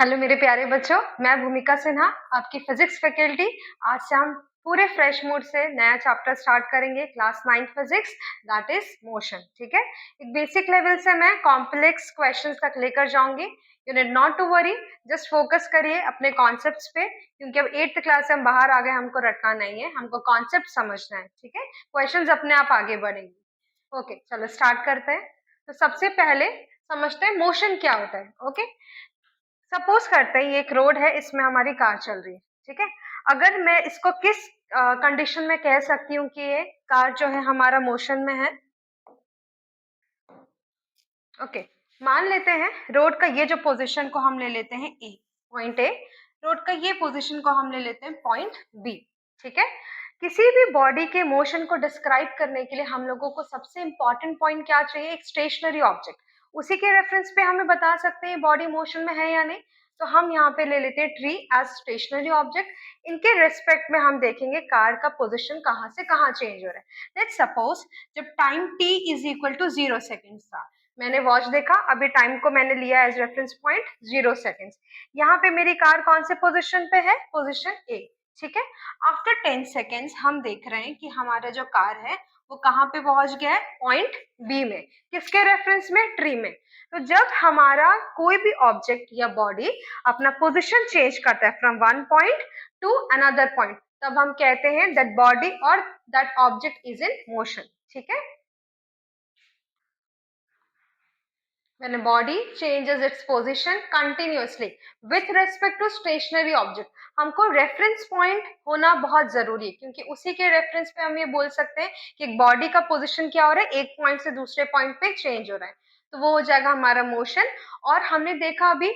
Hello मेरे प्यारे बच्चों, मैं भूमिका सिन्हा, आपकी फिजिक्स फैकल्टी। आज से हम पूरे फ्रेश मूड से नया चैप्टर स्टार्ट करेंगे, class 9 physics, that is motion. ठीक है, एक बेसिक लेवल से मैं कॉम्प्लेक्स क्वेश्चंस तक लेकर जाऊंगी। You need not to worry, just focus करिए अपने कॉन्सेप्ट्स पे, क्योंकि अब 8th क्लास से हम बाहर आ गए, हमको रटना नहीं है, हमको कॉन्सेप्ट समझना है। ठीक है, क्वेश्चंस अपने आप आगे बढ़ेंगे। ओके, चलो स्टार्ट करते हैं। तो सबसे पहले समझते हैं मोशन क्या होता है। ओके, सपोज करते हैं ये एक रोड है, इसमें हमारी कार चल रही है। ठीक है, अगर मैं इसको किस कंडीशन में कह सकती हूँ कि ये कार जो है हमारा मोशन में है। ओके, मान लेते हैं रोड का ये जो पोजीशन को हम ले लेते हैं ए, पॉइंट ए। रोड का ये पोजीशन को हम ले लेते हैं पॉइंट बी। ठीक है, किसी भी बॉडी के मोशन को डिस्क्राइब करने के लिए हम लोगों को सबसे इंपॉर्टेंट पॉइंट क्या चाहिए? एक स्टेशनरी ऑब्जेक्ट। उसी के रेफरेंस पे हमें बता सकते हैं बॉडी मोशन में है या नहीं। तो हम यहाँ पे ले लेते हैं ट्री एज स्टेशनरी ऑब्जेक्ट। इनके रेस्पेक्ट में हम देखेंगे कार का पोजिशन कहाँ से कहाँ चेंज हो रहा है। लेट्स सपोज जब time t is equal to 0 second था, मैंने वॉच देखा, अभी टाइम को मैंने लिया एज रेफरेंस पॉइंट 0 सेकेंड्स। यहाँ पे मेरी कार कौन से पोजीशन पे है? Position A. ठीक है, आफ्टर 10 सेकेंड्स हम देख रहे हैं कि हमारा जो कार है वो कहाँ पे पहुंच गया है? पॉइंट बी में। किसके रेफरेंस में? ट्री में। तो जब हमारा कोई भी ऑब्जेक्ट या बॉडी अपना पोजीशन चेंज करता है from one point two another point, तब हम कहते हैं दैट बॉडी और that object is in motion. ठीक है, when a body changes its position continuously with respect to stationary object। हमको रेफरेंस पॉइंट होना बहुत जरूरी है, क्योंकि उसी के रेफरेंस पे हम ये बोल सकते हैं कि एक बॉडी का पोजीशन क्या हो रहा है, एक पॉइंट से दूसरे पॉइंट पे चेंज हो रहा है, तो वो हो जाएगा हमारा मोशन। और हमने देखा अभी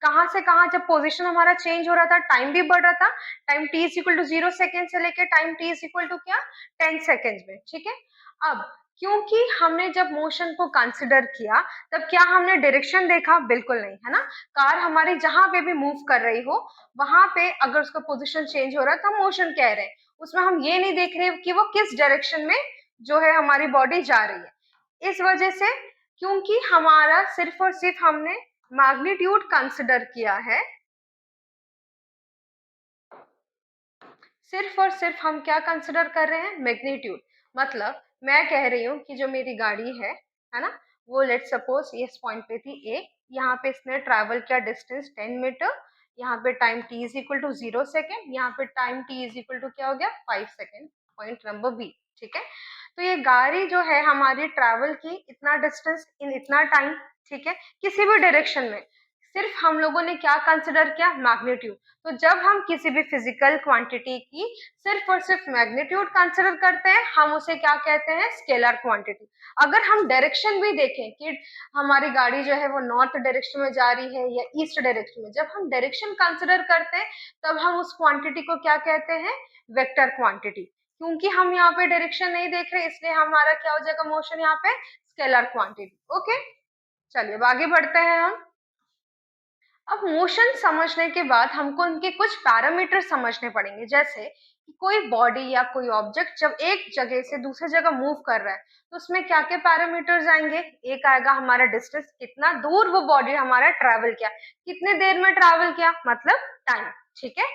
कहाँ से कहाँ जब पोजीशन हमारा चेंज हो रहा था, टाइम भी बढ़ रहा था। Time t is equal to 0 second से लेके time t is equal to क्या? 10 सेकेंड में। ठीक है, अब क्योंकि हमने जब मोशन को कंसिडर किया, तब क्या हमने डायरेक्शन देखा? बिल्कुल नहीं, है ना। कार हमारी जहां पे भी मूव कर रही हो, वहां पे अगर उसका पोजीशन चेंज हो रहा है तो हम मोशन कह रहे हैं। उसमें हम ये नहीं देख रहे कि वो किस डायरेक्शन में जो है हमारी बॉडी जा रही है। इस वजह से, क्योंकि हमारा सिर्फ और सिर्फ हमने मैग्नीट्यूड कंसिडर किया है, सिर्फ और सिर्फ हम क्या कंसिडर कर रहे हैं? मैग्नीट्यूड। मतलब मैं कह रही हूँ कि जो मेरी गाड़ी है ना, वो लेट सपोज ये इस पॉइंट पे थी ए, यहाँ पे इसने ट्रैवल किया डिस्टेंस 10 मीटर, यहाँ पे time t is equal to 0 second, यहाँ पे time t is equal to क्या हो गया? 5 सेकेंड, पॉइंट नंबर बी। ठीक है, तो ये गाड़ी जो है हमारी ट्रैवल की इतना डिस्टेंस इन इतना टाइम। ठीक है, किसी भी डायरेक्शन में, सिर्फ हम लोगों ने क्या कंसिडर किया? मैग्नीट्यूड। तो जब हम किसी भी फिजिकल क्वांटिटी की सिर्फ और सिर्फ मैग्नीट्यूड कंसिडर करते हैं, हम उसे क्या कहते हैं? Scalar quantity. अगर हम डायरेक्शन भी देखें कि हमारी गाड़ी जो है वो नॉर्थ डायरेक्शन में जा रही है या ईस्ट डायरेक्शन में, जब हम डायरेक्शन कंसिडर करते हैं तब हम उस क्वांटिटी को क्या कहते हैं? Vector quantity. क्योंकि हम यहाँ पे डायरेक्शन नहीं देख रहे, इसलिए हमारा क्या हो जाएगा मोशन यहाँ पे? Scalar quantity. ओके, चलिए अब आगे बढ़ते हैं हम। अब मोशन समझने के बाद हमको उनके कुछ पैरामीटर समझने पड़ेंगे, जैसे कि कोई बॉडी या कोई ऑब्जेक्ट जब एक जगह से दूसरी जगह मूव कर रहा है, तो उसमें क्या क्या पैरामीटर्स आएंगे? एक आएगा हमारा डिस्टेंस, कितना दूर वो बॉडी हमारा ट्रैवल किया, कितने देर में ट्रैवल किया, मतलब टाइम। ठीक है,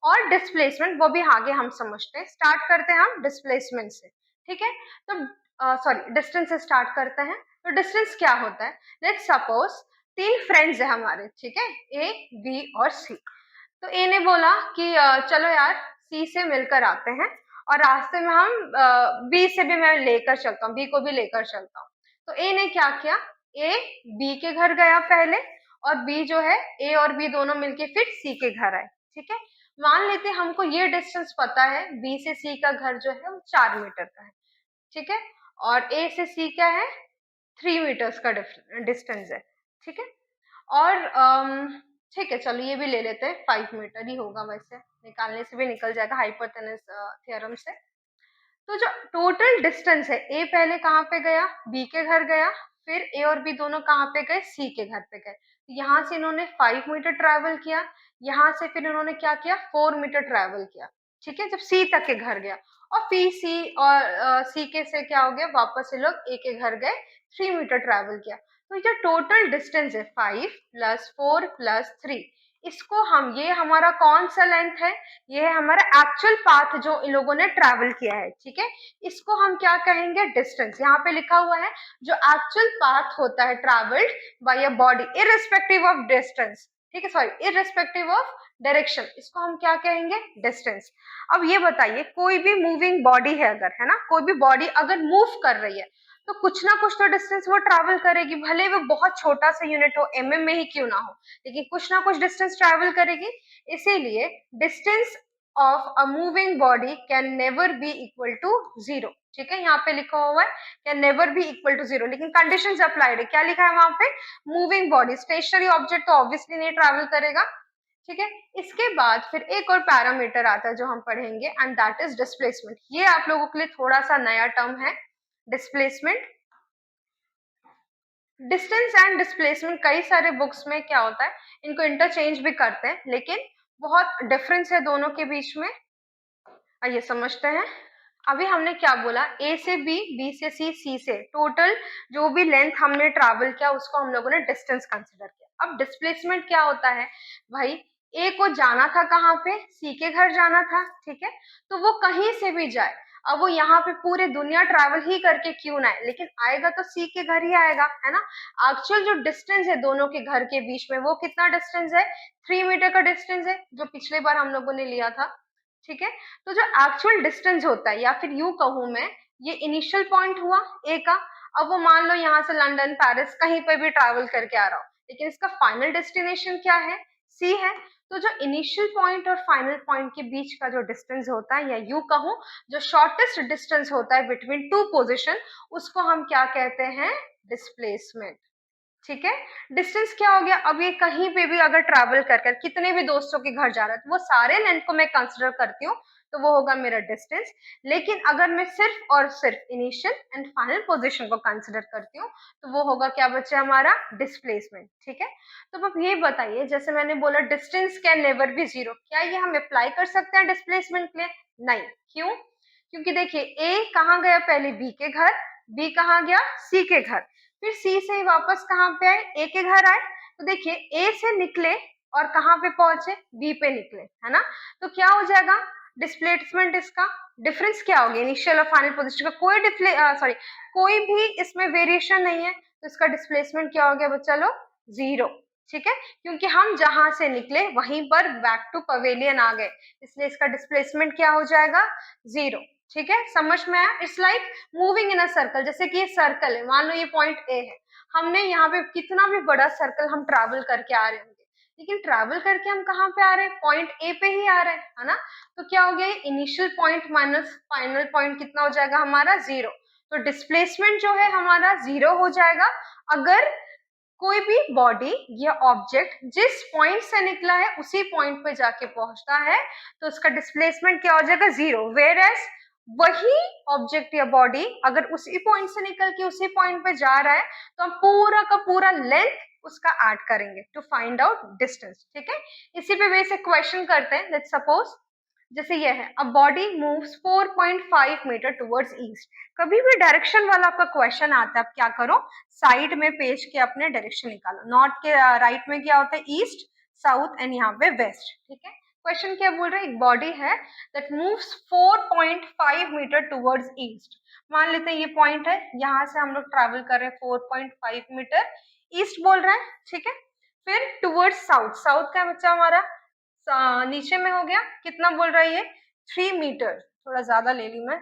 और डिस्प्लेसमेंट, वो भी आगे हम समझते हैं। स्टार्ट करते हैं हम डिस्प्लेसमेंट से। ठीक है, तो सॉरी डिस्टेंस से स्टार्ट करते हैं। तो डिस्टेंस क्या होता है? लेट्स सपोज 3 फ्रेंड्स है हमारे। ठीक है, ए बी और सी। तो ए ने बोला कि चलो यार सी से मिलकर आते हैं, और रास्ते में हम बी से भी मैं लेकर चलता हूँ, बी को भी लेकर चलता हूँ। तो ए ने क्या किया? ए बी के घर गया पहले, और बी जो है ए और बी दोनों मिलके फिर सी के घर आए। ठीक है, मान लेते हमको ये डिस्टेंस पता है, बी से सी का घर जो है वो 4 मीटर का है। ठीक है, और ए से सी क्या है? 3 मीटर्स का डिस्टेंस है। ठीक है, और ठीक है, चलो ये भी ले लेते हैं, 5 मीटर ही होगा, वैसे निकालने से भी निकल जाएगा हाइपोटेनस थ्योरम से। तो जो टोटल डिस्टेंस है, ए पहले कहाँ पे गया? बी के घर गया, फिर ए और बी दोनों कहाँ पे गए? सी के घर पे गए। तो यहाँ से इन्होंने 5 मीटर ट्रैवल किया, यहाँ से फिर इन्होंने क्या किया? 4 मीटर ट्रैवल किया। ठीक है, जब सी तक के घर गया, और फिर सी और सी के से क्या हो गया? वापस ये लोग ए के घर गए, 3 मीटर ट्रैवल किया। तो ये टोटल डिस्टेंस है 5 + 4 + 3, इसको हम, ये हमारा कौन सा लेंथ है, ये है हमारा एक्चुअल पाथ जो इन लोगों ने ट्रैवल किया है, ठीक है। इसको हम क्या कहेंगे, डिस्टेंस। यहाँ पे लिखा हुआ है जो एक्चुअल पाथ होता है travelled bye a body irrespective of distance, ठीक है, सॉरी, इररिस्पेक्टिव ऑफ डायरेक्शन, इसको हम क्या कहेंगे, डिस्टेंस। अब ये बताइए, कोई भी मूविंग बॉडी है अगर, है ना, कोई भी बॉडी अगर मूव कर रही है तो कुछ ना कुछ तो डिस्टेंस वो ट्रैवल करेगी, भले वो बहुत छोटा सा यूनिट हो, एमएम में ही क्यों ना हो, लेकिन कुछ ना कुछ डिस्टेंस ट्रैवल करेगी। इसीलिए distance of a moving body can never be equal to zero, ठीक है, यहाँ पे लिखा हुआ है can never be equal to zero, लेकिन कंडीशंस अप्लाइड है, क्या लिखा है वहां पे, मूविंग बॉडी, स्टेशनरी ऑब्जेक्ट तो ऑब्वियसली नहीं ट्रैवल करेगा, ठीक है। इसके बाद फिर एक और पैरामीटर आता है जो हम पढ़ेंगे, एंड दैट इज डिस्प्लेसमेंट। ये आप लोगों के लिए थोड़ा सा नया टर्म है, डिस्प्लेसमेंट। डिस्टेंस एंड डिस्प्लेसमेंट कई सारे बुक्स में क्या होता है, इनको इंटरचेंज भी करते हैं, लेकिन बहुत डिफरेंस है दोनों के बीच में। आइए समझते हैं। अभी हमने क्या बोला, ए से बी, बी से सी, सी से, टोटल जो भी लेंथ हमने ट्रैवल किया उसको हम लोगों ने डिस्टेंस कंसिडर किया। अब डिस्प्लेसमेंट क्या होता है भाई, ए को जाना था कहाँ पे, सी के घर जाना था, ठीक है, तो वो कहीं से भी जाए, अब वो यहाँ पे पूरे दुनिया ट्रैवल ही करके क्यों ना आए, लेकिन आएगा तो सी के घर ही आएगा, है ना। एक्चुअल जो डिस्टेंस है दोनों के घर के बीच में वो कितना डिस्टेंस है, 3 मीटर का डिस्टेंस है, जो पिछले बार हम लोगों ने लिया था, ठीक है। तो जो एक्चुअल डिस्टेंस होता है, या फिर यूं कहूं मैं, ये इनिशियल पॉइंट हुआ ए का, अब वो मान लो यहाँ से लंदन, पेरिस कहीं पे भी ट्रैवल करके आ रहा हो, लेकिन इसका फाइनल डेस्टिनेशन क्या है, सी है। तो जो इनिशियल पॉइंट और फाइनल पॉइंट के बीच का जो डिस्टेंस होता है, या यूं कहूं जो शॉर्टेस्ट डिस्टेंस होता है बिटवीन टू पोजिशन, उसको हम क्या कहते हैं, डिस्प्लेसमेंट, ठीक है। डिस्टेंस क्या हो गया, अब ये कहीं पे भी अगर ट्रैवल कर कर कितने भी दोस्तों के घर जा रहा है तो वो सारे लेंथ को मैं कंसिडर करती हूँ, तो वो होगा मेरा डिस्टेंस। लेकिन अगर मैं सिर्फ और सिर्फ इनिशियल एंड फाइनल पोजीशन को कंसिडर करती हूँ तो वो होगा क्या बच्चा, हमारा डिस्प्लेसमेंट, ठीक है। तो अब ये बताइए, जैसे मैंने बोला distance can never B zero, क्या ये हम अप्लाई कर सकते हैं डिस्प्लेसमेंट के लिए, नहीं, क्यों, क्योंकि देखिए ए कहाँ गया, पहले बी के घर, बी कहाँ गया, सी के घर, फिर सी से वापस कहाँ पे आए, ए के घर आए, तो देखिए ए से निकले और कहाँ पे पहुंचे, बी पे निकले, है ना। तो क्या हो जाएगा डिस्प्लेसमेंट, इसका डिफरेंस क्या होगा, इनिशियल और फाइनल पोजीशन का कोई सॉरी कोई भी इसमें वेरिएशन नहीं है, तो इसका डिस्प्लेसमेंट क्या हो गया बच्चा लोग, जीरो, ठीक है, क्योंकि हम जहां से निकले वहीं पर बैक टू पवेलियन आ गए, इसलिए इसका डिस्प्लेसमेंट क्या हो जाएगा, जीरो, ठीक है, समझ में आया। It's like moving in a circle, जैसे कि ये सर्कल है, मान लो ये पॉइंट ए है, हमने यहाँ पे कितना भी बड़ा सर्कल हम ट्रैवल करके आ रहे होंगे, लेकिन ट्रैवल करके हम कहाँ पे आ रहे हैं, पॉइंट ए पे ही आ रहे हैं, है ना। तो क्या हो गया, initial point minus final point कितना हो जाएगा हमारा, जीरो। तो डिस्प्लेसमेंट जो है हमारा जीरो हो जाएगा अगर कोई भी बॉडी या ऑब्जेक्ट जिस पॉइंट से निकला है उसी पॉइंट पे जाके पहुंचता है, तो उसका डिस्प्लेसमेंट क्या हो जाएगा, जीरो। वेयर एज वही ऑब्जेक्ट या बॉडी अगर उसी पॉइंट से निकल के उसी पॉइंट पे जा रहा है तो हम पूरा का पूरा लेंथ उसका ऐड करेंगे टू फाइंड आउट डिस्टेंस, ठीक है। इसी पे बेसिक क्वेश्चन करते हैं, लेट्स सपोज जैसे ये है, a body moves 4.5 metre towards east. कभी भी डायरेक्शन वाला आपका क्वेश्चन आता है, आप क्या करो, साइड में पेज के अपने डायरेक्शन निकालो, नॉर्थ के राइट में क्या होता है, ईस्ट, साउथ, एंड यहाँ पे वेस्ट, ठीक है। क्वेश्चन क्या बोल रहे हैं, एक बॉडी है that moves 4.5 metre towards east. मान लेते हैं ये पॉइंट है, यहाँ से हम लोग ट्रैवल कर रहे हैं 4.5 मीटर, ईस्ट बोल रहा है, ठीक है। फिर टुवर्ड्स साउथ, साउथ का बच्चा हमारा नीचे में हो गया, कितना बोल रहा है ये, 3 मीटर, थोड़ा ज्यादा ले ली मैं,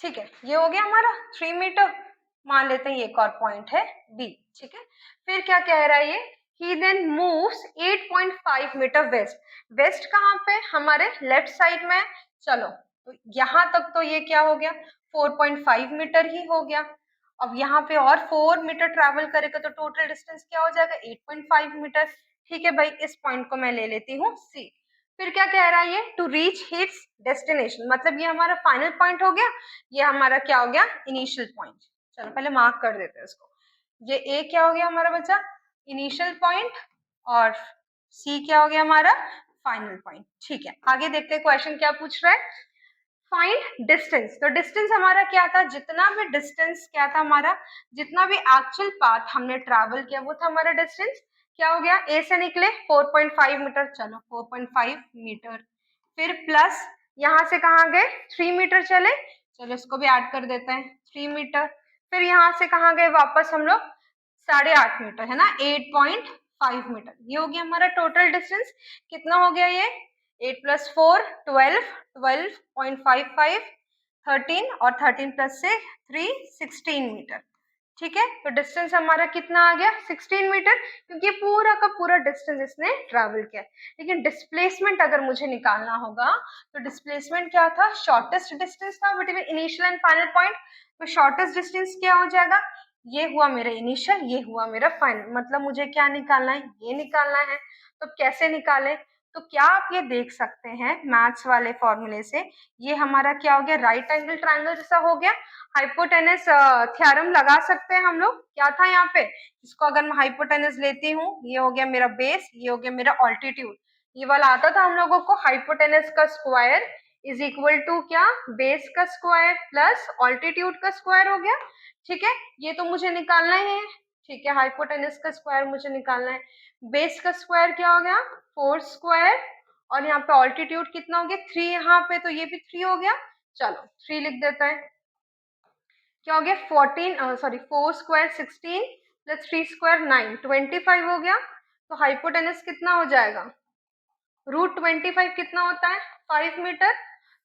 ठीक है, ये हो गया हमारा 3 मीटर। मान लेते हैं ये एक और पॉइंट है बी, ठीक है। फिर क्या कह रहा है ये, he then moves 8.5 metre west, west कहाँ पे, हमारे लेफ्ट साइड में, चलो तो यहाँ तक तो ये क्या हो गया, 4.5 मीटर ही हो गया। अब यहाँ पे और 4 मीटर ट्रैवल करेगा तो टोटल डिस्टेंस क्या हो जाएगा, 8.5 मीटर, ठीक है भाई, इस पॉइंट को मैं ले लेती हूँ सी। फिर क्या कह रहा है ये, टू रीच हिट्स डेस्टिनेशन, मतलब ये हमारा फाइनल पॉइंट हो गया, ये हमारा क्या हो गया, इनिशियल पॉइंट। चलो पहले मार्क कर देते हैं इसको, ये ए क्या हो गया हमारा बच्चा, इनिशियल पॉइंट, और सी क्या हो गया हमारा, फाइनल पॉइंट, ठीक है। आगे देखते हैं क्वेश्चन क्या पूछ रहा है, फाइंड डिस्टेंस। तो डिस्टेंस हमारा क्या था, जितना भी डिस्टेंस क्या था हमारा, जितना भी एक्चुअल पाथ हमने ट्रैवल किया वो था हमारा डिस्टेंस, क्या हो गया, ए से निकले 4.5 मीटर, चलो 4.5 मीटर, फिर प्लस यहाँ से कहाँ गए 3 मीटर चले, चलो इसको भी ऐड कर देते हैं 3 मीटर, फिर यहाँ से कहाँ गए वापस हम लोग 8.5 मीटर, है ना 8.5 मीटर, ये हो गया हमारा टोटल डिस्टेंस। कितना हो गया ये 8 + 4 12, 12.55, 13 और 13 प्लस से 3 16 मीटर। ठीक है, तो डिस्टेंस हमारा कितना आ गया 16 मीटर, क्योंकि पूरा का पूरा डिस्टेंस इसने ट्रैवल किया। लेकिन डिस्प्लेसमेंट अगर मुझे निकालना होगा तो डिस्प्लेसमेंट क्या था, शॉर्टेस्ट डिस्टेंस था between initial and final point. तो शॉर्टेस्ट डिस्टेंस क्या हो जाएगा, ये हुआ मेरा इनिशियल, ये हुआ मेरा फाइनल, मतलब मुझे क्या निकालना है, ये निकालना है। तो कैसे निकाले, तो क्या आप ये देख सकते हैं मैथ्स वाले फॉर्मूले से, ये हमारा क्या हो गया राइट एंगल ट्रायंगल जैसा हो गया। हाइपोटेनस थ्योरम लगा सकते हैं हम लोग, क्या था यहाँ पे, इसको अगर मैं हाइपोटेनस लेती हूँ, ये हो गया मेरा बेस, ये हो गया मेरा ऑल्टीट्यूड, ये वाला आता था हम लोगों को, हाइपोटेनस का स्क्वायर इज इक्वल टू क्या, बेस का स्क्वायर प्लस ऑल्टीट्यूड का स्क्वायर हो गया। ठीक है, ये तो मुझे निकालना ही है। ठीक है, हाइपोटेनस का स्क्वायर मुझे निकालना है, बेस का स्क्वायर क्या हो गया 4 स्क्वायर, और यहाँ पे ऑल्टीट्यूड कितना हो गया 3, यहाँ पे तो ये भी 3 हो गया, चलो 3 लिख देते हैं। क्या हो गया 4 स्क्वायर 16 प्लस 3 स्क्वायर 9, 25 हो गया। तो हाइपोटेनस कितना हो जाएगा, √25 कितना होता है 5 मीटर।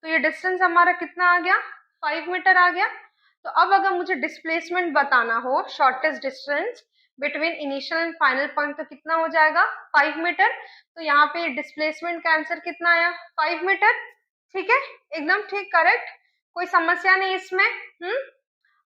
तो ये डिस्टेंस हमारा कितना आ गया 5 मीटर आ गया। तो अब अगर मुझे डिस्प्लेसमेंट बताना हो, shortest distance between initial and final point, तो कितना हो जाएगा 5 मीटर। तो यहाँ पे डिस्प्लेसमेंट का आंसर कितना आया 5 मीटर। ठीक है, एकदम ठीक, करेक्ट, कोई समस्या नहीं इसमें।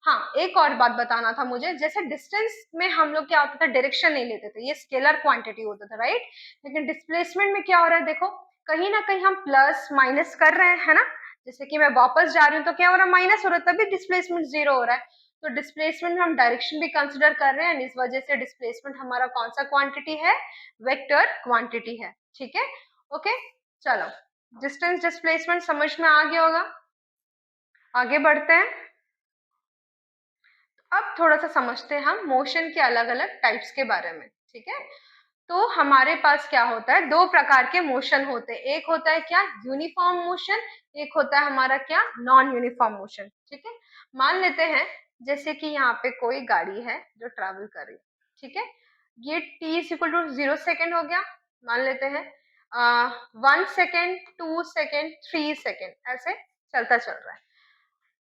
हाँ, एक और बात बताना था मुझे, जैसे डिस्टेंस में हम लोग क्या होता था, डायरेक्शन नहीं लेते थे, ये स्केलर क्वांटिटी होता था, राइट। लेकिन डिस्प्लेसमेंट में क्या हो रहा है, देखो कहीं ना कहीं हम प्लस माइनस कर रहे हैं, है ना। जैसे कि मैं वापस जा रही हूँ तो क्या हो रहा है, माइनस हो रहा है, तभी डिस्प्लेसमेंट 0 हो रहा है। तो डिस्प्लेसमेंट में हम डायरेक्शन भी कंसिडर कर रहे हैं, इस वजह से डिस्प्लेसमेंट हमारा कौन सा क्वांटिटी है, वेक्टर क्वांटिटी है। ठीक है, ओके, चलो डिस्टेंस डिस्प्लेसमेंट समझ में आ गया होगा, आगे बढ़ते हैं। अब थोड़ा सा समझते हैं हम मोशन के अलग अलग टाइप्स के बारे में। ठीक है, तो हमारे पास क्या होता है, दो प्रकार के मोशन होते हैं, एक होता है क्या यूनिफॉर्म मोशन, एक होता है हमारा क्या नॉन यूनिफॉर्म मोशन। ठीक है, मान लेते हैं जैसे कि यहाँ पे कोई गाड़ी है जो ट्रैवल कर रही है। ठीक है, ये t is equal to 0 second हो गया, मान लेते हैं 1 सेकेंड 2 सेकेंड 3 सेकेंड ऐसे चलता चल रहा है।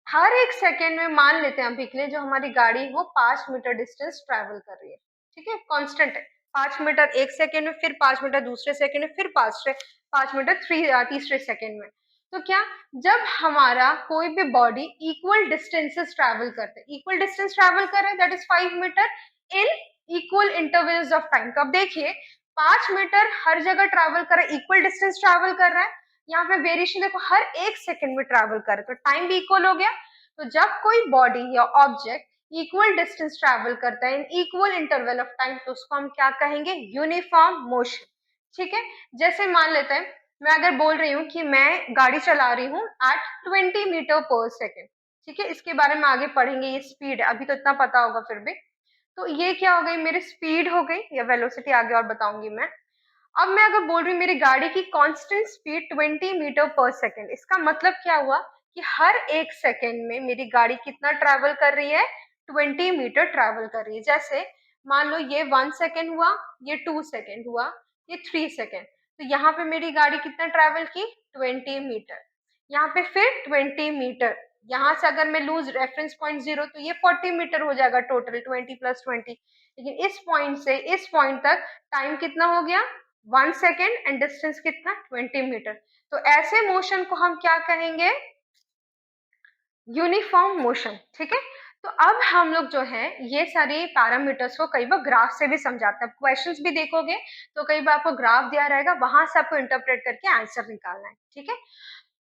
हर एक सेकेंड में मान लेते हैं अभी के लिए जो हमारी गाड़ी है वो 5 मीटर डिस्टेंस ट्रैवल कर रही है। ठीक है, कांस्टेंट है 5 मीटर एक सेकेंड में, फिर 5 मीटर दूसरे सेकेंड में, फिर 5 मीटर तीसरे सेकेंड में। तो क्या, जब हमारा कोई भी बॉडी इक्वल डिस्टेंसेस ट्रैवल करते हैं, इक्वल डिस्टेंस ट्रैवल कर रहे हैं, that is 5 metre in equal intervals of time. तो अब देखिए 5 मीटर हर जगह ट्रैवल कर रहा है, इक्वल डिस्टेंस ट्रैवल कर रहा है, यहाँ पे वेरिएशन देखो हर एक सेकंड में ट्रैवल कर रहा है, तो टाइम भी इक्वल हो गया। तो जब कोई बॉडी या ऑब्जेक्ट इक्वल डिस्टेंस ट्रैवल करता है in equal interval of time, तो उसको हम क्या कहेंगे, यूनिफॉर्म मोशन। ठीक है, जैसे मान लेते हैं मैं अगर बोल रही हूँ कि मैं गाड़ी चला रही हूँ एट 20 मीटर पर सेकेंड। ठीक है, इसके बारे में आगे पढ़ेंगे, ये स्पीड है, अभी तो इतना पता होगा फिर भी। तो ये क्या हो गई, मेरी स्पीड हो गई, या वेलोसिटी आगे और बताऊंगी मैं। अब मैं अगर बोल रही हूँ मेरी गाड़ी की constant speed 20 metre per second, इसका मतलब क्या हुआ कि हर एक सेकेंड में मेरी गाड़ी कितना ट्रैवल कर रही है, 20 मीटर ट्रैवल कर रही है। जैसे मान लो ये 1 सेकेंड हुआ, ये 2 सेकेंड हुआ, ये 3 सेकेंड, तो यहाँ पे मेरी गाड़ी कितना ट्रैवल की 20 मीटर, यहाँ पे फिर 20 मीटर, यहाँ से अगर मैं लूज रेफरेंस पॉइंट 0 तो ये 40 मीटर हो जाएगा टोटल, 20 + 20। लेकिन इस पॉइंट से इस पॉइंट तक टाइम कितना हो गया 1 सेकेंड एंड डिस्टेंस कितना 20 मीटर। तो ऐसे मोशन को हम क्या कहेंगे, यूनिफॉर्म मोशन। ठीक है, तो अब हम लोग जो है ये सारे पैरामीटर्स को कई बार ग्राफ से भी समझाते हैं, क्वेश्चंस भी देखोगे तो कई बार आपको ग्राफ दिया रहेगा, वहां से आपको इंटरप्रेट करके आंसर निकालना है। ठीक है,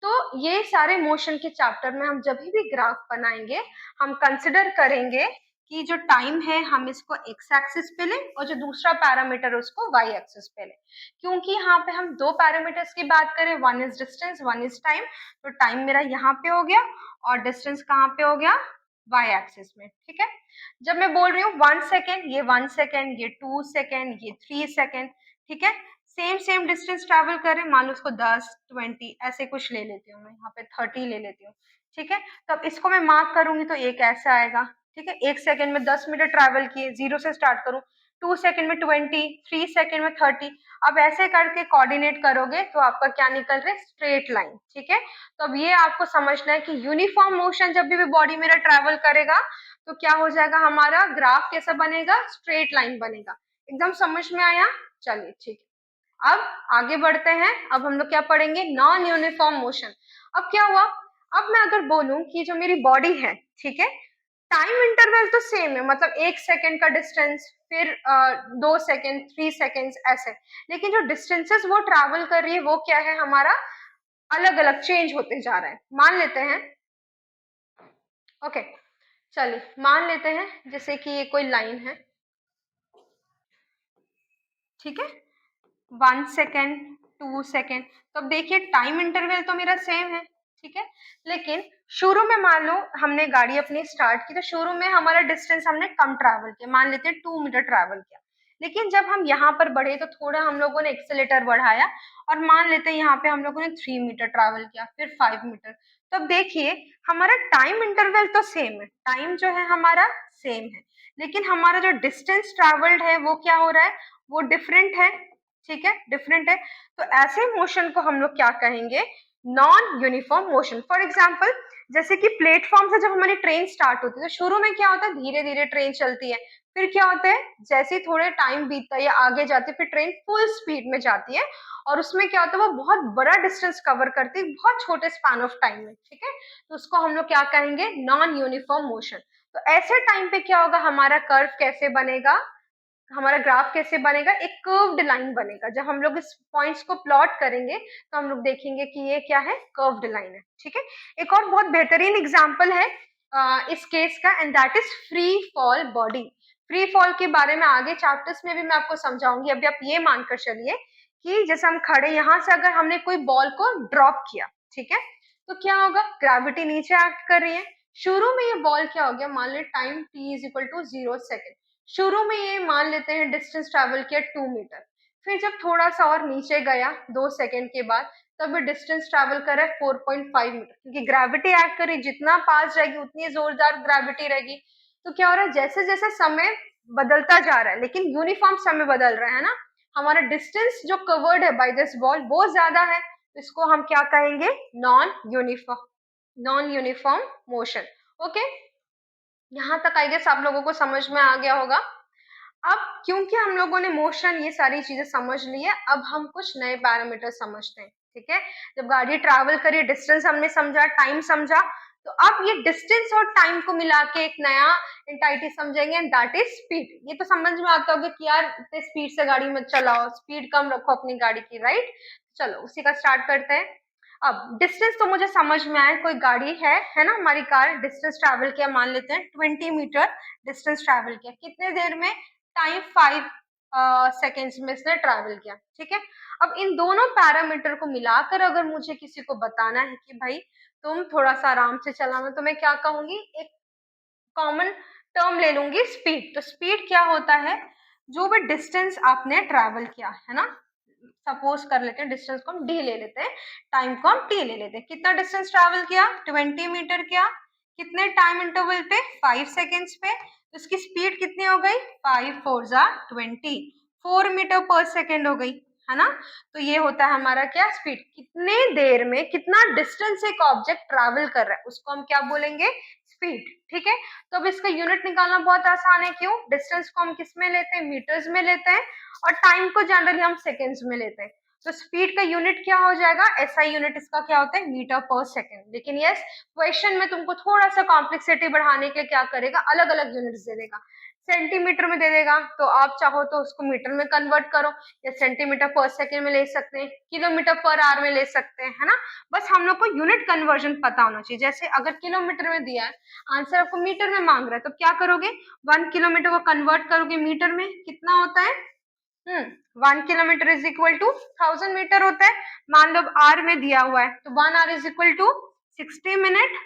तो ये सारे मोशन के चैप्टर में हम जब भी ग्राफ बनाएंगे हम कंसिडर करेंगे कि जो टाइम है हम इसको एक्स एक्सिस पे लें और जो दूसरा पैरामीटर उसको वाई एक्सिस पे लें, क्योंकि यहाँ पे हम दो पैरामीटर्स की बात करें, one is distance one is time. तो टाइम मेरा यहाँ पे हो गया और डिस्टेंस कहाँ पे हो गया वाई एक्सिस में, ठीक है। जब मैं बोल रही हूँ 1 सेकेंड, ये 1 सेकेंड, ये 2 सेकेंड, ये 3 सेकेंड, ठीक है। सेम सेम डिस्टेंस ट्रैवल करें, मान लो उसको 10, 20 ऐसे कुछ ले लेती हूँ मैं, यहाँ पे 30 ले लेती हूँ, ठीक है। तो अब इसको मैं मार्क करूंगी तो एक ऐसा आएगा, ठीक है। 1 सेकेंड में 10 मीटर ट्रैवल किए, 0 से स्टार्ट करूँ, 2 सेकेंड में 20, 3 सेकेंड में 30। अब ऐसे करके कोऑर्डिनेट करोगे तो आपका क्या निकल रहा है, स्ट्रेट लाइन, ठीक है। तो अब ये आपको समझना है कि यूनिफॉर्म मोशन जब भी बॉडी मेरा ट्रैवल करेगा तो क्या हो जाएगा, हमारा ग्राफ कैसा बनेगा, स्ट्रेट लाइन बनेगा। एकदम समझ में आया? चलिए ठीक है, अब आगे बढ़ते हैं। अब हम लोग क्या पढ़ेंगे, नॉन यूनिफॉर्म मोशन। अब क्या हुआ, अब मैं अगर बोलूं कि जो मेरी बॉडी है, ठीक है, टाइम इंटरवल तो सेम है, मतलब 1 सेकेंड का डिस्टेंस, फिर 2 सेकेंड, 3 सेकेंड ऐसे, लेकिन जो डिस्टेंसेस वो ट्रैवल कर रही है वो क्या है हमारा, अलग अलग चेंज होते जा रहा है। मान लेते हैं, ओके, चलिए मान लेते हैं जैसे कि ये कोई लाइन है, ठीक है, 1 सेकेंड, 2 सेकेंड। तो अब देखिए टाइम इंटरवल तो मेरा सेम है, ठीक है, लेकिन शुरू में मान लो हमने गाड़ी अपनी स्टार्ट की तो शुरू में हमारा डिस्टेंस हमने कम ट्रैवल किया, मान लेते हैं 2 मीटर ट्रैवल किया। लेकिन जब हम यहाँ पर बढ़े तो थोड़ा हम लोगों ने एक्सेलेटर बढ़ाया और मान लेते हैं यहाँ पे हम लोगों ने 3 मीटर ट्रैवल किया, फिर 5 मीटर। तो अब देखिए हमारा टाइम इंटरवल तो सेम है, टाइम जो है हमारा सेम है, लेकिन हमारा जो डिस्टेंस ट्रैवल्ड है वो क्या हो रहा है, वो डिफरेंट है, ठीक है, डिफरेंट है। तो ऐसे मोशन को हम लोग क्या कहेंगे, non uniform motion. For example जैसे कि प्लेटफॉर्म से जब हमारी ट्रेन स्टार्ट होती है तो शुरू में क्या होता है, धीरे धीरे ट्रेन चलती है, फिर क्या होता है, जैसे ही थोड़े टाइम बीतता है या आगे जाती है फिर ट्रेन फुल स्पीड में जाती है, और उसमें क्या होता है, वो बहुत बड़ा डिस्टेंस कवर करती है बहुत छोटे स्पैन ऑफ टाइम में, ठीक है। तो उसको हम लोग क्या कहेंगे, नॉन यूनिफॉर्म मोशन। तो ऐसे टाइम पे क्या होगा, हमारा कर्व कैसे बनेगा, हमारा ग्राफ कैसे बनेगा, एक कर्व्ड लाइन बनेगा। जब हम लोग इस पॉइंट्स को प्लॉट करेंगे तो हम लोग देखेंगे कि ये क्या है, कर्व्ड लाइन है, ठीक है। एक और बहुत बेहतरीन एग्जांपल है इस केस का, and that is free fall body. Free fall के बारे में आगे चैप्टर्स में भी मैं आपको समझाऊंगी। अभी आप ये मानकर चलिए कि जैसे हम खड़े, यहाँ से अगर हमने कोई बॉल को ड्रॉप किया, ठीक है, तो क्या होगा, ग्रेविटी नीचे एक्ट कर रही है। शुरू में ये बॉल क्या हो गया, मान ले time t is equal to 0 second, शुरू में ये मान लेते हैं डिस्टेंस ट्रैवल किया 2 मीटर, फिर जब थोड़ा सा और नीचे गया 2 सेकेंड के बाद, तब डिस्टेंस ट्रैवल कर रहा है 4.5 मीटर, क्योंकि ग्रेविटी एक्ट करी, जितना पास जाएगी उतनी जोरदार ग्रेविटी रहेगी। तो क्या हो रहा है, जैसे जैसे समय बदलता जा रहा है लेकिन यूनिफॉर्म समय बदल रहा है ना, हमारा डिस्टेंस जो कवर्ड है बाय दिस बॉल वो ज्यादा है, तो इसको हम क्या कहेंगे, non uniform, non uniform motion. Okay, यहाँ तक आई गेस आप लोगों को समझ में आ गया होगा। अब क्योंकि हम लोगों ने मोशन ये सारी चीजें समझ ली है, अब हम कुछ नए पैरामीटर समझते हैं, ठीक है। जब गाड़ी ट्रैवल करी, डिस्टेंस हमने समझा, टाइम समझा, तो अब ये डिस्टेंस और टाइम को मिला के एक नया एंटाइटी समझेंगे, एंड दैट इज स्पीड। ये तो समझ में आता होगा कि यार इतने स्पीड से गाड़ी मत चलाओ, स्पीड कम रखो अपनी गाड़ी की, राइट। चलो उसी का स्टार्ट करते हैं। अब डिस्टेंस तो मुझे समझ में आया, कोई गाड़ी है ना, हमारी कार, डिस्टेंस ट्रैवल किया, मान लेते हैं 20 मीटर डिस्टेंस ट्रैवल किया, कितने देर में, टाइम 5 सेकेंड्स में इसने ट्रैवल किया, ठीक है। अब इन दोनों पैरामीटर को मिलाकर अगर मुझे किसी को बताना है कि भाई तुम थोड़ा सा आराम से चलाना, तो मैं क्या कहूंगी, एक कॉमन टर्म ले लूंगी, स्पीड। तो स्पीड क्या होता है, जो भी डिस्टेंस आपने ट्रैवल किया है ना, सपोज कर लेते हैं डिस्टेंस को हम डी ले लेते हैं, टाइम को हम टी ले लेते हैं, कितना डिस्टेंस ट्रैवल किया, 20 मीटर किया, कितने टाइम इंटरवल पे, 5 सेकेंड्स पे, तो इसकी स्पीड कितनी हो गई, 5 4 20, 4 मीटर पर सेकेंड हो गई, है ना। तो ये होता है हमारा क्या, स्पीड, कितने देर में कितना डिस्टेंस एक ऑब्जेक्ट ट्रैवल कर रहा है उसको हम क्या बोलेंगे, स्पीड, ठीक है। तो अब इसका यूनिट निकालना बहुत आसान है, क्यों, डिस्टेंस को हम किस में लेते हैं, मीटर्स में लेते हैं, और टाइम को जनरली हम सेकेंड्स में लेते हैं। तो स्पीड का यूनिट क्या हो जाएगा, एसआई यूनिट इसका क्या होता है, मीटर पर सेकेंड। लेकिन यस, क्वेश्चन में तुमको थोड़ा सा कॉम्प्लेक्सिटी बढ़ाने के लिए क्या करेगा, अलग अलग यूनिट्स दे देगा, सेंटीमीटर में दे देगा, तो आप चाहो तो उसको मीटर में कन्वर्ट करो, या सेंटीमीटर पर सेकेंड में ले सकते हैं, किलोमीटर पर आवर में ले सकते हैं, है ना। बस हम लोग को यूनिट कन्वर्जन पता होना चाहिए। जैसे अगर किलोमीटर में दिया है, आंसर आपको मीटर में मांग रहा है, तो क्या करोगे, 1 किलोमीटर को कन्वर्ट करोगे मीटर में, कितना होता है, 1 kilometre is equal to 1000 metre होता है। मान लो आर में दिया हुआ है, तो 1 hour is equal to 60 minute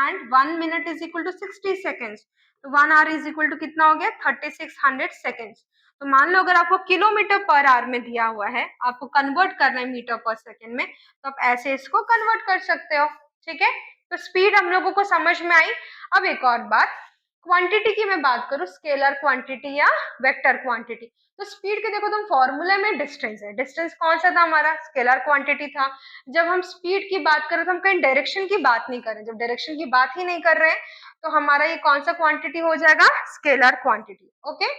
and 1 minute is equal to 60 seconds, तो 1 आवर इज इक्वल टू कितना हो गया 3600 सेकेंड्स। तो मान लो अगर आपको किलोमीटर पर आवर में दिया हुआ है, आपको कन्वर्ट करना है मीटर पर सेकेंड में, तो आप ऐसे इसको कन्वर्ट कर सकते हो। ठीक है, तो स्पीड हम लोगों को समझ में आई। अब एक और बात, क्वांटिटी की मैं बात करूं, स्केलर क्वांटिटी या वेक्टर क्वांटिटी, तो स्पीड के देखो तुम फॉर्मूले में डिस्टेंस है, डिस्टेंस कौन सा था हमारा, स्केलर क्वांटिटी था। जब हम स्पीड की बात करें तो हम कहीं डायरेक्शन की बात नहीं कर रहे, जब डायरेक्शन की बात ही नहीं कर रहे हैं तो हमारा ये कौन सा क्वांटिटी हो जाएगा, स्केलर क्वांटिटी। ओके,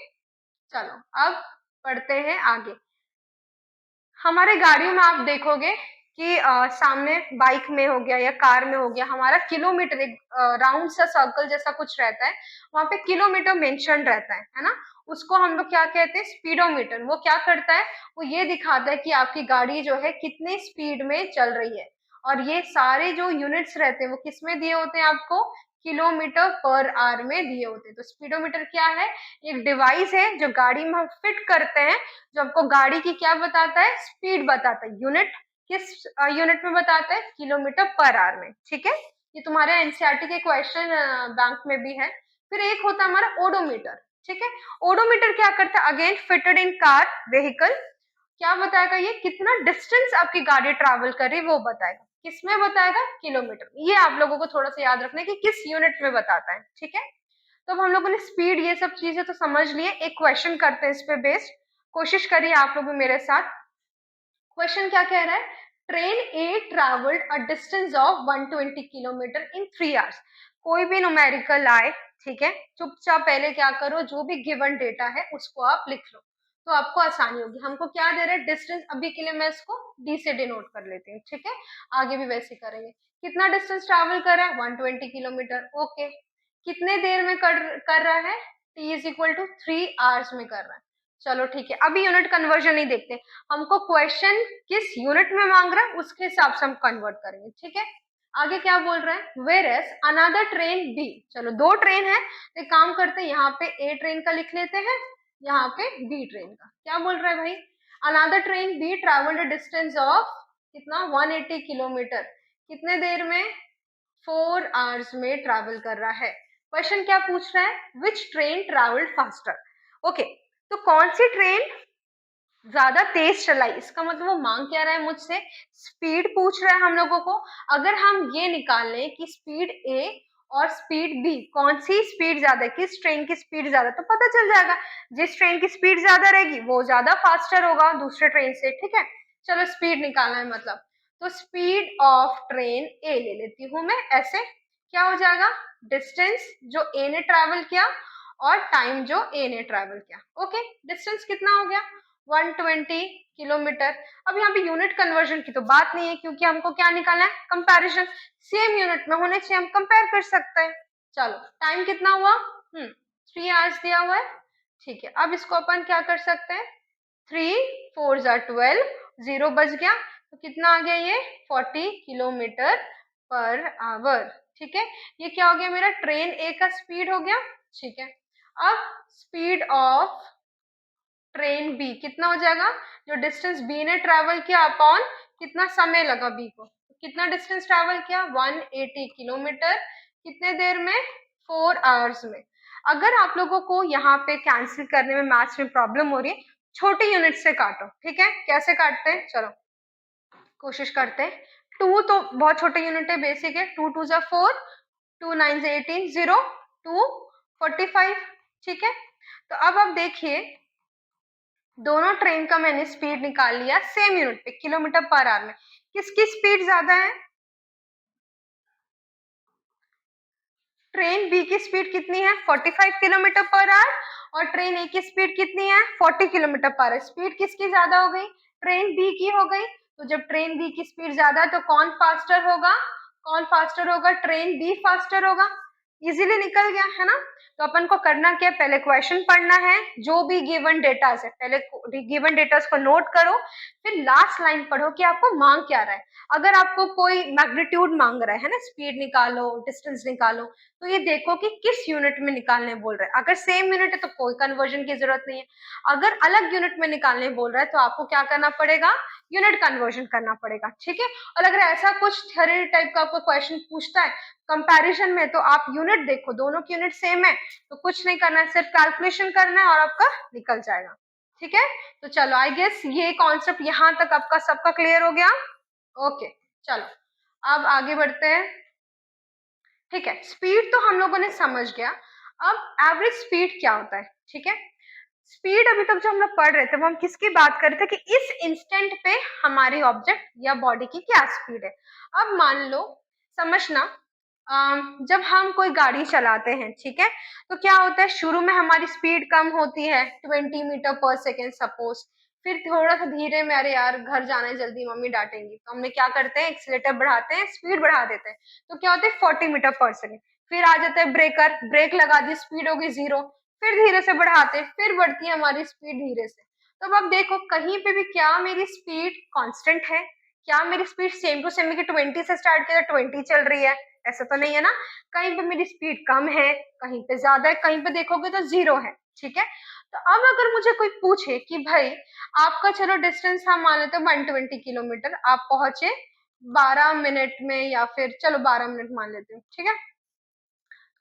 चलो अब पढ़ते हैं आगे। हमारे गाड़ियों में आप देखोगे कि सामने बाइक में हो गया या कार में हो गया, हमारा किलोमीटर एक राउंड सा सर्कल जैसा कुछ रहता है, वहां पे किलोमीटर मेंशन रहता है ना, उसको हम लोग क्या कहते हैं, स्पीडोमीटर। वो क्या करता है, वो ये दिखाता है कि आपकी गाड़ी जो है कितनी स्पीड में चल रही है। और ये सारे जो यूनिट्स रहते हैं वो किस में दिए होते हैं आपको, किलोमीटर पर आवर में दिए होते हैं। तो स्पीडोमीटर क्या है, एक डिवाइस है जो गाड़ी में हम फिट करते हैं, जो आपको गाड़ी की क्या बताता है, स्पीड बताता है। यूनिट किस यूनिट में बताता है, किलोमीटर पर आवर में। ठीक है, ये तुम्हारे एनसीईआरटी के क्वेश्चन बैंक में भी है। फिर एक होता है हमारा ओडोमीटर। ठीक है, ओडोमीटर क्या करता है, again fitted in car vehicle, क्या बताएगा, ये कितना डिस्टेंस आपकी गाड़ी ट्रैवल कर रही है वो बताएगा। किसमें बताएगा, किलोमीटर। ये आप लोगों को थोड़ा सा याद रखना है कि किस यूनिट में बताता है। ठीक है, तो अब हम लोगों ने स्पीड ये सब चीजें तो समझ लिए, एक क्वेश्चन करते हैं इस पे बेस्ड, कोशिश करिए आप लोग भी मेरे साथ। क्वेश्चन क्या कह रहा है, train A travelled a distance of 120 kilometre in 3 hours. कोई भी न्यूमेरिकल आए, ठीक है, चुपचाप पहले क्या करो, जो भी गिवन डेटा है उसको आप लिख लो, तो आपको आसानी होगी। हमको क्या दे रहा है, डिस्टेंस, अभी के लिए मैं इसको डी से डिनोट कर लेती हूँ। ठीक है, आगे भी वैसे करेंगे। कितना डिस्टेंस ट्रैवल कर रहा है, 120 किलोमीटर। ओके, कितने देर में कर रहा है, T is equal to 3 hours में कर रहा है। चलो ठीक है, अभी यूनिट कन्वर्जन नहीं देखते, हमको क्वेश्चन किस यूनिट में मांग रहा है उसके हिसाब से हम कन्वर्ट करेंगे। ठीक है, आगे क्या बोल रहा है, whereas another train B. चलो दो ट्रेन है, तो एक काम करते हैं, यहाँ पे ए ट्रेन का लिख लेते हैं, यहाँ पे बी ट्रेन का। क्या बोल रहा है भाई, another train B travelled distance of कितना, 180 किलोमीटर, कितने देर में, 4 आवर्स में ट्रैवल कर रहा है। क्वेश्चन क्या पूछ रहा है, विच ट्रेन ट्रैवल्ड फास्टर। ओके, तो कौन सी ट्रेन ज्यादा तेज चलाई, इसका मतलब वो मांग क्या रहा है मुझसे, स्पीड पूछ रहा है हम लोगों को। अगर हम ये निकाल लें कि स्पीड ए और स्पीड बी, कौन सी स्पीड ज्यादा है, किस ट्रेन की स्पीड ज्यादा, तो पता चल जाएगा जिस ट्रेन की स्पीड ज्यादा रहेगी वो ज्यादा फास्टर होगा दूसरे ट्रेन से। ठीक है, चलो स्पीड निकालना है मतलब, तो स्पीड ऑफ ट्रेन ए ले लेती हूँ मैं ऐसे, क्या हो जाएगा, डिस्टेंस जो ए ने ट्रेवल किया और टाइम जो ए ने ट्रेवल किया। ओके, डिस्टेंस कितना हो गया, 120 किलोमीटर। अब यहाँ पे यूनिट कन्वर्जन की तो बात नहीं है, क्योंकि हमको क्या निकालना है, कंपैरिजन, सेम यूनिट में होने चाहिए, हम कंपेयर कर सकते हैं। चलो टाइम कितना हुआ, 3 आवर्स दिया हुआ है। ठीक है, अब इसको अपन क्या कर सकते हैं, 3 4 जा 12, 0 बच गया, तो कितना आ गया ये, 40 किलोमीटर पर आवर। ठीक है, ये क्या हो गया मेरा, ट्रेन ए का स्पीड हो गया। ठीक है, अब स्पीड ऑफ ट्रेन बी कितना हो जाएगा, जो डिस्टेंस बी ने ट्रेवल किया अपॉन कितना समय लगा बी को, कितना डिस्टेंस ट्रेवल किया, 180 किलोमीटर, कितने देर में, 4 आवर्स में। अगर आप लोगों को यहाँ पे कैंसिल करने में मैथ्स में प्रॉब्लम हो रही है, छोटे यूनिट से काटो। ठीक है, कैसे काटते हैं, चलो कोशिश करते हैं। 2 तो बहुत छोटे यूनिट है, बेसिक है, 2 2 जा 4, 2 9 जा 18, 0 2 45। ठीक है, तो अब आप देखिए, दोनों ट्रेन का मैंने स्पीड निकाल लिया सेम यूनिट पे, किलोमीटर पर आवर में, किसकी स्पीड ज्यादा है, ट्रेन बी की स्पीड कितनी है, 45 किलोमीटर पर आवर, और ट्रेन ए की स्पीड कितनी है, 40 किलोमीटर पर आवर। स्पीड किसकी ज्यादा हो गई, ट्रेन बी की हो गई। तो जब ट्रेन बी की स्पीड ज्यादा है तो कौन फास्टर होगा, कौन फास्टर होगा, ट्रेन बी फास्टर होगा। इजीली निकल गया है ना। तो अपन को करना क्या है, पहले क्वेश्चन पढ़ना है, जो भी गिवन डेटास है पहले गिवन डेटास को नोट करो, फिर लास्ट लाइन पढ़ो कि आपको मांग क्या रहा है। अगर आपको कोई मैग्नीट्यूड मांग रहा है ना, स्पीड निकालो, डिस्टेंस निकालो, तो ये देखो कि किस यूनिट में निकालने बोल रहा है। अगर सेम यूनिट है तो कोई कन्वर्जन की जरूरत नहीं है, अगर अलग यूनिट में निकालने बोल रहा है तो आपको क्या करना पड़ेगा, यूनिट कन्वर्जन करना पड़ेगा, ठीक है। और अगर ऐसा कुछ थ्योरी टाइप का आपको क्वेश्चन पूछता है कंपैरिजन में, तो आप यूनिट देखो, दोनों की यूनिट सेम है तो कुछ नहीं करना है, सिर्फ कैलकुलेशन करना है और आपका निकल जाएगा, ठीक है। तो चलो, आई गेस ये कॉन्सेप्ट यहाँ तक आपका सबका क्लियर हो गया। ओके, चलो अब आगे बढ़ते हैं। ठीक है, स्पीड तो हम लोगों ने समझ गया। अब एवरेज स्पीड क्या होता है, ठीक है। स्पीड अभी तक जो हम लोग पढ़ रहे थे वो हम किसकी बात कर रहे थे कि इस इंस्टेंट पे हमारी ऑब्जेक्ट या बॉडी की क्या स्पीड है। अब मान लो, समझना, जब हम कोई गाड़ी चलाते हैं, ठीक है, तो क्या होता है, शुरू में हमारी स्पीड कम होती है 20 मीटर पर सेकेंड सपोज, फिर थोड़ा सा धीरे में, अरे यार घर जाना है जल्दी मम्मी डांटेंगी, तो हमने क्या करते हैं, एक्सीलेटर बढ़ाते हैं, स्पीड बढ़ा देते हैं, तो क्या होता है 40 मीटर पर सेकेंड। फिर आ जाता है ब्रेकर, ब्रेक लगा दी, स्पीड होगी 0, फिर धीरे से बढ़ाते, फिर बढ़ती है हमारी स्पीड धीरे से। तो अब देखो कहीं पे भी क्या मेरी स्पीड कांस्टेंट है, क्या मेरी स्पीड सेम टू सेम है कि 20 से स्टार्ट किया 20 चल रही है, ऐसा तो नहीं है ना। कहीं पे मेरी स्पीड कम है, कहीं पे ज्यादा है, कहीं पे देखोगे तो 0 है, ठीक है। तो अब अगर मुझे कोई पूछे कि भाई आपका, चलो डिस्टेंस हम मान लेते हैं 120 किलोमीटर, आप पहुंचे 12 मिनट में, या फिर चलो 12 मिनट मान लेते हो, ठीक है।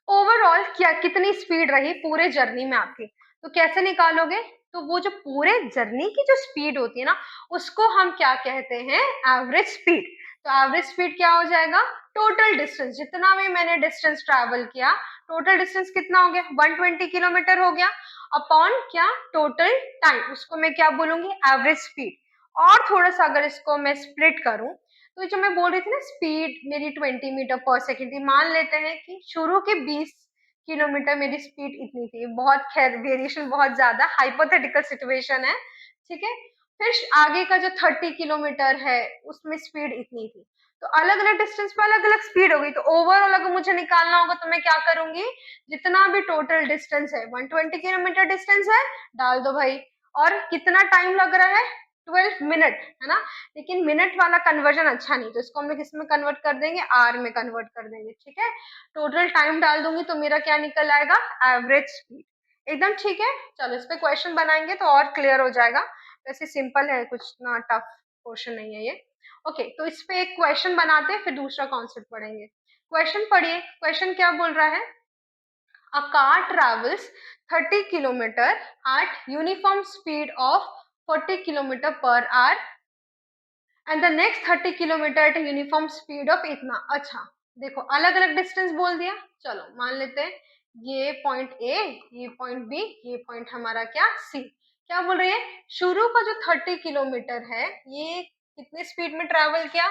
ओवरऑल क्या कितनी स्पीड रही पूरे जर्नी में आपकी, तो कैसे निकालोगे, तो वो जो पूरे जर्नी की जो स्पीड होती है ना, उसको हम क्या कहते हैं, एवरेज स्पीड। तो एवरेज स्पीड क्या हो जाएगा, टोटल डिस्टेंस, जितना भी मैंने डिस्टेंस ट्रैवल किया, टोटल डिस्टेंस कितना हो गया, 120 किलोमीटर हो गया, अपॉन क्या, टोटल टाइम, उसको मैं क्या बोलूंगी, एवरेज स्पीड। और थोड़ा सा अगर इसको मैं स्प्लिट करूं, तो जो मैं बोल रही थी ना, स्पीड मेरी 20 मीटर पर सेकेंड थी, मान लेते हैं कि शुरू के 20 किलोमीटर मेरी स्पीड इतनी थी, बहुत खैर वेरिएशन बहुत ज्यादा हाइपोथेटिकल सिचुएशन है, ठीक है। फिर आगे का जो 30 किलोमीटर है उसमें स्पीड इतनी थी, तो अलग अलग डिस्टेंस पे अलग अलग स्पीड हो गई। तो ओवरऑल अगर मुझे निकालना होगा तो मैं क्या करूंगी, जितना भी टोटल डिस्टेंस है, 120 किलोमीटर डिस्टेंस है, डाल दो भाई, और कितना टाइम लग रहा है, 12 मिनट, है ना। लेकिन मिनट वाला कन्वर्जन अच्छा नहीं, तो इसको हम लोग किसमें कन्वर्ट कर देंगे, आर में कन्वर्ट कर देंगे, ठीक है। टोटल टाइम डाल दूंगी तो मेरा क्या निकल आएगा, एवरेज स्पीड, एकदम ठीक है। चलो इस पे क्वेश्चन बनाएंगे तो और क्लियर हो जाएगा, वैसे सिंपल है, कुछ ना टफ क्वेश्चन नहीं है ये। ओके, तो इस पे एक क्वेश्चन बनाते हैं, फिर दूसरा कॉन्सेप्ट पढ़ेंगे। क्वेश्चन पढ़िए, क्वेश्चन क्या बोल रहा है, a car travels 30 kilometer at uniform speed of 40 kilometer per hour and the next 30 kilometre eight uniform speed of इतना। अच्छा, देखो अलग अलग डिस्टेंस बोल दिया, चलो मान लेते हैं ये पॉइंट ए, ये पॉइंट बी, ये पॉइंट हमारा क्या सी। क्या बोल रही है, शुरू का जो 30 किलोमीटर है ये कितने स्पीड में ट्रेवल किया,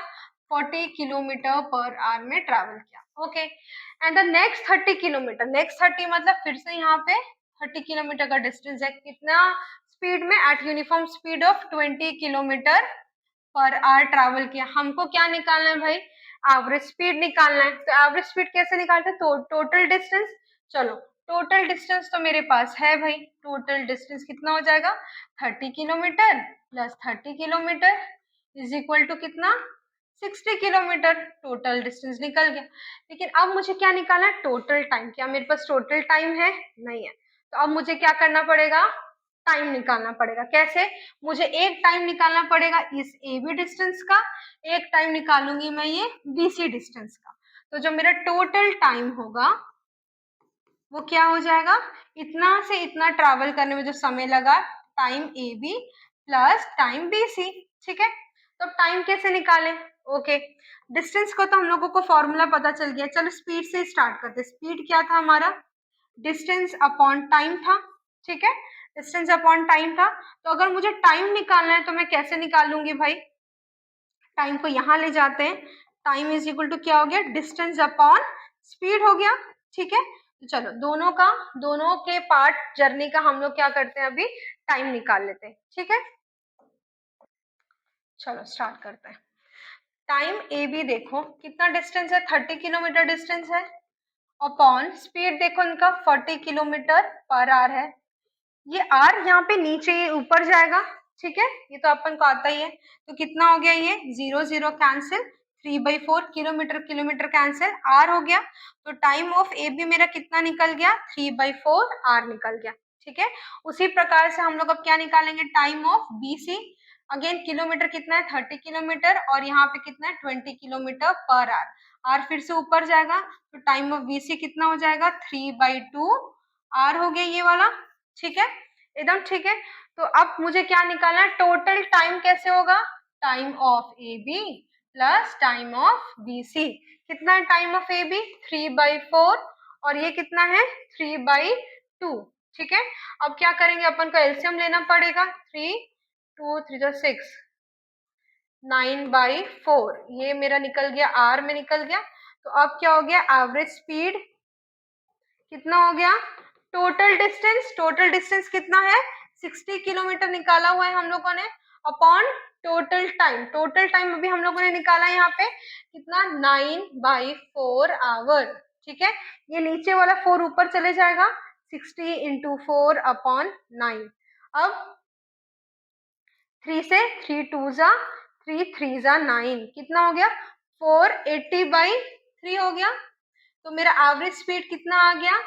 40 किलोमीटर पर आवर में ट्रेवल किया, okay. And the next 30 kilometre, next 30 मतलब फिर से यहाँ पे 30 किलोमीटर का डिस्टेंस है, कितना स्पीड में, eight uniform speed of 20 kilometre per our travel किया। हमको क्या निकालना है भाई, एवरेज स्पीड निकालना है। तो एवरेज स्पीड कैसे निकालते हैं, तो टोटल डिस्टेंस, चलो टोटल डिस्टेंस तो मेरे पास है भाई, टोटल डिस्टेंस कितना हो जाएगा, 30 kilometre plus 30 kilometre is equal to कितना, 60 किलोमीटर, टोटल डिस्टेंस निकल गया। लेकिन अब मुझे क्या निकालना है, टोटल टाइम, क्या मेरे पास टोटल टाइम है, नहीं है। तो अब मुझे क्या करना पड़ेगा, टाइम निकालना पड़ेगा। कैसे, मुझे एक टाइम निकालना पड़ेगा इस ए बी डिस्टेंस का, एक टाइम निकालूंगी मैं ये बी सी डिस्टेंस का। तो जो मेरा टोटल टाइम होगा वो क्या हो जाएगा, इतना से इतना ट्रैवल करने में जो समय लगा, time A B plus time B C, ठीक है। तो टाइम कैसे निकालें, ओके, डिस्टेंस को तो हम लोगों को फॉर्मूला पता चल गया, चलो स्पीड से स्टार्ट करते। स्पीड क्या था हमारा, डिस्टेंस अपॉन टाइम था, ठीक है, डिस्टेंस अपॉन टाइम था। तो अगर मुझे टाइम निकालना है तो मैं कैसे निकालूंगी भाई, टाइम को यहाँ ले जाते हैं, टाइम इज इक्वल टू क्या हो गया, डिस्टेंस अपॉन स्पीड हो गया, ठीक है। तो चलो दोनों के पार्ट जर्नी का हम लोग क्या करते हैं, अभी टाइम निकाल लेते हैं, ठीक है। चलो स्टार्ट करते हैं। टाइम ए बी देखो कितना डिस्टेंस है, 30 किलोमीटर डिस्टेंस है, अपॉन स्पीड देखो इनका 40 किलोमीटर पर आवर है। ये आर यहाँ पे नीचे ये ऊपर जाएगा, ठीक है, ये तो अपन को आता ही है। तो कितना हो गया, ये 0 0 कैंसिल, 3/4 किलोमीटर किलोमीटर कैंसिल, आर हो गया। तो टाइम ऑफ ए बी मेरा कितना निकल गया, 3/4 आर निकल गया, ठीक है। उसी प्रकार से हम लोग अब क्या निकालेंगे, time of B C. Again kilometre कितना है, 30 किलोमीटर, और यहाँ पे कितना है, 20 किलोमीटर पर आर। आर फिर से ऊपर जाएगा, तो टाइम ऑफ बी सी कितना हो जाएगा, 3/2 आर हो गया ये वाला, ठीक है, एकदम ठीक है। तो अब मुझे क्या निकालना है, टोटल टाइम कैसे होगा, time of A B plus time of B C. कितना है टाइम ऑफ ए बी, 3/4, और ये कितना है, 3/2, ठीक है। अब क्या करेंगे, अपन को एलसीएम लेना पड़ेगा, 3 2 3 6, 9/4, ये मेरा निकल गया, आर में निकल गया। तो अब क्या हो गया, एवरेज स्पीड कितना हो गया, टोटल डिस्टेंस कितना है, 60 किलोमीटर निकाला हुआ है हम लोगों ने, अपॉन टोटल टाइम अभी हम लोगों ने निकाला यहाँ पे कितना, 9/4 आवर, ठीक है। ये नीचे वाला 4 ऊपर चले जाएगा, 60 × 4 अपॉन 9। अब 3 से 3 2 जा 3 3 जा 9, कितना हो गया, 480/3 हो गया। तो मेरा एवरेज स्पीड कितना आ गया,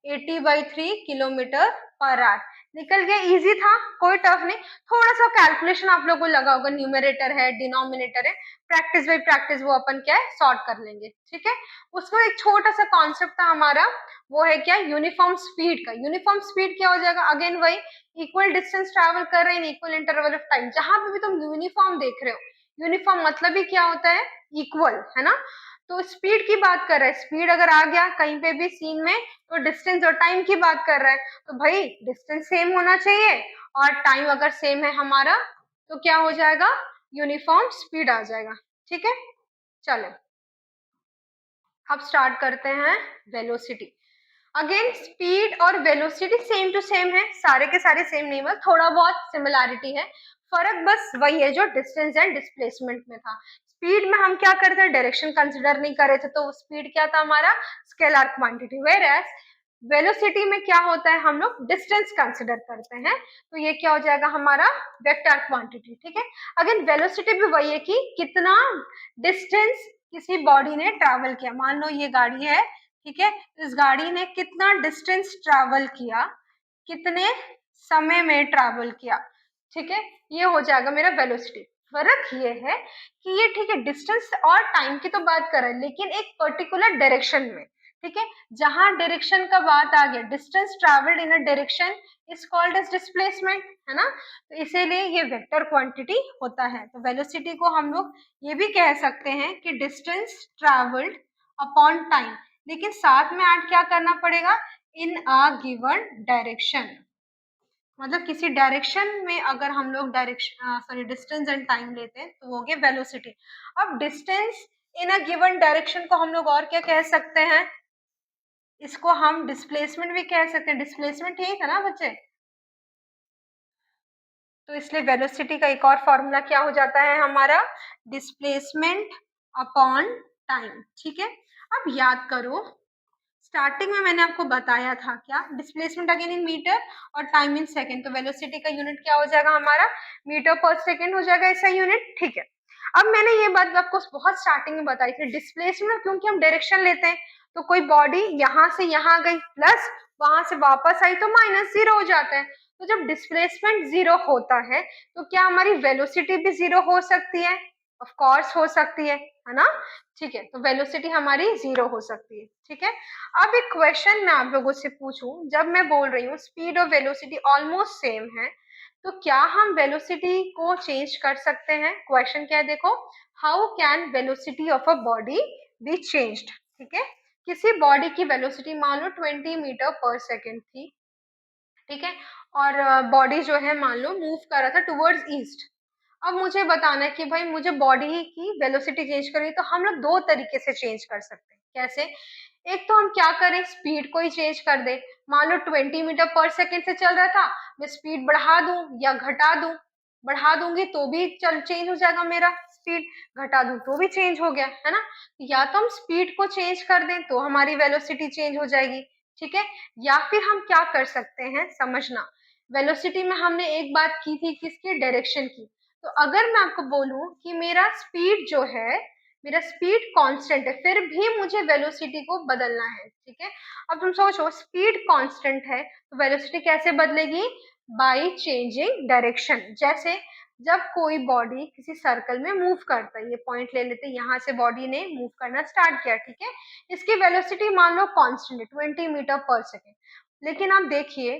80/3 किलोमीटर पर आवर निकल गया। इजी था, कोई टफ नहीं। थोड़ा सा कैलकुलेशन आप लोगों को लगा होगा, न्यूमरेटर है डिनोमिनेटर है, प्रैक्टिस बाई प्रैक्टिस वो अपन क्या है सॉर्ट कर लेंगे, ठीक है। उसमें एक छोटा सा कॉन्सेप्ट था हमारा, वो है क्या, यूनिफॉर्म स्पीड का। यूनिफॉर्म स्पीड क्या हो जाएगा, अगेन वही, इक्वल डिस्टेंस ट्रैवल कर रहे हैं in equal interval of time. जहां पे भी तुम यूनिफॉर्म देख रहे हो, यूनिफॉर्म मतलब ही क्या होता है, इक्वल, है ना। तो स्पीड की बात कर रहा है, स्पीड अगर आ गया कहीं पे भी सीन में, तो डिस्टेंस और टाइम की बात कर रहा है, तो भाई डिस्टेंस सेम होना चाहिए, और टाइम अगर सेम है हमारा, तो क्या हो जाएगा, यूनिफॉर्म स्पीड आ जाएगा, ठीक है। चलो अब स्टार्ट करते हैं वेलोसिटी। अगेन स्पीड और वेलोसिटी सेम टू सेम है, सारे के सारे सेम नहीं, बस थोड़ा बहुत सिमिलैरिटी है। फर्क बस वही है जो डिस्टेंस एंड डिस्प्लेसमेंट में था। स्पीड में हम क्या करते हैं, डायरेक्शन कंसिडर नहीं कर रहे थे, तो स्पीड क्या था हमारा, scalar quantity. Whereas velocity में क्या होता है, हम लोग डिस्टेंस कंसिडर करते हैं, तो ये क्या हो जाएगा हमारा, वेक्टर क्वांटिटी, ठीक है। अगेन वेलोसिटी भी वही है कि कितना डिस्टेंस किसी बॉडी ने ट्रैवल किया। मान लो ये गाड़ी है, ठीक है, इस गाड़ी ने कितना डिस्टेंस ट्रैवल किया, कितने समय में ट्रैवल किया, ठीक है, ये हो जाएगा मेरा वेलोसिटी। फर्क ये है कि ये ठीक है डिस्टेंस और टाइम की तो बात कर रहे हैं, लेकिन एक पर्टिकुलर डायरेक्शन में, ठीक है। जहां डायरेक्शन का बात आ गया, distance travelled in a direction is called as displacement, है ना। तो इसीलिए ये वेक्टर क्वांटिटी होता है। तो वेलोसिटी को हम लोग ये भी कह सकते हैं कि डिस्टेंस ट्रैवल्ड अपॉन टाइम, लेकिन साथ में ऐड क्या करना पड़ेगा, इन अ गिवन डायरेक्शन। मतलब किसी डायरेक्शन में अगर हम लोग डिस्टेंस एंड टाइम लेते हैं, तो वो हो गया वेलोसिटी। अब distance in a given direction को हम लोग और क्या कह सकते हैं, इसको हम डिस्प्लेसमेंट भी कह सकते हैं। डिस्प्लेसमेंट ठीक है ना बच्चे, तो इसलिए वेलोसिटी का एक और फॉर्मूला क्या हो जाता है हमारा, डिस्प्लेसमेंट अपॉन टाइम, ठीक है। अब याद करो, स्टार्टिंग में मैंने आपको बताया था क्या, डिस्प्लेसमेंट अगेन इन मीटर और टाइम इन सेकंड, तो वेलोसिटी का यूनिट क्या हो जाएगा हमारा, मीटर पर सेकंड हो जाएगा ऐसा यूनिट, ठीक है। अब मैंने ये बात आपको बहुत स्टार्टिंग में बताई थी, डिस्प्लेसमेंट क्योंकि हम डायरेक्शन लेते हैं, तो कोई बॉडी यहाँ से यहाँ गई प्लस वहां से वापस आई तो -0 हो जाता है। तो जब डिस्प्लेसमेंट 0 होता है, तो क्या हमारी वेलोसिटी भी 0 हो सकती है, ऑफ कोर्स हो सकती है ना, ठीक है। तो वेलोसिटी हमारी 0 हो सकती है, ठीक है। अब एक क्वेश्चन मैं आप लोगों से पूछूं, जब मैं बोल रही हूँ स्पीड और वेलोसिटी ऑलमोस्ट सेम है, तो क्या हम वेलोसिटी को चेंज कर सकते हैं। क्वेश्चन क्या है देखो, how can velocity of a body be changed, ठीक है। किसी बॉडी की वेलोसिटी मान लो 20 मीटर पर सेकेंड थी, ठीक है, और बॉडी जो है मान लो मूव कर रहा था टुवर्ड्स ईस्ट। अब मुझे बताना है कि भाई मुझे बॉडी की वेलोसिटी चेंज करनी है, तो हम लोग दो तरीके से चेंज कर सकते हैं। कैसे, एक तो हम क्या करें, स्पीड को ही चेंज कर दे। मान लो 20 मीटर पर सेकेंड से चल रहा था, मैं स्पीड बढ़ा दूं या घटा दूं, बढ़ा दूंगी तो भी चल चेंज हो जाएगा मेरा स्पीड, घटा दूं तो भी चेंज हो गया, है ना। या तो हम स्पीड को चेंज कर दें तो हमारी वेलोसिटी चेंज हो जाएगी, ठीक है। या फिर हम क्या कर सकते हैं, समझना, वेलोसिटी में हमने एक बात की थी किसकी, डायरेक्शन की। तो अगर मैं आपको बोलूं कि मेरा स्पीड जो है, मेरा स्पीड कांस्टेंट है, फिर भी मुझे वेलोसिटी को बदलना है, ठीक है। अब तुम सोचो स्पीड कांस्टेंट है तो वेलोसिटी कैसे बदलेगी, बाय चेंजिंग डायरेक्शन। जैसे जब कोई बॉडी किसी सर्कल में मूव करता है, ये पॉइंट ले लेते हैं, यहाँ से बॉडी ने मूव करना स्टार्ट किया, ठीक है। इसकी वेलोसिटी मान लो कांस्टेंट है 20 मीटर पर सेकेंड, लेकिन आप देखिए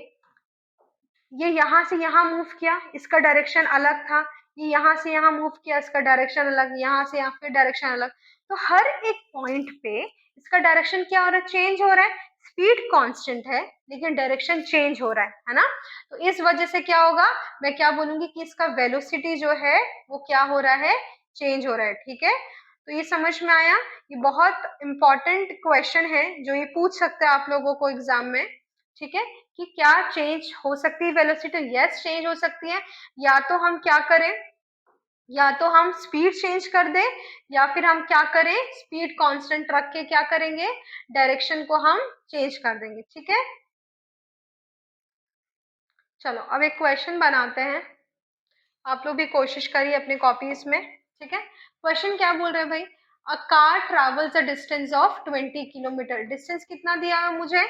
ये यहाँ से यहाँ मूव किया, इसका डायरेक्शन अलग था, ये यहाँ से यहाँ मूव किया, इसका डायरेक्शन अलग, यहाँ से यहाँ फिर डायरेक्शन अलग। तो हर एक पॉइंट पे इसका डायरेक्शन क्या हो रहा है, चेंज हो रहा है। स्पीड कांस्टेंट है लेकिन डायरेक्शन चेंज हो रहा है ना। तो इस वजह से क्या होगा, मैं क्या बोलूंगी कि इसका वेलोसिटी जो है वो क्या हो रहा है, चेंज हो रहा है, ठीक है। तो ये समझ में आया, ये बहुत इंपॉर्टेंट क्वेश्चन है जो ये पूछ सकते हैं आप लोगों को एग्जाम में, ठीक है। कि क्या चेंज हो सकती है वेलोसिटी, यस चेंज हो सकती है। या तो हम क्या करें, या तो हम स्पीड चेंज कर दें, या फिर हम क्या करें, स्पीड कांस्टेंट रख के क्या करेंगे, डायरेक्शन को हम चेंज कर देंगे, ठीक है। चलो अब एक क्वेश्चन बनाते हैं, आप लोग भी कोशिश करिए अपनी कॉपीज में, ठीक है। क्वेश्चन क्या बोल रहे हैं भाई, a car travels a distance of 20 kilometre, distance कितना दिया है मुझे,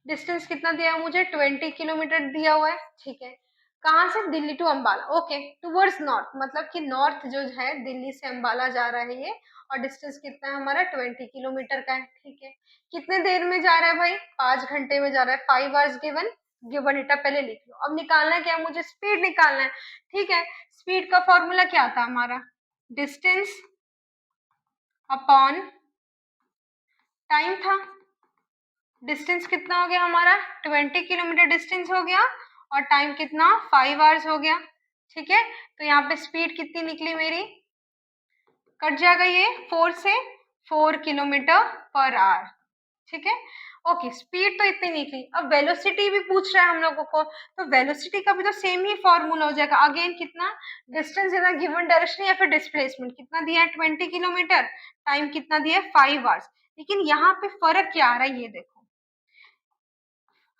डिस्टेंस कितना दिया है मुझे, 20 किलोमीटर दिया हुआ है, ठीक है। कहाँ से, Delhi to Ambala, okay, towards north, मतलब कि नॉर्थ जो है दिल्ली से अंबाला जा रहा है ये, और डिस्टेंस कितना है हमारा 20 किलोमीटर का है, ठीक है। कितने देर में जा रहा है भाई, 5 घंटे में जा रहा है, 5 आवर्स गिवन, गिवन इटा पहले लिख लो। अब निकालना क्या है, मुझे स्पीड निकालना है, ठीक है। स्पीड का फॉर्मूला क्या था हमारा, डिस्टेंस अपॉन टाइम था। डिस्टेंस कितना हो गया हमारा, 20 किलोमीटर डिस्टेंस हो गया, और टाइम कितना, 5 आवर्स हो गया, ठीक है। तो यहाँ पे स्पीड कितनी निकली मेरी, कट जाएगा ये 4 से, 4 किलोमीटर पर आवर, ठीक है। ओके, स्पीड तो इतनी निकली, अब वेलोसिटी भी पूछ रहा है हम लोगों को, तो वेलोसिटी का भी तो सेम ही फॉर्मूला हो जाएगा, अगेन कितना, डिस्टेंस इन गिवन डायरेक्शन या फिर डिस्प्लेसमेंट कितना दिया है 20 किलोमीटर, टाइम कितना दिया है 5 आवर्स। लेकिन यहाँ पे फर्क क्या आ रहा है, ये देखो,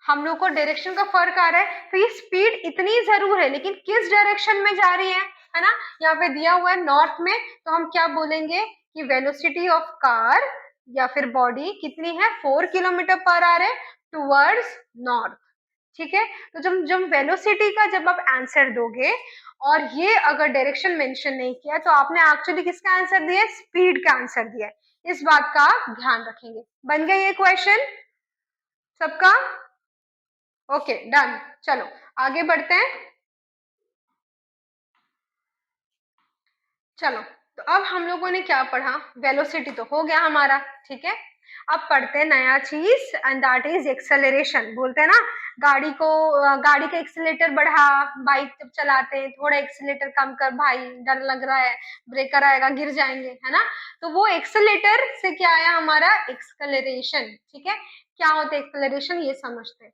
हम लोग को डायरेक्शन का फर्क आ रहा है, तो ये स्पीड इतनी जरूर है लेकिन किस डायरेक्शन में जा रही है ना। यहाँ पे दिया हुआ है नॉर्थ में, तो हम क्या बोलेंगे कि वेलोसिटी ऑफ कार या फिर बॉडी कितनी है, 4 किलोमीटर पर आवर है, टूवर्ड्स नॉर्थ, ठीक है। तो जब जब वेलोसिटी का जब आप आंसर दोगे और ये अगर डायरेक्शन मेंशन नहीं किया तो आपने एक्चुअली किसका आंसर दिया है, स्पीड का आंसर दिया है, इस बात का ध्यान रखेंगे। बन गया ये क्वेश्चन सबका, ओके डन। चलो आगे बढ़ते हैं, चलो। तो अब हम लोगों ने क्या पढ़ा, वेलोसिटी तो हो गया हमारा, ठीक है। अब पढ़ते हैं नया चीज, एंड दैट इज एक्सेलरेशन। बोलते हैं ना, गाड़ी को, गाड़ी का एक्सीलेटर बढ़ा, बाइक जब चलाते हैं थोड़ा एक्सीलेटर कम कर भाई, डर लग रहा है ब्रेकर आएगा गिर जाएंगे, है ना। तो वो एक्सीलेटर से क्या आया हमारा, एक्सेलरेशन, ठीक है। क्या होता है एक्सेलरेशन, ये समझते हैं।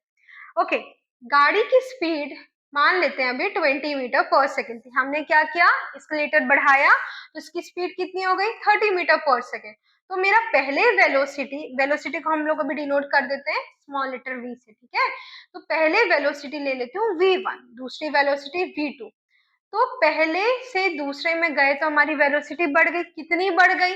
ओके, गाड़ी की स्पीड मान लेते हैं अभी 20 मीटर पर सेकेंड थी, हमने क्या किया, एस्केलेटर बढ़ाया तो इसकी स्पीड कितनी हो गई, 30 मीटर पर सेकेंड। तो मेरा पहले वेलोसिटी, वेलोसिटी को हम लोग अभी डिनोट कर देते हैं स्मॉल लेटर v से, ठीक है। तो पहले वेलोसिटी ले लेती हूँ v1, दूसरी वेलोसिटी v2। तो पहले से दूसरे में गए तो हमारी वेलोसिटी बढ़ गई, कितनी बढ़ गई,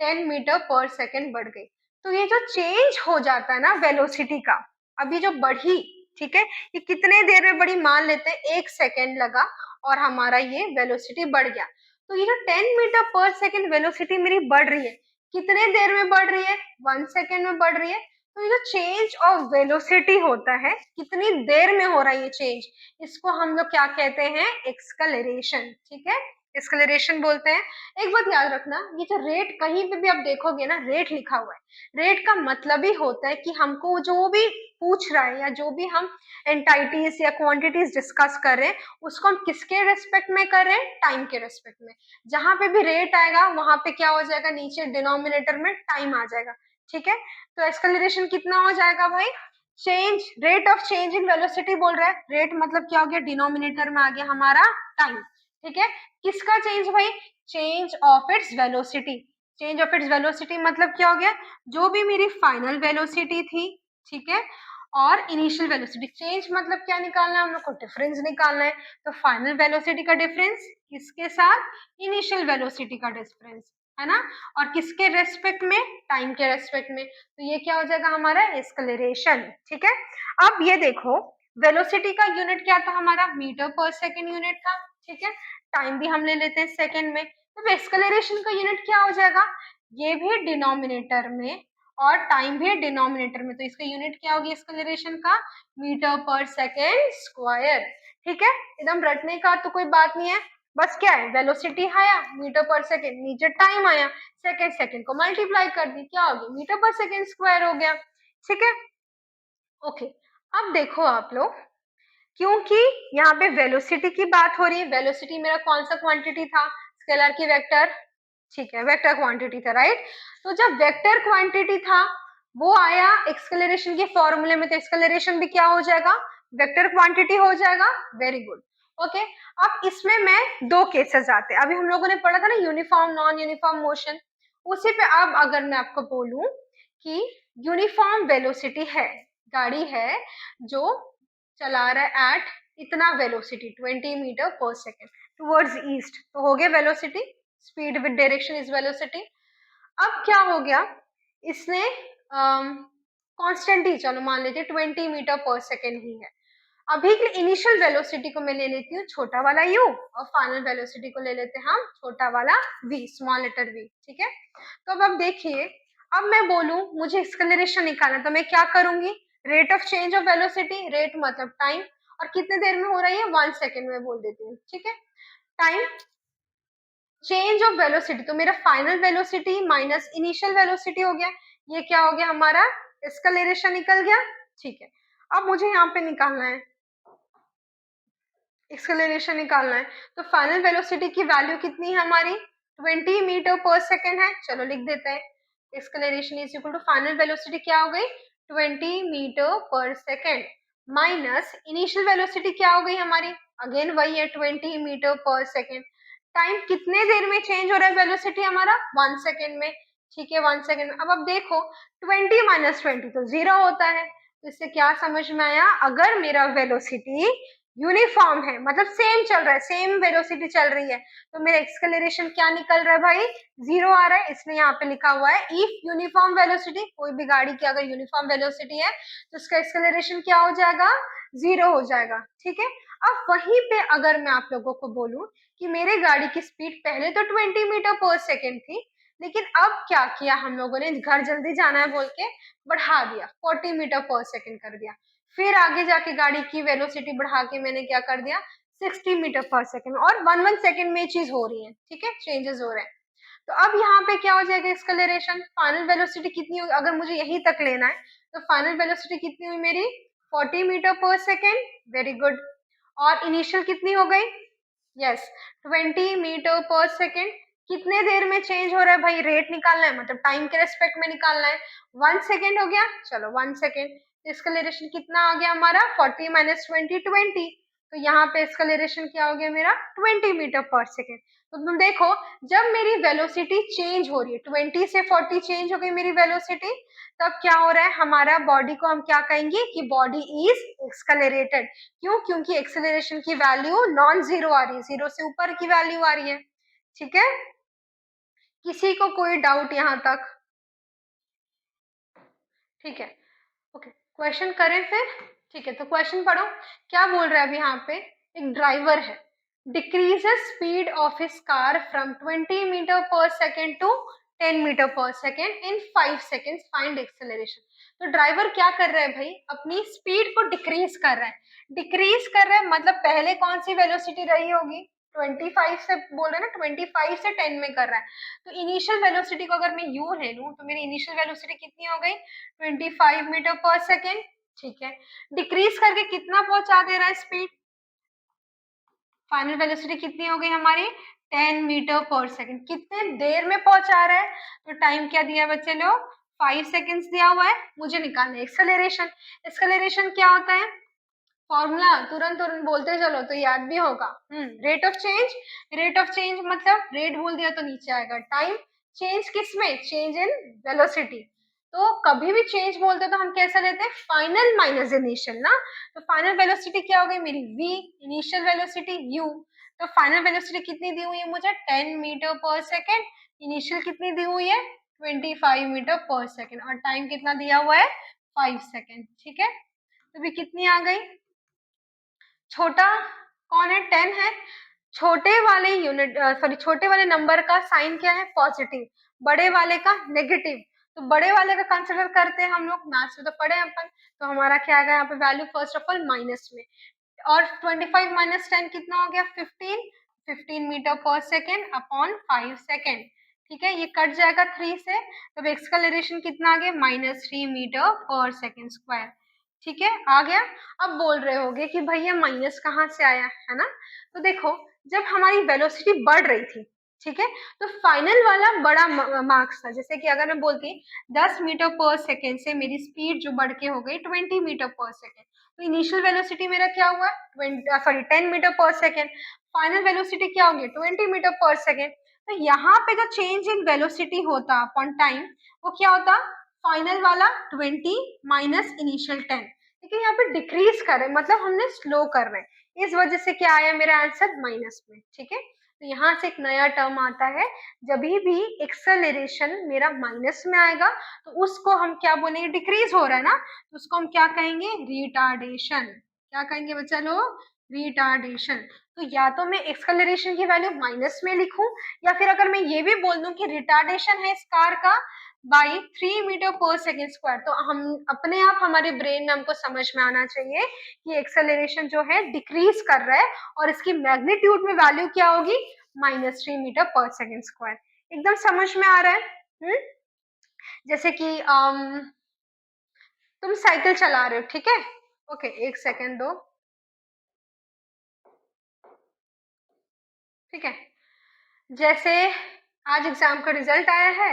10 मीटर पर सेकेंड बढ़ गई। तो ये जो चेंज हो जाता है ना वेलोसिटी का, अभी जो बढ़ी, ठीक है, ये कितने देर में बढ़ी, मान लेते हैं 1 सेकेंड लगा और हमारा ये वेलोसिटी बढ़ गया। तो ये जो 10 मीटर पर सेकेंड वेलोसिटी मेरी बढ़ रही है, कितने देर में बढ़ रही है, 1 सेकेंड में बढ़ रही है। तो ये जो चेंज ऑफ वेलोसिटी होता है, कितनी देर में हो रहा है ये चेंज, इसको हम लोग क्या कहते हैं, एक्सकलरेशन, ठीक है, एक्सकलरेशन बोलते हैं। एक बात याद रखना, ये जो रेट कहीं पे भी आप देखोगे ना, रेट लिखा हुआ है, रेट का मतलब ही होता है कि हमको जो भी पूछ रहा है या जो भी हम एंटाइटीज या क्वांटिटीज डिस्कस कर रहे हैं उसको हम किसके रेस्पेक्ट में कर रहे हैं, टाइम के रेस्पेक्ट में। जहां पे भी रेट आएगा वहां पे क्या हो जाएगा, नीचे डिनोमिनेटर में टाइम आ जाएगा, ठीक है। तो एक्सकलरेशन कितना हो जाएगा भाई, change rate of change in velocity बोल रहा है। रेट मतलब क्या हो गया, डिनोमिनेटर में आ गया हमारा टाइम। ठीक है, किसका चेंज भाई, change of its velocity. Change of its velocity मतलब क्या हो गया, जो भी मेरी फाइनल वेलोसिटी थी, ठीक है, और इनिशियल वेलोसिटी। चेंज मतलब क्या निकालना है हम लोग को, डिफरेंस निकालना है। तो फाइनल वेलोसिटी का डिफरेंस किसके साथ, इनिशियल वेलोसिटी का डिफरेंस, है ना, और किसके रेस्पेक्ट में, टाइम के रेस्पेक्ट में। तो ये क्या हो जाएगा हमारा एक्सेलरेशन। ठीक है, अब ये देखो वेलोसिटी का यूनिट क्या था हमारा, मीटर पर सेकेंड यूनिट था। ठीक है, टाइम भी हम ले लेते हैं सेकेंड में। तो एक्सेलरेशन का यूनिट क्या हो जाएगा, ये भी डिनोमिनेटर में और टाइम भी डिनोमिनेटर में, तो इसका यूनिट क्या होगी एक्सेलरेशन का, मीटर पर सेकेंड स्क्वायर। ठीक है, एकदम रटने का तो कोई बात नहीं है, बस क्या है, वेलोसिटी आया मीटर पर सेकेंड, नीचे टाइम आया, सेकेंड सेकेंड को मल्टीप्लाई कर दी, क्या हो गया, मीटर पर सेकेंड स्क्वायर हो गया। ठीक है, ओके। अब देखो आप लोग, क्योंकि यहाँ पे वेलोसिटी की बात हो रही है, वेलोसिटी मेरा कौन सा क्वांटिटी था, स्केलर की वेक्टर, ठीक है, वेक्टर क्वांटिटी था, राइट। तो जब वेक्टर क्वांटिटी था वो आया एक्सेलरेशन के फॉर्मूले में, तो एक्सेलरेशन भी क्या हो जाएगा, वेक्टर क्वांटिटी हो जाएगा। Very good, okay. अब इसमें मैं दो केसेस आते हैं, अभी हम लोगों ने पढ़ा था ना यूनिफॉर्म नॉन यूनिफॉर्म मोशन, उसी पे अब अगर मैं आपको बोलूं कि यूनिफॉर्म वेलोसिटी है, गाड़ी है जो चला रहा है एट इतना velocity 20 metre per second towards east, तो हो गया velocity, speed with direction is velocity. अब क्या हो गया, इसने कांस्टेंट ही चलो मान लेते 20 मीटर पर सेकेंड ही है। अभी के इनिशियल वेलोसिटी को मैं ले लेती हूँ छोटा वाला u, और फाइनल वेलोसिटी को ले लेते हैं हम छोटा वाला v, स्मॉल लेटर v। ठीक है, तो अब देखिए, अब मैं बोलूं मुझे एक्सेलरेशन निकालना, तो मैं क्या करूंगी, rate of change of velocity, rate मतलब टाइम, और कितने देर में हो रही है, 1 सेकेंड में बोल देती हूँ। ठीक है, टाइम चेंज ऑफ वेलोसिटी, तो मेरा final velocity minus initial velocity हो गया, ये क्या हो गया हमारा, एक्सेलरेशन निकल गया। ठीक है, अब मुझे यहाँ पे निकालना है, एक्सेलरेशन निकालना है, तो फाइनल वेलोसिटी की वैल्यू कितनी है हमारी, 20 मीटर पर सेकेंड है, चलो लिख देते हैं, acceleration is equal to final velocity क्या हो गई, 20 metre per second minus initial velocity क्या हो गई हमारी, अगेन वही है 20 मीटर पर सेकेंड। टाइम कितने देर में चेंज हो रहा है वेलोसिटी हमारा, 1 सेकेंड में। ठीक है, 1 सेकेंड। अब देखो 20 माइनस 20 तो 0 होता है, तो इससे क्या समझ में आया, अगर मेरा वेलोसिटी यूनिफॉर्म है, मतलब सेम चल रहा है, सेम वेलोसिटी चल रही है, तो मेरा एक्सेलरेशन क्या निकल रहा है भाई, 0 आ रहा है। इसलिए यहाँ पे लिखा हुआ है इफ यूनिफॉर्म वेलोसिटी, कोई भी गाड़ी की अगर यूनिफॉर्म वेलोसिटी है तो उसका एक्सेलरेशन क्या हो जाएगा, 0 हो जाएगा। ठीक है, अब वहीं पे अगर मैं आप लोगों को बोलूं कि मेरे गाड़ी की स्पीड पहले तो 20 मीटर पर सेकेंड थी, लेकिन अब क्या किया हम लोगों ने, घर जल्दी जाना है बोल के बढ़ा दिया, 40 मीटर पर सेकेंड कर दिया। फिर आगे जाके गाड़ी की वेलोसिटी बढ़ा के मैंने क्या कर दिया, 60 मीटर पर सेकेंड, और 1 सेकेंड में चीज हो रही है। ठीक है, चेंजेस हो रहे हैं। तो अब यहाँ पे क्या हो जाएगा एक्सेलरेशन, फाइनल वेलोसिटी कितनी होगी, अगर मुझे यहीं तक लेना है तो फाइनल वेलोसिटी कितनी हुई मेरी, 40 metre per second. Very good, और इनिशियल कितनी हो गई, यस 20 मीटर पर सेकेंड। कितने देर में चेंज हो रहा है भाई, रेट निकालना है, मतलब टाइम के रेस्पेक्ट में निकालना है। 1 सेकेंड हो गया, चलो 1 सेकेंड, एक्सेलरेशन कितना आ गया हमारा, 40 माइनस 20 20, तो यहाँ पे एक्सेलरेशन क्या हो गया मेरा, 20 मीटर पर सेकेंड। तो तुम देखो, जब मेरी वेलोसिटी चेंज हो रही है, 20 से 40 चेंज हो गई मेरी वेलोसिटी, तब क्या हो रहा है हमारा बॉडी को हम क्या कहेंगे कि बॉडी इज एक्सेलरेटेड। क्यों, क्योंकि एक्सेलरेशन की वैल्यू नॉन जीरो आ रही है, जीरो से ऊपर की वैल्यू आ रही है। ठीक है, किसी को कोई डाउट यहाँ तक, ठीक है, ओके, क्वेश्चन करें फिर। ठीक है, तो क्वेश्चन पढ़ो, क्या बोल रहा है अभी यहाँ पे, एक ड्राइवर है, decreases speed of his car from 20 metre per second to 10 metre per second in 5 seconds, find acceleration. तो ड्राइवर क्या कर रहा है भाई, अपनी स्पीड को डिक्रीज कर रहा है। डिक्रीज कर रहा है मतलब पहले कौन सी वेलोसिटी रही होगी, 25 से बोल रहे हैं ना, 25 से 10 में कर रहा है। तो इनिशियल वेलोसिटी को अगर मैं यू ले लूं तो मेरी इनिशियल वेलोसिटी कितनी हो गई, 25 मीटर पर सेकेंड। ठीक है, डिक्रीज करके कितना पहुंचा दे रहा है स्पीड, फाइनल वेलोसिटी कितनी हो गई हमारी, 10 मीटर पर सेकेंड। कितने देर में पहुंचा रहा है, तो टाइम क्या दिया बच्चे लोग, 5 सेकेंड्स दिया हुआ है, मुझे निकालना है एक्सेलरेशन। एक्सेलरेशन क्या होता है, फॉर्मूला तुरंत तुरंत बोलते चलो तो याद भी होगा। Rate of change, rate of change मतलब रेट बोल दिया तो नीचे आएगा, टाइम चेंज किसमें, चेंज इन वेलोसिटी। तो कभी भी चेंज बोलते तो हम कैसा लेते हैं, फाइनल माइनस इनिशियल ना। तो फाइनल वेलोसिटी क्या हो गई मेरी v, इनिशियल वेलोसिटी u। तो फाइनल वेलोसिटी कितनी दी हुई है मुझे, 10 मीटर पर सेकेंड। इनिशियल कितनी दी हुई है, 25 मीटर पर सेकेंड, और टाइम कितना दिया हुआ है, 5 सेकेंड। ठीक है, तो भी कितनी आ गई, छोटा कौन है, 10 है। छोटे वाले यूनिट सॉरी छोटे वाले नंबर का साइन क्या है, पॉजिटिव, बड़े वाले का नेगेटिव। तो बड़े वाले का कंसिडर करते हैं हम लोग, मैथ्स में तो पढ़े अपन। तो हमारा क्या आएगा यहाँ पे value, first of all minus में, और 25 माइनस 10 कितना हो गया, 15। 15 metre per second upon 5 second. ठीक है, ये कट जाएगा 3 से, तो एक्सेलरेशन कितना आ गया, -3 मीटर पर सेकेंड स्क्वायर। ठीक है, आ गया। अब बोल रहे होगे कि भैया माइनस कहाँ से आया, है ना। तो देखो, जब हमारी वेलोसिटी बढ़ रही थी, ठीक है, तो फाइनल वाला बड़ा मार्क्स था। जैसे कि अगर मैं बोलती 10 मीटर पर सेकेंड से मेरी स्पीड जो बढ़ के हो गई 20 मीटर पर सेकेंड, तो इनिशियल वेलोसिटी मेरा क्या हुआ, 10 metre per second. Final velocity क्या होगी, 20 मीटर पर सेकेंड। तो यहाँ पे जो चेंज इन वेलोसिटी होता अपॉन टाइम, वो क्या होता, फाइनल वाला 20 माइनस इनिशियल 10। लेकिन यहाँ पे डिक्रीज कर रहे हैं, मतलब हमने स्लो कर रहे हैं, इस वजह से क्या आया मेरा आंसर माइनस में। ठीक है, तो यहाँ से एक नया टर्म आता है, जब भी एक्सेलरेशन मेरा माइनस में आएगा तो उसको हम क्या बोलेंगे, डिक्रीज हो रहा है ना, तो उसको हम क्या कहेंगे, रिटार्डेशन। क्या कहेंगे बच्चा लोग, रिटार्डेशन। तो या तो मैं एक्सेलरेशन की वैल्यू माइनस में लिखूं, या फिर अगर मैं ये भी बोल दूं कि रिटार्डेशन है इस कार का by 3 metre per second square, तो हम अपने आप हमारे ब्रेन में हमको समझ में आना चाहिए कि एक्सेलरेशन जो है डिक्रीज कर रहा है, और इसकी मैग्नीट्यूड में वैल्यू क्या होगी, -3 मीटर पर सेकेंड स्क्वायर। एकदम समझ में आ रहा है। जैसे कि तुम साइकिल चला रहे हो, ठीक है, ओके, एक सेकेंड दो। ठीक है, जैसे आज एग्जाम का रिजल्ट आया है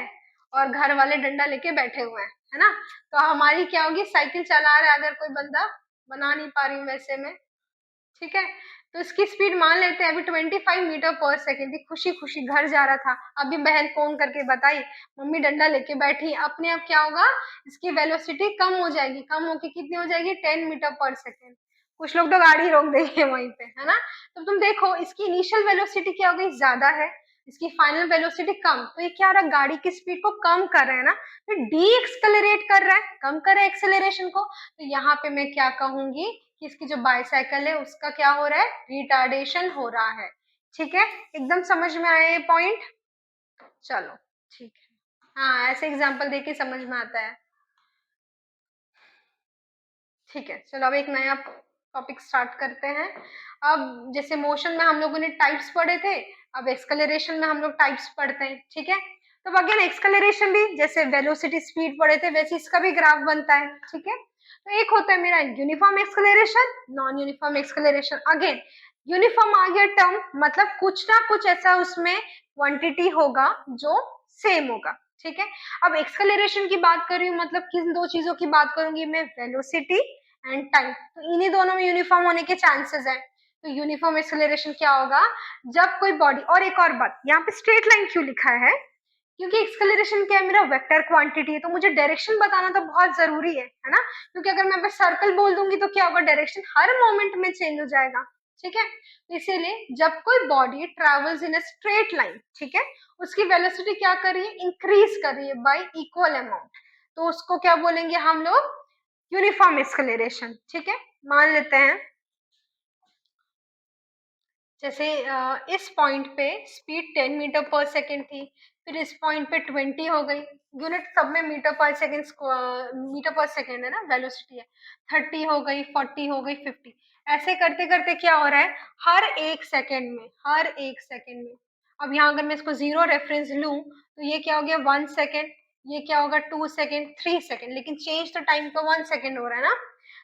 और घर वाले डंडा लेके बैठे हुए हैं, है ना। तो हमारी क्या होगी, साइकिल चला रहा है अगर कोई बंदा, बना नहीं पा रही हूँ वैसे में, ठीक है, तो इसकी स्पीड मान लेते हैं अभी 25 मीटर पर सेकेंड थी, खुशी खुशी घर जा रहा था। अभी बहन फोन करके बताई मम्मी डंडा लेके बैठी, अपने आप क्या होगा, इसकी वेलोसिटी कम हो जाएगी, कम होके कितनी हो जाएगी, 10 मीटर पर सेकेंड। कुछ लोग तो गाड़ी रोक देंगे वहीं पे, है ना। तो तुम देखो इसकी इनिशियल वेलोसिटी क्या हो गई, ज्यादा है, इसकी फाइनल वेलोसिटी कम, तो ये क्या हो रहा है, गाड़ी की स्पीड को कम कर रहा है ना, तो डी एक्सलरेट कर रहा है, कम कर रहा है एक्सेलरेशन को। तो यहाँ पे मैं क्या कहूंगी कि इसकी जो बाइसाइकिल है उसका क्या हो रहा है, रिटार्डेशन हो रहा है। ठीक है, एकदम समझ में आया ये पॉइंट, चलो ठीक है। हाँ, ऐसे एग्जांपल देके समझ में आता है। ठीक है, चलो अब एक नया टॉपिक स्टार्ट करते हैं। अब जैसे मोशन में हम लोगों ने टाइप्स पढ़े थे, अब एक्सेलरेशन में हम लोग टाइप्स पढ़ते हैं। ठीक है, तो अगेन एक्सेलरेशन भी जैसे वेलोसिटी स्पीड पढ़े थे वैसे इसका भी ग्राफ बनता है। ठीक है, तो एक होता है मेरा uniform acceleration, non uniform acceleration. Again uniform आ गया टर्म, मतलब कुछ ना कुछ ऐसा उसमें क्वांटिटी होगा जो सेम होगा। ठीक है, अब एक्सेलरेशन की बात कर रही हूँ, मतलब किन दो चीजों की बात करूंगी मैं, वेलोसिटी एंड टाइम, तो इन्हीं दोनों में यूनिफॉर्म होने के चांसेस है। तो यूनिफॉर्म एक्सेलरेशन क्या होगा, जब कोई बॉडी, और एक और बात, यहाँ पे स्ट्रेट लाइन क्यों लिखा है, क्योंकि एक्सेलरेशन क्या है, मेरा वेक्टर क्वांटिटी है, तो मुझे डायरेक्शन बताना तो बहुत जरूरी है ना। क्योंकि अगर मैं सर्कल बोल दूंगी तो क्या होगा, डायरेक्शन हर मोमेंट में चेंज हो जाएगा। ठीक है, तो इसीलिए जब कोई body travels in a straight line, ठीक है, उसकी वेलोसिटी क्या कर रही है, इंक्रीज कर रही है बाय इक्वल अमाउंट, तो उसको क्या बोलेंगे हम लोग, यूनिफॉर्म एक्सेलरेशन। ठीक है, मान लेते हैं जैसे इस पॉइंट पे स्पीड 10 मीटर पर सेकेंड थी, फिर इस पॉइंट पे 20 हो गई, यूनिट सब में metre per second, metre per second है ना, वेलोसिटी है, 30 हो गई, 40 हो गई, 50, ऐसे करते करते क्या हो रहा है, हर एक सेकेंड में, हर एक सेकेंड में, अब यहाँ अगर मैं इसको जीरो रेफरेंस लूं तो ये क्या हो गया, 1 सेकेंड, ये क्या होगा, 2 सेकेंड, 3 सेकेंड, लेकिन चेंज तो टाइम का 1 सेकेंड हो रहा है ना।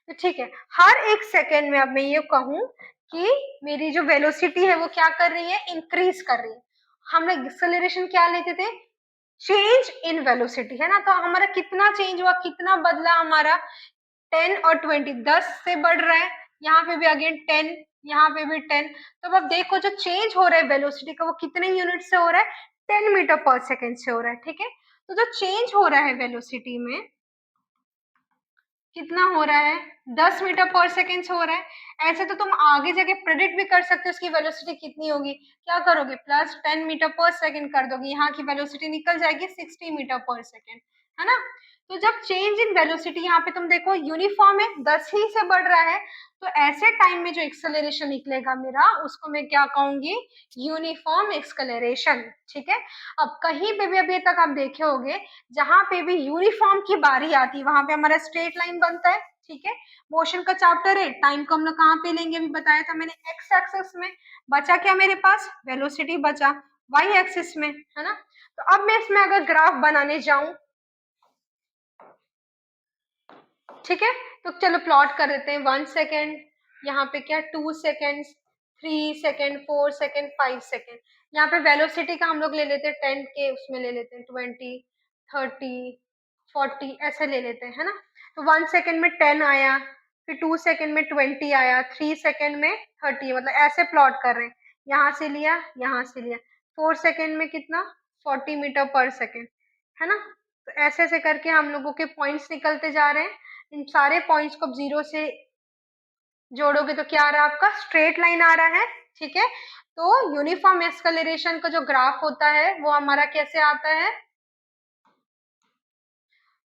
तो ठीक है, हर एक सेकेंड में अब मैं ये कहूँ कि मेरी जो वेलोसिटी है वो क्या कर रही है, इंक्रीज कर रही है। हम लोग एक्सेलरेशन क्या लेते थे, चेंज इन वेलोसिटी, है ना। तो हमारा कितना चेंज हुआ, कितना बदला हमारा, 10 और 20, 10 से बढ़ रहा है, यहाँ पे भी अगेन 10, यहाँ पे भी 10। तो अब देखो जो चेंज हो रहा है वेलोसिटी का वो कितने यूनिट से हो रहा है, 10 मीटर पर सेकेंड से हो रहा है, ठीक है। तो जो चेंज हो रहा है वेलोसिटी में कितना हो रहा है, 10 मीटर पर सेकेंड से हो रहा है। ऐसे तो तुम आगे जाके प्रेडिक्ट भी कर सकते हो उसकी वेलोसिटी कितनी होगी, क्या करोगे, प्लस 10 मीटर पर सेकेंड कर दोगे, यहाँ की वेलोसिटी निकल जाएगी 60 मीटर पर सेकेंड, है ना। तो जब चेंज इन वेलोसिटी यहाँ पे तुम देखो यूनिफॉर्म है, 10 ही से बढ़ रहा है, तो ऐसे टाइम में जो एक्सेलरेशन निकलेगा मेरा उसको मैं क्या कहूंगी, यूनिफॉर्म एक्सेलरेशन, ठीक है। अब कहीं पे भी अभी तक आप देखे होंगे जहां पे भी यूनिफॉर्म की बारी आती है वहां पे हमारा स्ट्रेट लाइन बनता है, ठीक है। मोशन का चैप्टर है, टाइम को हम लोग कहाँ पे लेंगे अभी बताया था मैंने, एक्स एक्सिस में। बचा क्या मेरे पास, वेलोसिटी बचा वाई एक्सिस में, है ना। तो अब मैं इसमें अगर ग्राफ बनाने जाऊं, ठीक है, तो चलो प्लॉट कर देते हैं, 1 सेकेंड, यहाँ पे क्या 2 सेकेंड, 3 सेकेंड, 4 सेकेंड, 5 सेकेंड। यहाँ पे वेलोसिटी का हम लोग ले लेते हैं 10 के, उसमें ले लेते हैं 20, 30, 40 ऐसे ले लेते हैं, है ना। तो 1 सेकेंड में 10 आया, फिर 2 सेकेंड में 20 आया, 3 सेकेंड में 30, मतलब ऐसे प्लॉट कर रहे हैं, यहाँ से लिया यहाँ से लिया। 4 सेकेंड में कितना, 40 मीटर पर सेकेंड, है ना। तो ऐसे ऐसे करके हम लोगों के पॉइंट्स निकलते जा रहे हैं। इन सारे पॉइंट्स को जीरो से जोड़ोगे तो क्या आ रहा है आपका, स्ट्रेट लाइन आ रहा है, ठीक है। तो यूनिफॉर्म एक्सेलरेशन का जो ग्राफ होता है वो हमारा कैसे आता है,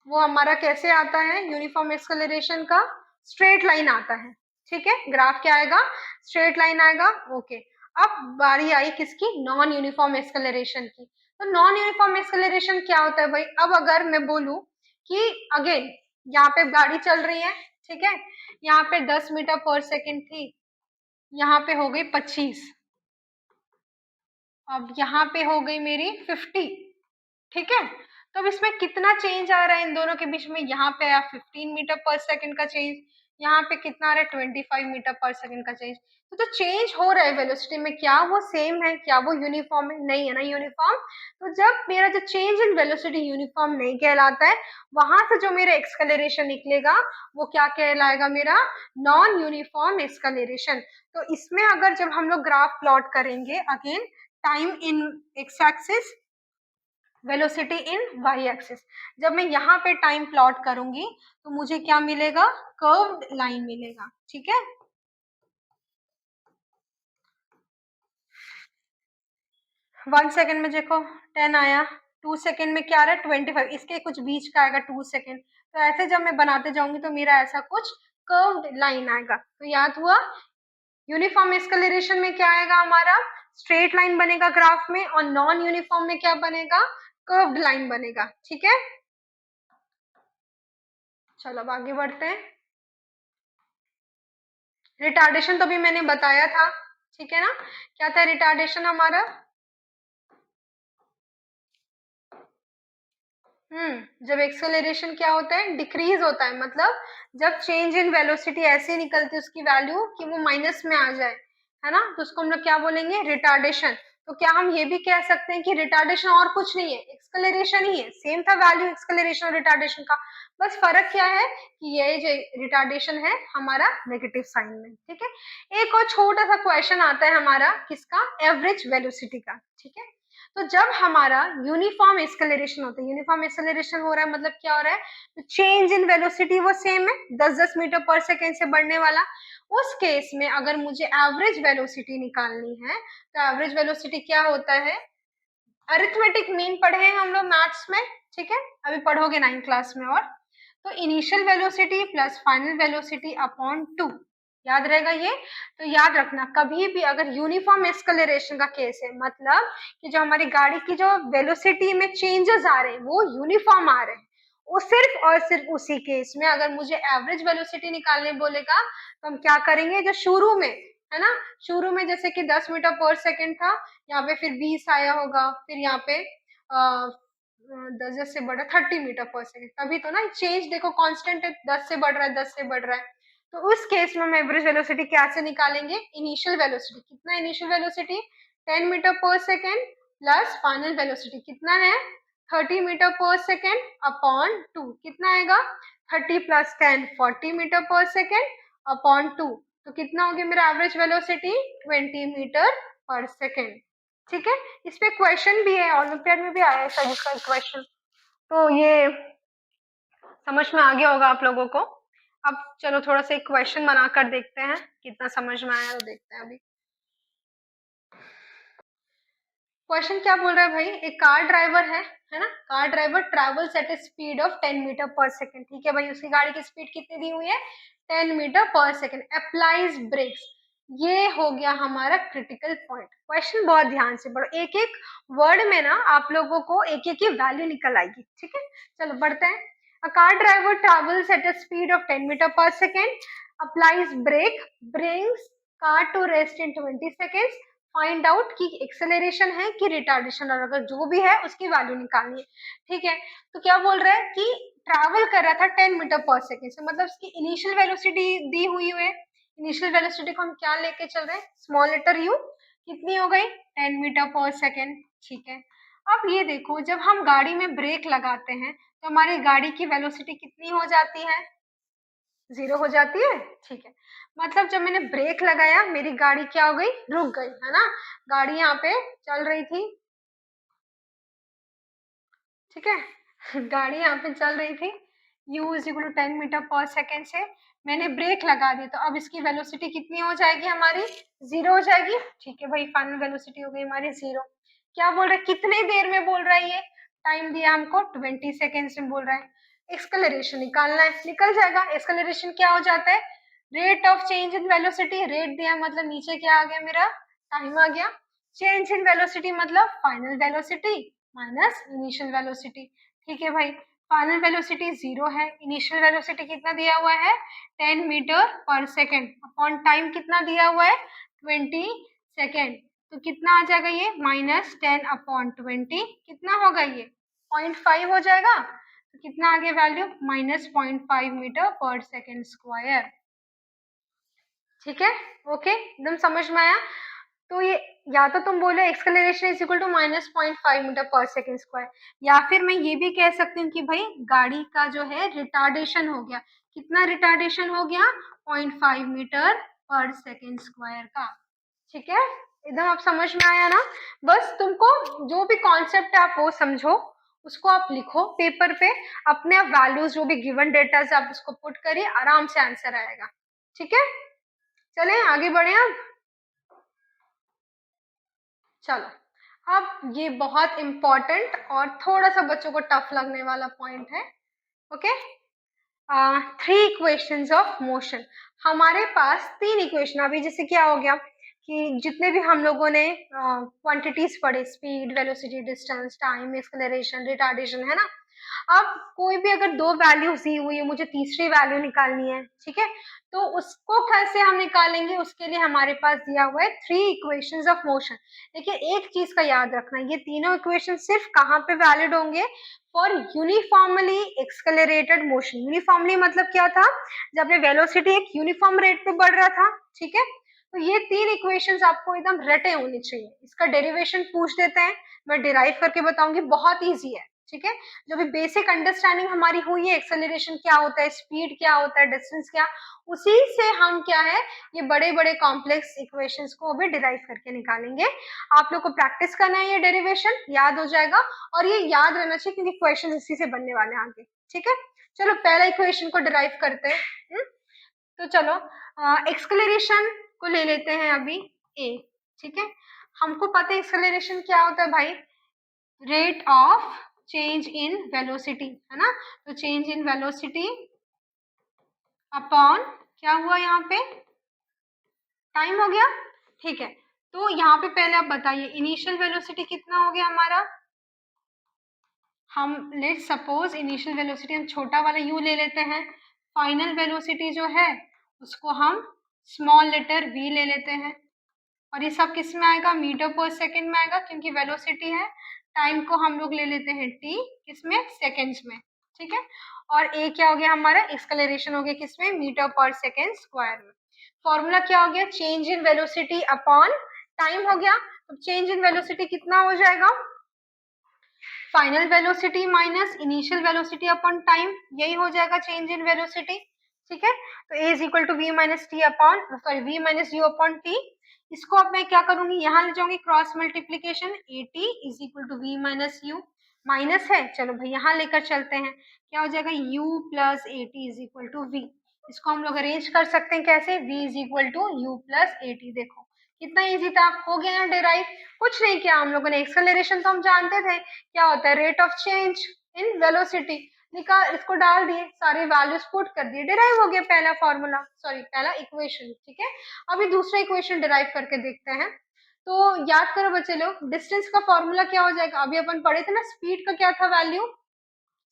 वो हमारा कैसे आता है, यूनिफॉर्म एक्सेलरेशन का स्ट्रेट लाइन आता है, ठीक है। ग्राफ क्या आएगा, स्ट्रेट लाइन आएगा, ओके। अब बारी आई किसकी, नॉन यूनिफॉर्म एक्सेलरेशन की। तो नॉन यूनिफॉर्म एक्सेलरेशन क्या होता है भाई, अब अगर मैं बोलूं कि अगेन यहाँ पे गाड़ी चल रही है, ठीक है, यहाँ पे 10 मीटर पर सेकेंड थी, यहाँ पे हो गई 25, अब यहाँ पे हो गई मेरी 50, ठीक है। तो अब इसमें कितना चेंज आ रहा है इन दोनों के बीच में, यहाँ पे आया 15 मीटर पर सेकंड का चेंज, यहाँ पे कितना आ रहा है 25 मीटर पर सेकंड का चेंज। तो जो चेंज हो रहा है वेलोसिटी में क्या वो सेम है, क्या वो यूनिफॉर्म है, नहीं है ना यूनिफॉर्म। तो जब मेरा जो चेंज इन वेलोसिटी यूनिफॉर्म नहीं कहलाता है, वहां से जो मेरा एक्सकलेरेशन निकलेगा वो क्या कहलाएगा, मेरा नॉन यूनिफॉर्म एक्सकलेरेशन। तो इसमें अगर जब हम लोग ग्राफ प्लॉट करेंगे, again time in X axis, velocity in Y axis, जब मैं यहाँ पे टाइम प्लॉट करूंगी तो मुझे क्या मिलेगा, कर्व्ड लाइन मिलेगा, ठीक है। 1 सेकेंड में देखो 10 आया, 2 सेकेंड में क्या आ रहा है 25, इसके कुछ बीच का आएगा 2 सेकेंड। तो ऐसे जब मैं बनाते जाऊंगी तो मेरा ऐसा कुछ कर्व्ड लाइन आएगा। तो याद हुआ, यूनिफॉर्म एक्सेलरेशन में क्या आएगा हमारा, स्ट्रेट लाइन बनेगा ग्राफ में, और नॉन यूनिफॉर्म में क्या बनेगा, कर्व्ड लाइन बनेगा, ठीक है। चलो अब आगे बढ़ते हैं। रिटार्डेशन तो भी मैंने बताया था, ठीक है ना, क्या था रिटार्डेशन हमारा, जब एक्सेलरेशन क्या होता है, डिक्रीज होता है, मतलब जब चेंज इन वेलोसिटी ऐसे निकलती है उसकी वैल्यू कि वो माइनस में आ जाए, है ना, तो उसको हम लोग क्या बोलेंगे, रिटार्डेशन। तो क्या हम ये भी कह सकते हैं कि रिटार्डेशन और कुछ नहीं है, एक्सेलरेशन ही है, सेम था वैल्यू एक्सेलरेशन और रिटार्डेशन का, बस फर्क क्या है कि ये जो रिटार्डेशन है हमारा नेगेटिव साइन में, ठीक है। एक और छोटा सा क्वेश्चन आता है हमारा किसका, एवरेज वेलोसिटी का, ठीक है। तो जब हमारा यूनिफॉर्म एक्सेलरेशन होता है, यूनिफॉर्म एक्सेलरेशन हो रहा है मतलब क्या हो रहा है, तो चेंज इन वेलोसिटी वो सेम है, 10-10 मीटर पर सेकेंड से बढ़ने वाला। उस केस में अगर मुझे एवरेज वेलोसिटी निकालनी है, तो एवरेज वेलोसिटी क्या होता है, अरिथमेटिक मीन पढ़े हैं हम लोग मैथ्स में, ठीक है, अभी पढ़ोगे 9th क्लास में। और तो initial velocity plus final velocity upon 2, याद रहेगा ये। तो याद रखना कभी भी अगर यूनिफॉर्म एक्सेलरेशन का केस है, मतलब कि जो हमारी गाड़ी की जो वेलोसिटी में चेंजेस आ रहे हैं वो यूनिफॉर्म आ रहे हैं, वो सिर्फ और सिर्फ उसी केस में अगर मुझे एवरेज वेलोसिटी निकालने बोलेगा तो हम क्या करेंगे, जो शुरू में है ना, शुरू में जैसे कि 10 मीटर पर सेकेंड था, यहाँ पे फिर 20 आया होगा, फिर यहाँ पे 10 से बढ़ा 30 मीटर पर सेकेंड, तभी तो ना चेंज देखो कांस्टेंट है, 10 से बढ़ रहा है, 10 से बढ़ रहा है। तो उस केस में हम एवरेज वेलोसिटी कैसे निकालेंगे, इनिशियल वेलोसिटी, कितना initial velocity 10 metre per second plus final velocity कितना है 30 मीटर पर सेकेंड अपॉन 2 कितना आएगा 30 plus 10 40 metre per second upon 2 तो कितना हो गया मेरा average velocity 20 metre per second. ठीक है, इस पे क्वेश्चन भी है, ओलंपियाड में भी आया है सर इसका क्वेश्चन, तो ये समझ में आ गया होगा आप लोगों को। अब चलो थोड़ा सा एक क्वेश्चन बनाकर देखते हैं कितना समझ में आया, तो देखते हैं अभी क्वेश्चन क्या बोल रहा है भाई। एक कार ड्राइवर है ना, car driver travels at a speed of 10 metre per second. ठीक है भाई, उसकी गाड़ी की स्पीड कितनी दी हुई है 10 metre per second, applies breaks. ये हो गया हमारा क्रिटिकल पॉइंट। क्वेश्चन बहुत ध्यान से पढ़ो, एक एक वर्ड में ना आप लोगों को एक एक की वैल्यू निकल आएगी। ठीक है, चलो बढ़ते हैं। A car driver travels at a speed of 10 metre per second, applies brake, brings car to rest in 20 seconds, find out कि एक्सेलरेशन है कि रिटार्डेशन, और अगर जो भी है उसकी वैल्यू निकालनी है। ठीक है, तो क्या बोल रहा है कि ट्रैवल कर रहा था 10 मीटर पर सेकेंड से, मतलब इसकी इनिशियल वेलोसिटी दी हुई है। इनिशियल वेलोसिटी को हम क्या लेके चल रहे हैं, स्मॉल लेटर यू, कितनी हो गई 10 मीटर पर सेकेंड। ठीक है, अब ये देखो जब हम गाड़ी में ब्रेक लगाते हैं तो हमारी गाड़ी की वेलोसिटी कितनी हो जाती है, 0 हो जाती है। ठीक है, मतलब जब मैंने ब्रेक लगाया मेरी गाड़ी क्या हो गई, रुक गई, है ना, गाड़ी यहाँ पे चल रही थी। ठीक है गाड़ी यहाँ पे चल रही थी, u is equal to 10 metre per second से, मैंने ब्रेक लगा दी तो अब इसकी वेलोसिटी कितनी हो जाएगी हमारी, 0 हो जाएगी। ठीक है भाई, फाइनल वेलोसिटी हो गई हमारी 0। क्या बोल रहा है, कितने देर में बोल रहा है, ये टाइम दिया हमको 20 सेकेंड्स में बोल रहा है। एक्सकलरेशन निकालना है, निकल जाएगा। एक्सकलरेशन क्या हो जाता है, rate of change in velocity, rate दिया मतलब नीचे क्या आ गया मेरा, टाइम आ गया। चेंज इन वेलोसिटी मतलब final velocity minus initial velocity. ठीक है भाई, फाइनल वेलोसिटी 0 है, इनिशियल वेलोसिटी कितना दिया हुआ है 10 metre per second, upon time कितना दिया हुआ है 20 सेकेंड, तो कितना आ जाएगा ये -10 अपॉन 20, कितना होगा ये 0.5 हो जाएगा, तो कितना आ गया value -0.5 metre per second square. ठीक है, ओके, एकदम समझ में आया। तो ये या तो तुम बोले acceleration is equal to -0.5 metre per second square, या फिर मैं ये भी कह सकती हूँ कि भाई गाड़ी का जो है रिटार्डेशन हो गया, कितना रिटार्डेशन हो गया 0.5 मीटर पर सेकेंड स्क्वायर का। ठीक है, एकदम आप समझ में आया ना। बस तुमको जो भी कॉन्सेप्ट है आप वो समझो, उसको आप लिखो पेपर पे, अपने आप वैल्यूज जो भी गिवन डेटा से आप उसको पुट करिए, आराम से आंसर आएगा। ठीक है, चले आगे बढ़े अब। चलो अब ये बहुत इंपॉर्टेंट और थोड़ा सा बच्चों को टफ लगने वाला पॉइंट है। Okay, 3 equations of motion. हमारे पास 3 इक्वेशन, अभी जैसे क्या हो गया कि जितने भी हम लोगों ने क्वांटिटीज पढ़े, speed, velocity, distance, time, acceleration, retardation, है ना। अब कोई भी अगर 2 वैल्यूज दी हुई है, मुझे तीसरी वैल्यू निकालनी है। ठीक है, तो उसको कैसे हम निकालेंगे, उसके लिए हमारे पास दिया हुआ है 3 इक्वेशंस ऑफ मोशन। देखिए एक चीज का याद रखना, ये तीनों इक्वेशन सिर्फ कहाँ पे वैलिड होंगे, for uniformly accelerated motion. Uniformly मतलब क्या था, जब ये वेलोसिटी एक यूनिफॉर्म रेट पे बढ़ रहा था। ठीक है, तो ये 3 इक्वेशंस आपको एकदम रटे होनी चाहिए। इसका डेरिवेशन पूछ देते हैं, मैं डिराइव करके बताऊंगी, बहुत ईजी है। ठीक है, जो भी बेसिक अंडरस्टैंडिंग हमारी हुई है, एक्सेलरेशन क्या होता है, स्पीड क्या होता है, डिस्टेंस क्या, उसी से हम क्या है ये बड़े बड़े कॉम्प्लेक्स इक्वेशंस को अभी डिराइव करके निकालेंगे। आप लोग को प्रैक्टिस करना है, ये डेरिवेशन याद हो जाएगा, और ये याद रहना चाहिए क्योंकि क्वेश्चन इसी से बनने वाले हैं आगे। ठीक है, चलो पहला इक्वेशन को डिराइव करते हैं। तो चलो एक्सेलरेशन को ले लेते हैं अभी ए। ठीक है, हमको पता है एक्सेलरेशन क्या होता है भाई, rate of change in velocity, है ना। तो चेंज इन वेलोसिटी अपॉन क्या हुआ यहाँ पे, टाइम हो गया। ठीक है, तो यहाँ पे पहले आप बताइए इनिशियल वेलोसिटी कितना हो गया हमारा, हम लेट सपोज इनिशियल वेलोसिटी हम छोटा वाला u ले लेते हैं, फाइनल वेलोसिटी जो है उसको हम स्मॉल लेटर v ले लेते हैं, और ये सब किस में आएगा, मीटर पर सेकेंड में आएगा, क्योंकि वेलोसिटी है। टाइम को हम लोग ले लेते हैं t, किसमें, सेकेंड्स में। ठीक है, और a क्या हो गया हमारा, एक्सेलरेशन हो गया किसमें, मीटर पर सेकेंड स्क्वायर में। फॉर्मूला क्या हो गया, change in velocity upon time हो गया। तो चेंज इन वेलोसिटी कितना हो जाएगा, final velocity minus initial velocity upon time, यही हो जाएगा चेंज इन वेलोसिटी। ठीक है, तो a is equal to V minus T upon sorry V minus U upon T. इसको अब मैं क्या करूंगी, यहाँ ले जाऊंगी cross multiplication, A T is equal to V minus U, minus है चलो भाई यहाँ लेकर चलते हैं, क्या हो जाएगा u plus A T is equal to V. इसको हम लोग अरेंज कर सकते हैं कैसे, v is equal to U plus A T. देखो कितना इजी था, हो गया ना डिराइव। कुछ नहीं किया हम लोगों ने, एक्सेलरेशन तो हम जानते थे क्या होता है, rate of change in velocity, निकाल इसको डाल दिए, सारे वैल्यूज पुट कर दिए, डिराइव हो गया पहला फॉर्मूला, सॉरी पहला इक्वेशन। ठीक है, अभी दूसरा इक्वेशन डिराइव करके देखते हैं। तो याद करो बच्चे लोग, डिस्टेंस का फॉर्मूला क्या हो जाएगा, अभी अपन पढ़े थे ना, स्पीड का क्या था value,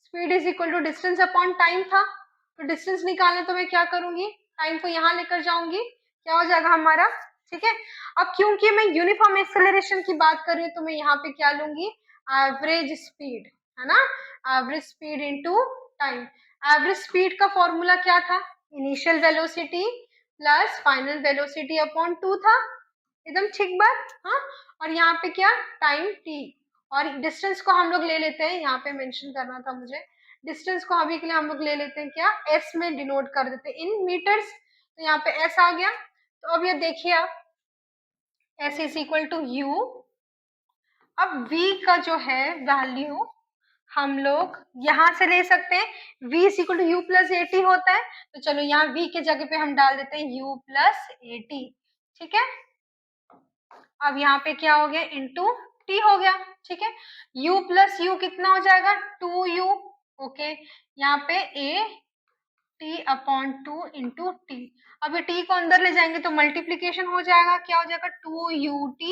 speed is equal to distance upon time था। तो डिस्टेंस निकालना तो मैं क्या करूंगी, टाइम को यहाँ लेकर जाऊंगी, क्या हो जाएगा हमारा। ठीक है, अब क्योंकि मैं यूनिफॉर्म एक्सेलरेशन की बात कर रही हूँ तो मैं यहाँ पे क्या लूंगी, एवरेज स्पीड, है ना, average speed into time. Average speed का फॉर्मूला क्या था, initial velocity plus final velocity upon 2 था, एकदम ठीक बात। हाँ, और यहाँ पे क्या, टाइम t, और डिस्टेंस को हम लोग ले लेते हैं, यहाँ पे मेंशन करना था मुझे, डिस्टेंस को अभी के लिए हम लोग ले लेते हैं क्या, s में डिनोट कर देते हैं इन मीटर्स, तो यहाँ पे s आ गया। तो अब ये देखिए आप, s is equal to u, अब v का जो है वैल्यू हम लोग यहाँ से ले सकते हैं, v is equal to U plus A T होता है, तो चलो यहाँ v के जगह पे हम डाल देते हैं u प्लस ए टी। ठीक है, अब यहाँ पे क्या हो गया, इंटू टी हो गया। ठीक है, u प्लस यू कितना हो जाएगा, 2u। ओके, यहाँ पे a T upon 2 into T, अब ये टी को अंदर ले जाएंगे तो मल्टीप्लीकेशन हो जाएगा, क्या हो जाएगा 2ut,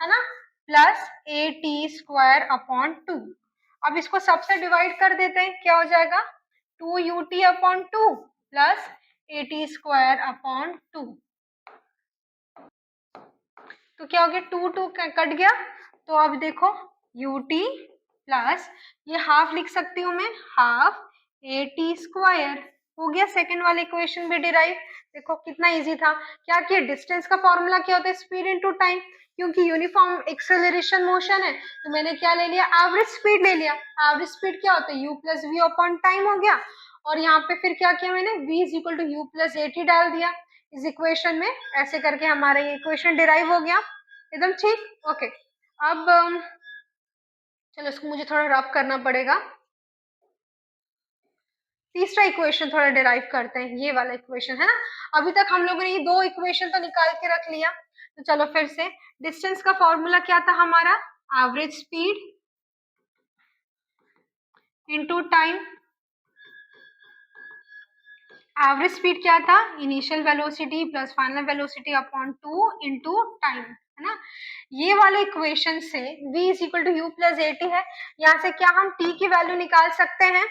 है ना, plus A T square upon 2। अब इसको सबसे डिवाइड कर देते हैं, क्या हो जाएगा 2ut upon 2 plus A T square upon 2। तो क्या हो गया, 2 कट गया, तो अब देखो ut प्लस ये हाफ लिख सकती हूँ मैं, हाफ ए टी स्क्वायर, हो गया सेकेंड वाला इक्वेशन भी डिराइव। देखो कितना इजी था, क्या किया, डिस्टेंस का फॉर्मूला क्या होता है, स्पीड इनटू टाइम, क्योंकि यूनिफॉर्म एक्सेलरेशन मोशन है तो मैंने क्या ले लिया, एवरेज स्पीड ले लिया। एवरेज स्पीड क्या होता है, u plus V upon time हो गया, और यहाँ पे फिर क्या किया मैंने, v is equal to U plus A T डाल दिया इस इक्वेशन में, ऐसे करके हमारा ये इक्वेशन डिराइव हो गया, एकदम ठीक। ओके, अब चलो इसको मुझे थोड़ा रफ करना पड़ेगा, तीसरा इक्वेशन थोड़ा डिराइव करते हैं, ये वाला इक्वेशन है ना। अभी तक हम लोगों ने ये दो इक्वेशन तो निकाल के रख लिया, तो चलो फिर से, डिस्टेंस का फॉर्मूला क्या था हमारा, average speed into time. Average speed क्या था, initial velocity plus final velocity upon 2 into time, है ना। ये वाले इक्वेशन से v is equal to U plus A T है, यहाँ से क्या हम t की वैल्यू निकाल सकते हैं,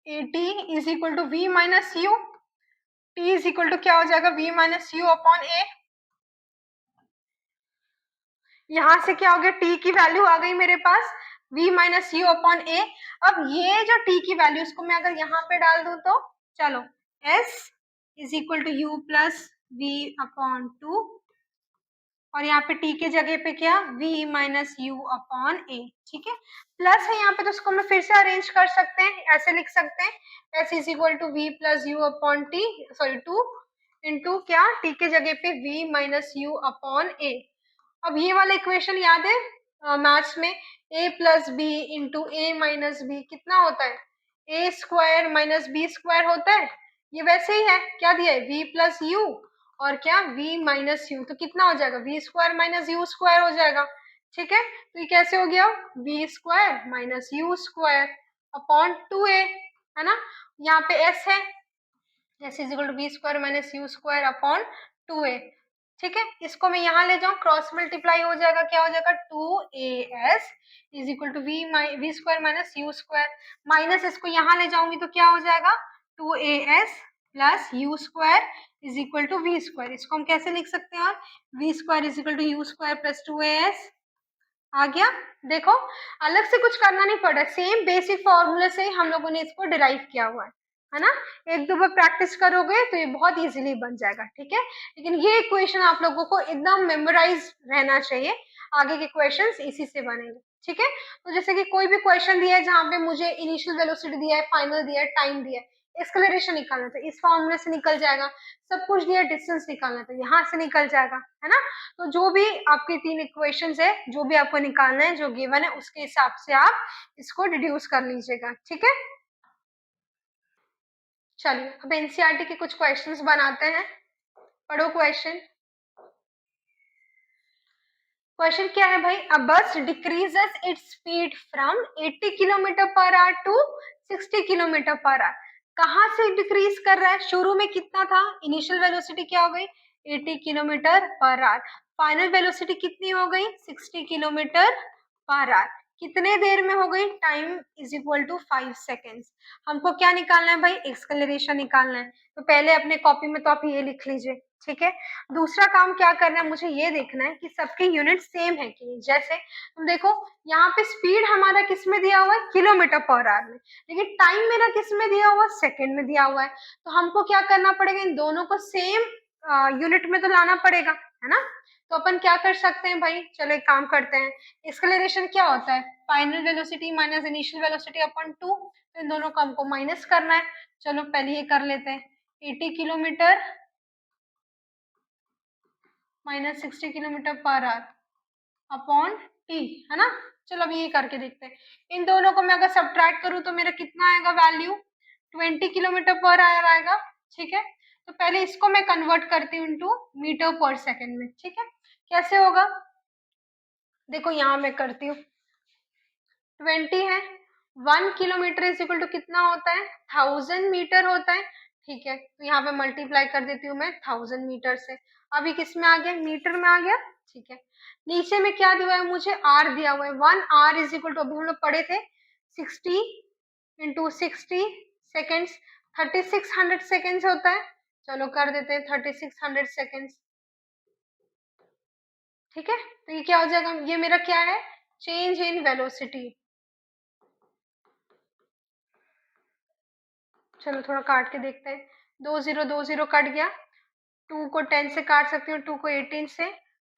A T is equal to V minus U, T is equal to क्या हो जाएगा, v minus U upon A. यहाँ से क्या हो गया, t की वैल्यू आ गई मेरे पास v minus U upon A. अब ये जो t की वैल्यू, इसको मैं अगर यहाँ पे डाल दूं तो चलो, s is equal to U plus V upon 2, और यहाँ पे t के जगह पे क्या, v माइनस यू अपॉन ए। ठीक है, प्लस है यहाँ पे, तो इसको मैं फिर से अरेंज कर सकते हैं, ऐसे लिख सकते हैं s is equal to V plus U upon T, sorry 2 into क्या, t के जगह पे v minus U upon A. अब ये वाला इक्वेशन याद है मैथ्स में, a plus B into A minus B कितना होता है, A square minus B square होता है, ये वैसे ही है, क्या दिया है, v प्लस यू और क्या v माइनस यू, तो कितना हो जाएगा, v square minus U square हो जाएगा। ठीक है, तो ये कैसे हो गया, v square minus U square upon 2a, है ना, यहाँ पे s है, s is equal to V square minus U square upon 2a। ठीक है, इसको मैं यहाँ ले जाऊँ, क्रॉस मल्टीप्लाई हो जाएगा, क्या हो जाएगा 2as is equal to V square minus U square, minus इसको यहाँ ले जाऊंगी तो क्या हो जाएगा 2as plus U square is equal to V square. इसको हम कैसे लिख सकते हैं, और V square is equal to U square plus 2as आ गया। देखो अलग से कुछ करना नहीं पड़ा, सेम बेसिक फॉर्मूले से हम लोगों ने इसको डिराइव किया हुआ है ना। एक दो बार प्रैक्टिस करोगे तो ये बहुत इजीली बन जाएगा। ठीक है, लेकिन ये इक्वेशन आप लोगों को एकदम मेमोराइज रहना चाहिए, आगे के क्वेश्चंस इसी से बनेंगे। ठीक है। तो जैसे कि कोई भी क्वेश्चन दिया है जहां पे मुझे इनिशियल वेलोसिटी दिया है, फाइनल दिया है, टाइम दिया है, एक्सेलरेशन निकालना था, इस फॉर्मूले से निकल जाएगा। सब कुछ दिया, डिस्टेंस निकालना था, यहाँ से निकल जाएगा, है ना। तो जो भी आपकी 3 इक्वेशंस है, जो भी आपको निकालना है, जो गिवन है, उसके हिसाब से आप इसको डिड्यूस कर लीजिएगा, ठीक है। चलिए अब एनसीईआरटी के कुछ क्वेश्चंस बनाते हैं। पढ़ो क्वेश्चन। क्वेश्चन क्या है भाई, a bus decreases its speed from 80 kilometre per hour to 60 kilometre per hour. कहाँ से डिक्रीज कर रहा है, शुरू में कितना था, इनिशियल वेलोसिटी क्या हो गई 80 kilometre per our, final velocity कितनी हो गई 60 किलोमीटर पर आवर, कितने देर में हो गई, time is equal to 5 seconds. हमको क्या निकालना है भाई, एक्सेलरेशन निकालना है। तो पहले अपने कॉपी में तो आप ये लिख लीजिए, ठीक है। दूसरा काम क्या करना है, मुझे ये देखना है कि सबके यूनिट सेम है कि नहीं। जैसे तुम देखो यहाँ पे स्पीड हमारा किस में दिया हुआ है, किलोमीटर पर आवर में, लेकिन टाइम मेरा किस में दिया हुआ है, सेकंड में दिया हुआ है। तो हमको क्या करना पड़ेगा, इन दोनों को सेम यूनिट में तो लाना पड़ेगा, है ना। तो अपन क्या कर सकते हैं भाई, चलो एक काम करते हैं। एक्सेलरेशन क्या होता है, final velocity minus initial velocity upon 2। तो इन दोनों को हमको माइनस करना है। चलो पहले ये कर लेते हैं, 80 kilometre minus 60 kilometre per our upon T, है ना। चलो अभी ये करके देखते हैं। इन दोनों को मैं अगर सब्ट्रैक्ट करूं तो मेरा कितना आएगा वैल्यू, 20 किलोमीटर पर आवर आएगा, ठीक है। तो पहले इसको मैं कन्वर्ट करती हूँ इनटू मीटर पर सेकेंड में, ठीक है। कैसे होगा, देखो यहाँ मैं करती हूँ, 20 है, 1 किलोमीटर इज इक्वल टू कितना होता है, 1000 मीटर होता है, ठीक है। तो यहाँ पे मल्टीप्लाई कर देती हूँ मैं 1000 मीटर से। अभी किस में आ गया, मीटर में आ गया, ठीक है। नीचे में क्या दिया है मुझे, आर दिया हुआ है, 1 आर इज इक्वल टू, अभी हम लोग पढ़े थे 60 इंटू 60 सेकेंड्स, 3600 सेकेंड्स होता है। चलो कर देते हैं 3600 सेकेंड्स, ठीक है। तो ये क्या हो जाएगा, ये मेरा क्या है, चेंज इन वेलोसिटी। चलो थोड़ा काट के देखते हैं, 2 0 कट गया, 2 को 10 से काट सकती हूँ, 2 को 18 से,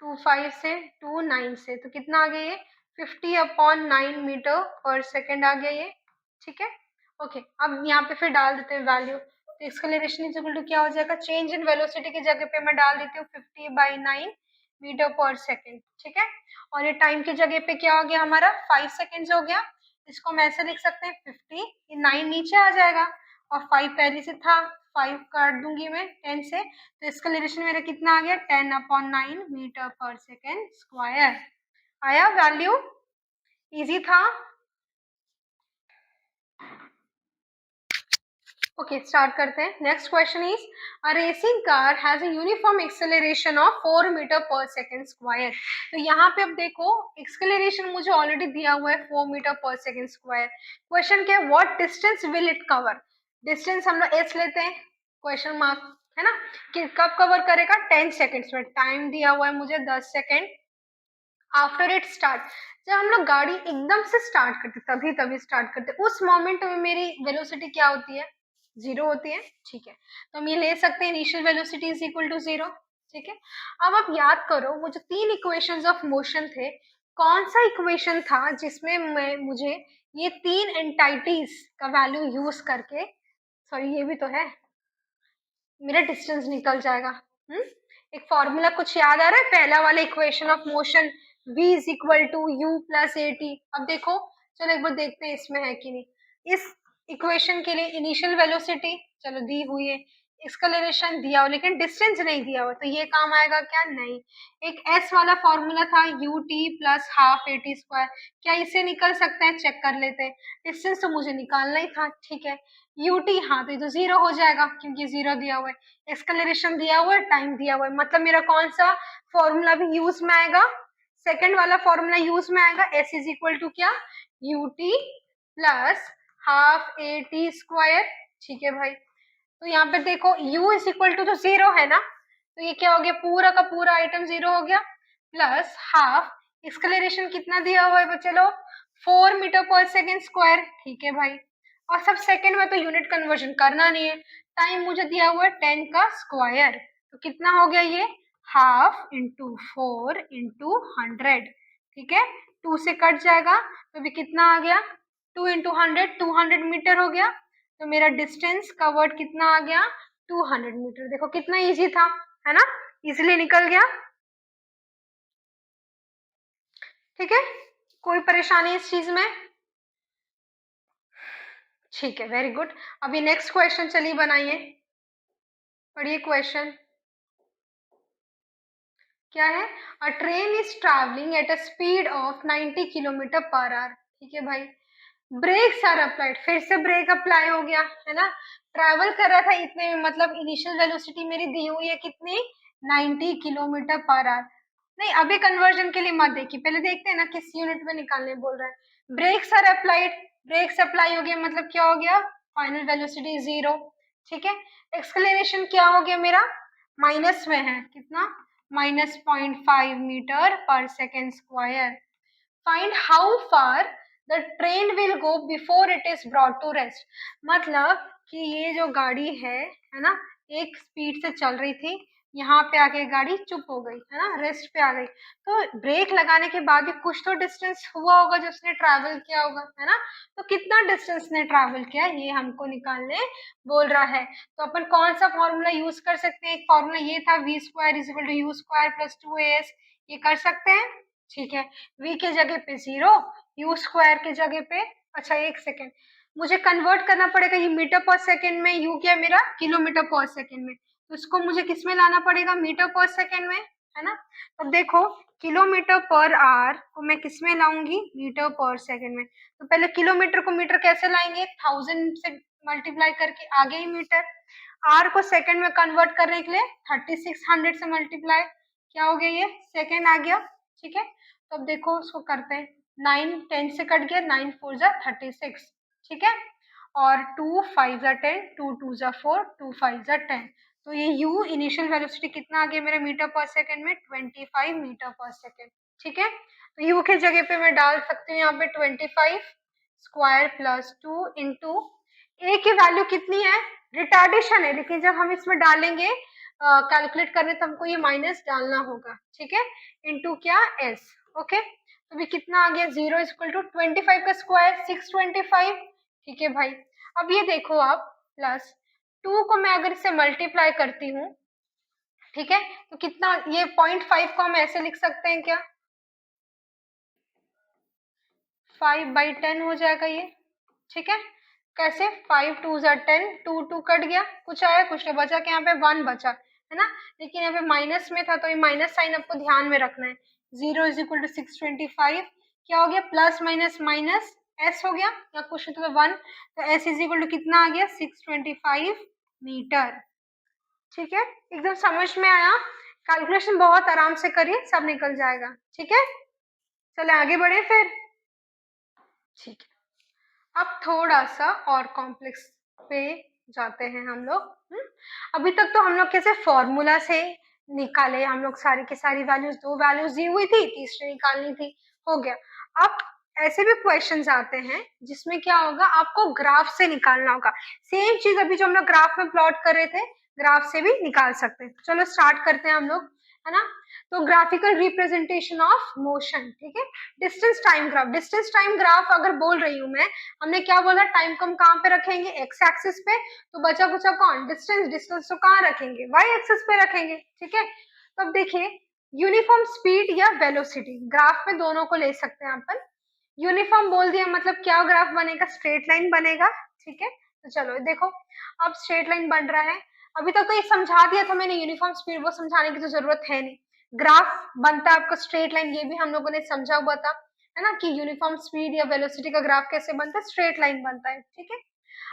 2 5 से, 2 9 से, तो कितना आ गया ये 50/9 मीटर पर सेकेंड आ गया ये, ठीक है। ओके अब यहाँ पे फिर डाल देते हैं वैल्यू। तो एक्सेलरेशन इज इक्वल टू क्या हो जाएगा, चेंज इन वेलोसिटी की जगह पे मैं डाल देती हूँ 50/9 मीटर पर सेकेंड, ठीक है। और ये टाइम की जगह पे क्या हो गया हमारा 5 सेकेंड्स हो गया। इसको हम ऐसे लिख सकते हैं 50, ये 9 नीचे आ जाएगा और 5 पहले से था, 5 काट दूंगी मैं 10 से, तो इसका रिलेशन मेरा कितना आ गया 10/9 मीटर पर सेकेंड स्क्वायर आया वैल्यू। इजी था। ओके स्टार्ट करते हैं। Next question is, a racing car has a uniform acceleration of 4 metre per second square. तो यहाँ पे अब देखो एक्सेलरेशन मुझे ऑलरेडी दिया हुआ है 4 metre per second square. Question क्या है, what distance will it cover. Distance हम लोग एच लेते हैं, क्वेश्चन मार्क, है ना, कि कब कवर करेगा 10 सेकेंड्स में। टाइम दिया हुआ है मुझे 10 सेकेंड। आफ्टर इट स्टार्ट, जब हम लोग गाड़ी एकदम से स्टार्ट करते तभी तभी स्टार्ट करते, उस मोमेंट में मेरी वेलोसिटी क्या होती है, 0 होती है, ठीक है। तो हम ये ले सकते हैं initial velocity is equal to 0, ठीक है। अब आप याद करो वो जो 3 इक्वेशंस ऑफ मोशन थे, कौन सा इक्वेशन था जिसमें मैं मुझे ये 3 एंटाइटीज का वैल्यू यूज करके, सॉरी ये भी तो है, मेरा डिस्टेंस निकल जाएगा। एक फॉर्मूला कुछ याद आ रहा है, पहला वाला equation of motion v is equal to U plus A T. अब देखो चलो एक बार देखते हैं इसमें है कि नहीं। इस इक्वेशन के लिए इनिशियल वेलोसिटी चलो दी हुई है, एक्सेलरेशन दिया हो लेकिन डिस्टेंस नहीं दिया हुआ, तो ये काम आएगा क्या, नहीं। एक s वाला फॉर्मूला था U T plus half A T square, क्या इसे निकल सकते हैं, चेक कर लेते हैं। डिस्टेंस तो मुझे निकालना ही था, ठीक है। यूटी हाँ तो ये तो 0 हो जाएगा क्योंकि 0 दिया हुआ है, एक्सेलरेशन दिया हुआ है, टाइम दिया हुआ है, मतलब मेरा कौन सा फॉर्मूला भी यूज में आएगा, सेकंड वाला फॉर्मूला यूज में आएगा, एस इज इक्वल टू क्या, UT plus half A T square, ठीक है भाई। तो यहाँ पे देखो u इज इक्वल टू तो 0 है ना, तो ये क्या हो गया, पूरा का पूरा आइटम 0 हो गया, प्लस हाफ एक्सेलरेशन कितना दिया हुआ है बच्चे लोग, 4 मीटर पर सेकेंड स्क्वायर, ठीक है भाई। और सब सेकंड में तो यूनिट कन्वर्जन करना नहीं है, टाइम मुझे दिया हुआ है 10 का स्क्वायर, तो कितना हो गया ये, हाफ इंटू 4 इंटू 100, ठीक है, 2 से कट जाएगा तो भी कितना आ गया, 2 इंटू 100, 200 मीटर हो गया। तो मेरा डिस्टेंस कवर्ड कितना आ गया, 200 मीटर। देखो कितना इजी था, है ना, इजीली निकल गया। ठीक है, कोई परेशानी इस चीज में? ठीक है, वेरी गुड। अभी नेक्स्ट क्वेश्चन चलिए बनाइए, पढ़िए क्वेश्चन क्या है। अ train is travelling eight a speed of 90 kilometre per our. ठीक है भाई, ब्रेक्स आर अप्लाइड, फिर से ब्रेक अप्लाई हो गया, है ना। ट्रैवल कर रहा था इतने में, मतलब इनिशियल वेलोसिटी मेरी दी हुई है कितनी, 90 किलोमीटर पर आवर। नहीं, अभी कन्वर्जन के लिए मत देखिए, पहले देखते हैं ना किस यूनिट में निकालने बोल रहा है। Brakes are applied, brakes apply हो गया मतलब क्या हो गया, फाइनल वेलोसिटी 0। ठीक है, एक्सेलरेशन क्या हो गया मेरा, माइनस में है, कितना, -0.5 metre per second square. Find how far the train will go before it is brought to rest. मतलब कि ये जो गाड़ी है ना, एक स्पीड से चल रही थी, यहाँ पे आके गाड़ी चुप हो गई, है ना, रेस्ट पे आ गई। तो ब्रेक लगाने के बाद भी कुछ तो डिस्टेंस हुआ होगा जो उसने ट्रैवल किया होगा, है ना। तो कितना डिस्टेंस ने ट्रैवल किया ये हमको निकालने बोल रहा है। तो अपन कौन सा फॉर्मूला यूज कर सकते हैं, एक फॉर्मूला ये था, v square is equal to U square plus 2as, ये कर सकते हैं। ठीक है, v के जगह पे 0, यू स्क्वायर के जगह पे, अच्छा एक सेकेंड, मुझे कन्वर्ट करना पड़ेगा, ये मीटर पर सेकेंड में, यू क्या मेरा किलोमीटर पर सेकेंड में, तो इसको मुझे किस में लाना पड़ेगा, मीटर पर सेकेंड में, है ना। अब देखो किलोमीटर पर आवर को मैं किस में लाऊंगी, मीटर पर सेकेंड में। तो पहले किलोमीटर को मीटर कैसे लाएंगे, 1000 से मल्टीप्लाई करके, आगे ही मीटर। आर को सेकेंड में कन्वर्ट करने के लिए 3600 से मल्टीप्लाई, क्या हो गया ये, सेकेंड आ गया। ठीक है, तो अब देखो उसको करते हैं, 9 10 से कट गया, 9 4 जा 36। ठीक है, और 2 5 जा 10, 2 2 जा 4, 2 5 जा 10। तो ये u इनिशियल वेलोसिटी कितना आ गया मेरे मीटर पर सेकेंड में, 25 मीटर पर सेकेंड। ठीक है, तो u के जगह पे मैं डाल सकती हूँ यहाँ पे 25 स्क्वायर प्लस 2 इंटू ए की वैल्यू कितनी है, रिटार्डेशन है, लेकिन जब हम इसमें डालेंगे कैलकुलेट करने तो हमको ये माइनस डालना होगा। ठीक है, इंटू क्या, एस। ओके, तो भी कितना आ गया, 0 इज इक्वल टू 25 का स्क्वायर 625। ठीक है भाई, अब ये देखो आप, प्लस 2 को मैं अगर इससे मल्टीप्लाई करती हूँ, ठीक है, तो कितना, ये 0.5 को हम ऐसे लिख सकते हैं क्या, 5/10 हो जाएगा ये। ठीक है, कैसे, 5 2 जा 10, 2 2 कट गया, कुछ आया, कुछ तो बचा, कि यहाँ पे 1 बचा, है ना। लेकिन यहाँ पे माइनस में था तो ये माइनस साइन आपको ध्यान में रखना है। 0 इज इक्वल टू 625, क्या हो गया, प्लस माइनस माइनस एस हो गया, या कुछ तो 1, तो एस इज इक्वल टू कितना आ गया, 625 मीटर। ठीक है, एकदम समझ में आया, कैलकुलेशन बहुत आराम से करिए, सब निकल जाएगा। ठीक है, चले आगे बढ़े फिर। ठीक है, अब थोड़ा सा और कॉम्प्लेक्स पे जाते हैं हम लोग। अभी तक तो हम लोग कैसे फॉर्मूला से निकाले, हम लोग सारी की सारी वैल्यूज, 2 वैल्यूज दी हुई थी, तीसरी निकालनी थी, हो गया। अब ऐसे भी क्वेश्चंस आते हैं जिसमें क्या होगा, आपको ग्राफ से निकालना होगा। सेम चीज अभी जो हम लोग ग्राफ में प्लॉट कर रहे थे, ग्राफ से भी निकाल सकते हैं। चलो स्टार्ट करते हैं हम लोग, है ना। तो ग्राफिकल रिप्रेजेंटेशन ऑफ मोशन, ठीक है। Distance time graph, distance time graph अगर बोल रही हूँ मैं, हमने क्या बोला, टाइम को हम कहाँ पे रखेंगे, एक्स एक्सिस पे, तो बचा कुचा कौन, डिस्टेंस, डिस्टेंस तो कहाँ रखेंगे, वाई एक्सिस पे रखेंगे। ठीक है, तो अब देखिए, यूनिफॉर्म स्पीड या वेलोसिटी, ग्राफ में दोनों को ले सकते हैं अपन। यूनिफॉर्म बोल दिया मतलब क्या ग्राफ बनेगा, स्ट्रेट लाइन बनेगा। ठीक है, तो चलो देखो, अब स्ट्रेट लाइन बन रहा है। अभी तक तो ये समझा दिया था मैंने, यूनिफॉर्म स्पीड, वो समझाने की तो जरूरत है नहीं। ग्राफ बनता है आपका स्ट्रेट लाइन, ये भी हम लोगों ने समझा हुआ था, है ना, कि यूनिफॉर्म स्पीड या वेलोसिटी का ग्राफ कैसे बनता है, स्ट्रेट लाइन बनता है। ठीक है,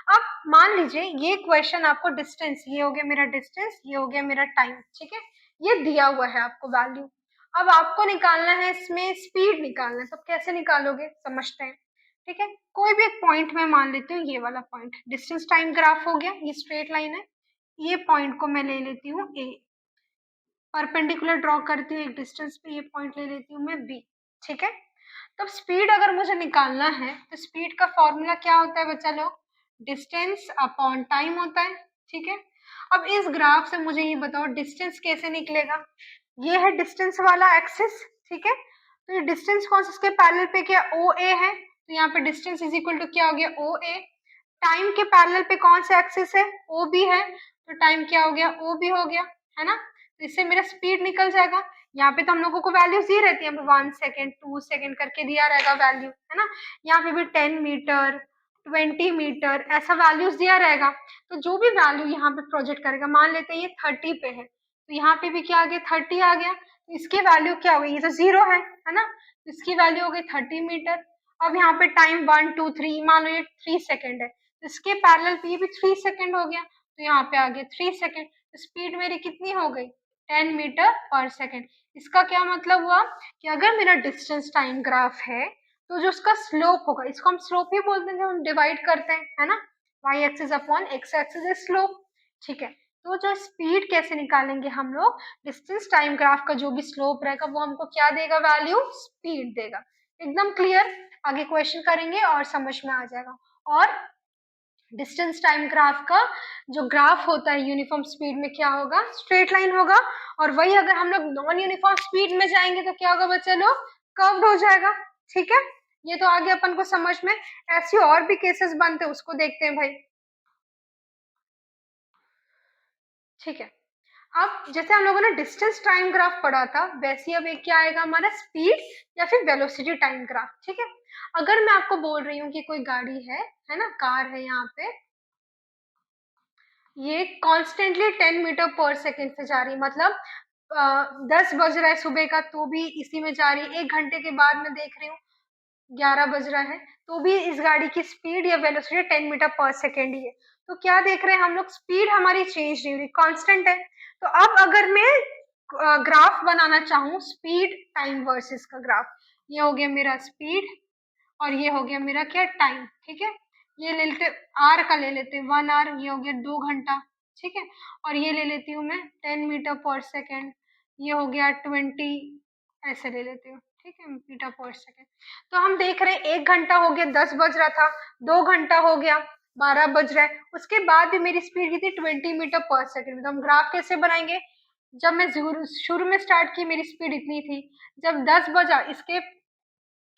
अब मान लीजिए ये क्वेश्चन आपको डिस्टेंस, ये हो गया मेरा डिस्टेंस, ये हो गया मेरा टाइम, ठीक है, ये दिया हुआ है आपको वैल्यू। अब आपको निकालना है इसमें स्पीड निकालना है, तो कैसे निकालोगे, समझते हैं। ठीक है, कोई भी एक पॉइंट में मान लेती हूँ, ये वाला पॉइंट, डिस्टेंस टाइम ग्राफ हो गया, ये स्ट्रेट लाइन है, ये पॉइंट को मैं ले लेती हूँ ए, परपेंडिकुलर ड्रॉ करती हूँ एक डिस्टेंस पे, ये पॉइंट ले लेती हूँ मैं बी। ठीक है, तब स्पीड अगर मुझे निकालना है तो स्पीड का फॉर्मूला क्या होता है बच्चा लोग, डिस्टेंस अपॉन टाइम होता है। ठीक है, अब इस ग्राफ से मुझे ये बताओ डिस्टेंस कैसे निकलेगा, ये है डिस्टेंस वाला एक्सिस। ठीक है, तो ये डिस्टेंस कौन सा इसके पैरेलल पे क्या ओ ए है, तो यहाँ पे डिस्टेंस इज इक्वल टू क्या हो गया ओ ए। टाइम के पैरेलल पे कौन सा एक्सिस है, ओ बी है, तो टाइम क्या हो गया ओ बी हो गया, है ना। तो इससे मेरा स्पीड निकल जाएगा। यहाँ पे तो हम लोगों को वैल्यूज दी रहती है, 1 सेकेंड 2 सेकेंड करके दिया रहेगा वैल्यू, है ना। यहाँ पे भी 10 मीटर 20 मीटर ऐसा वैल्यूज दिया रहेगा। तो जो भी वैल्यू यहाँ पे प्रोजेक्ट करेगा, मान लेते हैं ये 30 पे है, तो यहाँ पे भी क्या आ गया 30 आ गया, तो इसकी वैल्यू क्या हुई, ये तो 0 है ना, तो इसकी वैल्यू हो गई 30 मीटर। अब यहाँ पे टाइम 1 2 3 मान लो ये 3 सेकेंड है, तो इसके पैरेलल पे ये भी 3 सेकेंड हो गया, तो यहाँ पे आ गया 3 सेकेंड। तो स्पीड मेरी कितनी हो गई 10 मीटर पर सेकेंड। इसका क्या मतलब हुआ कि अगर मेरा डिस्टेंस टाइम ग्राफ है, तो जो उसका स्लोप होगा, इसको हम स्लोप ही बोलते हैं जब हम डिवाइड करते हैं, है ना, Y axis upon X axis is slope. ठीक है, तो जो स्पीड कैसे निकालेंगे हम लोग, डिस्टेंस टाइम ग्राफ का जो भी स्लोप रहेगा वो हमको क्या देगा, वैल्यू स्पीड देगा। एकदम क्लियर, आगे क्वेश्चन करेंगे और समझ में आ जाएगा। और डिस्टेंस टाइम ग्राफ का जो ग्राफ होता है यूनिफॉर्म स्पीड में क्या होगा, स्ट्रेट लाइन होगा। और वही अगर हम लोग नॉन यूनिफॉर्म स्पीड में जाएंगे तो क्या होगा बच्चे लोग, कर्व्ड हो जाएगा। ठीक है, ये तो आगे अपन को समझ में। ऐसी और भी केसेस बनते हैं, उसको देखते हैं भाई। ठीक है, अब जैसे हम लोगों ने डिस्टेंस टाइम ग्राफ पढ़ा था, वैसे अब एक क्या आएगा हमारा, स्पीड या फिर वेलोसिटी टाइम ग्राफ। ठीक है, अगर मैं आपको बोल रही हूँ कि कोई गाड़ी है ना, कार है, यहाँ पे ये कॉन्स्टेंटली 10 मीटर पर सेकेंड से जा रही है, मतलब 10 बज रहा है सुबह का तो भी इसी में जा रही है, 1 घंटे के बाद मैं देख रही हूँ 11 बज रहा है तो भी इस गाड़ी की स्पीड या वेलोसिटी 10 मीटर पर सेकेंड ही है। तो क्या देख रहे हैं हम लोग, स्पीड हमारी चेंज नहीं हो रही, कांस्टेंट है। तो अब अगर मैं ग्राफ बनाना चाहूँ, स्पीड टाइम वर्सेस का ग्राफ, ये हो गया मेरा स्पीड और ये हो गया मेरा क्या, टाइम। ठीक है, ये ले लेते आर का, ले लेते 1 आवर, ये हो गया 2 घंटा। ठीक है, और ये ले लेती हूँ मैं 10 मीटर पर सेकेंड, ये हो गया 20, ऐसे ले लेती हूँ। ठीक है, मीटर पर सेकेंड। तो हम देख रहे हैं 1 घंटा हो गया 10 बज रहा था, 2 घंटा हो गया 12 बज रहा है, उसके बाद भी मेरी स्पीड कितनी 20 मीटर पर सेकेंड। तो हम ग्राफ कैसे बनाएंगे, जब मैं शुरू में स्टार्ट की मेरी स्पीड इतनी थी, जब 10 बजा इसके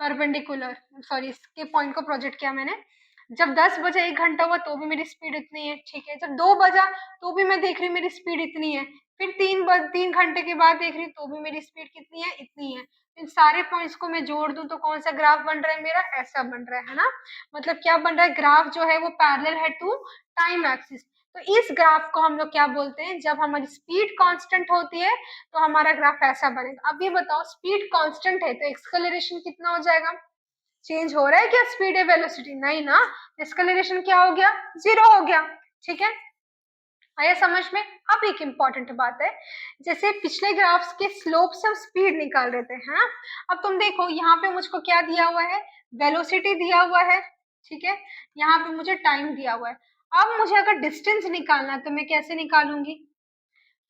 परपेंडिकुलर, सॉरी इसके पॉइंट को प्रोजेक्ट किया मैंने, जब 10 बजे 1 घंटा हुआ तो भी मेरी स्पीड इतनी है। ठीक है, जब 2 बजा तो भी मैं देख रही हूँ मेरी स्पीड इतनी है, फिर 3 घंटे के बाद देख रही हूँ तो भी मेरी स्पीड कितनी है, इतनी है। इन सारे पॉइंट्स को मैं जोड़ दूं तो कौन सा ग्राफ बन रहा है मेरा, ऐसा बन रहा है ना। मतलब क्या बन रहा है, ग्राफ जो है वो पैरेलल है टू टाइम एक्सिस। तो इस ग्राफ को हम लोग क्या बोलते हैं, जब हमारी स्पीड कांस्टेंट होती है तो हमारा ग्राफ ऐसा बनेगा। अब ये बताओ, स्पीड कांस्टेंट है तो एक्सेलरेशन कितना हो जाएगा, चेंज हो रहा है क्या स्पीड या वेलोसिटी, नहीं ना, एक्सेलरेशन क्या हो गया, 0 हो गया। ठीक है, आया समझ में। अब एक इम्पॉर्टेंट बात है, जैसे पिछले ग्राफ्स के स्लोप से हम स्पीड निकाल रहे थे, है ना। अब तुम देखो यहाँ पे मुझको क्या दिया हुआ है, वेलोसिटी दिया हुआ है। ठीक है, यहाँ पे मुझे टाइम दिया हुआ है। अब मुझे अगर डिस्टेंस निकालना है तो मैं कैसे निकालूंगी,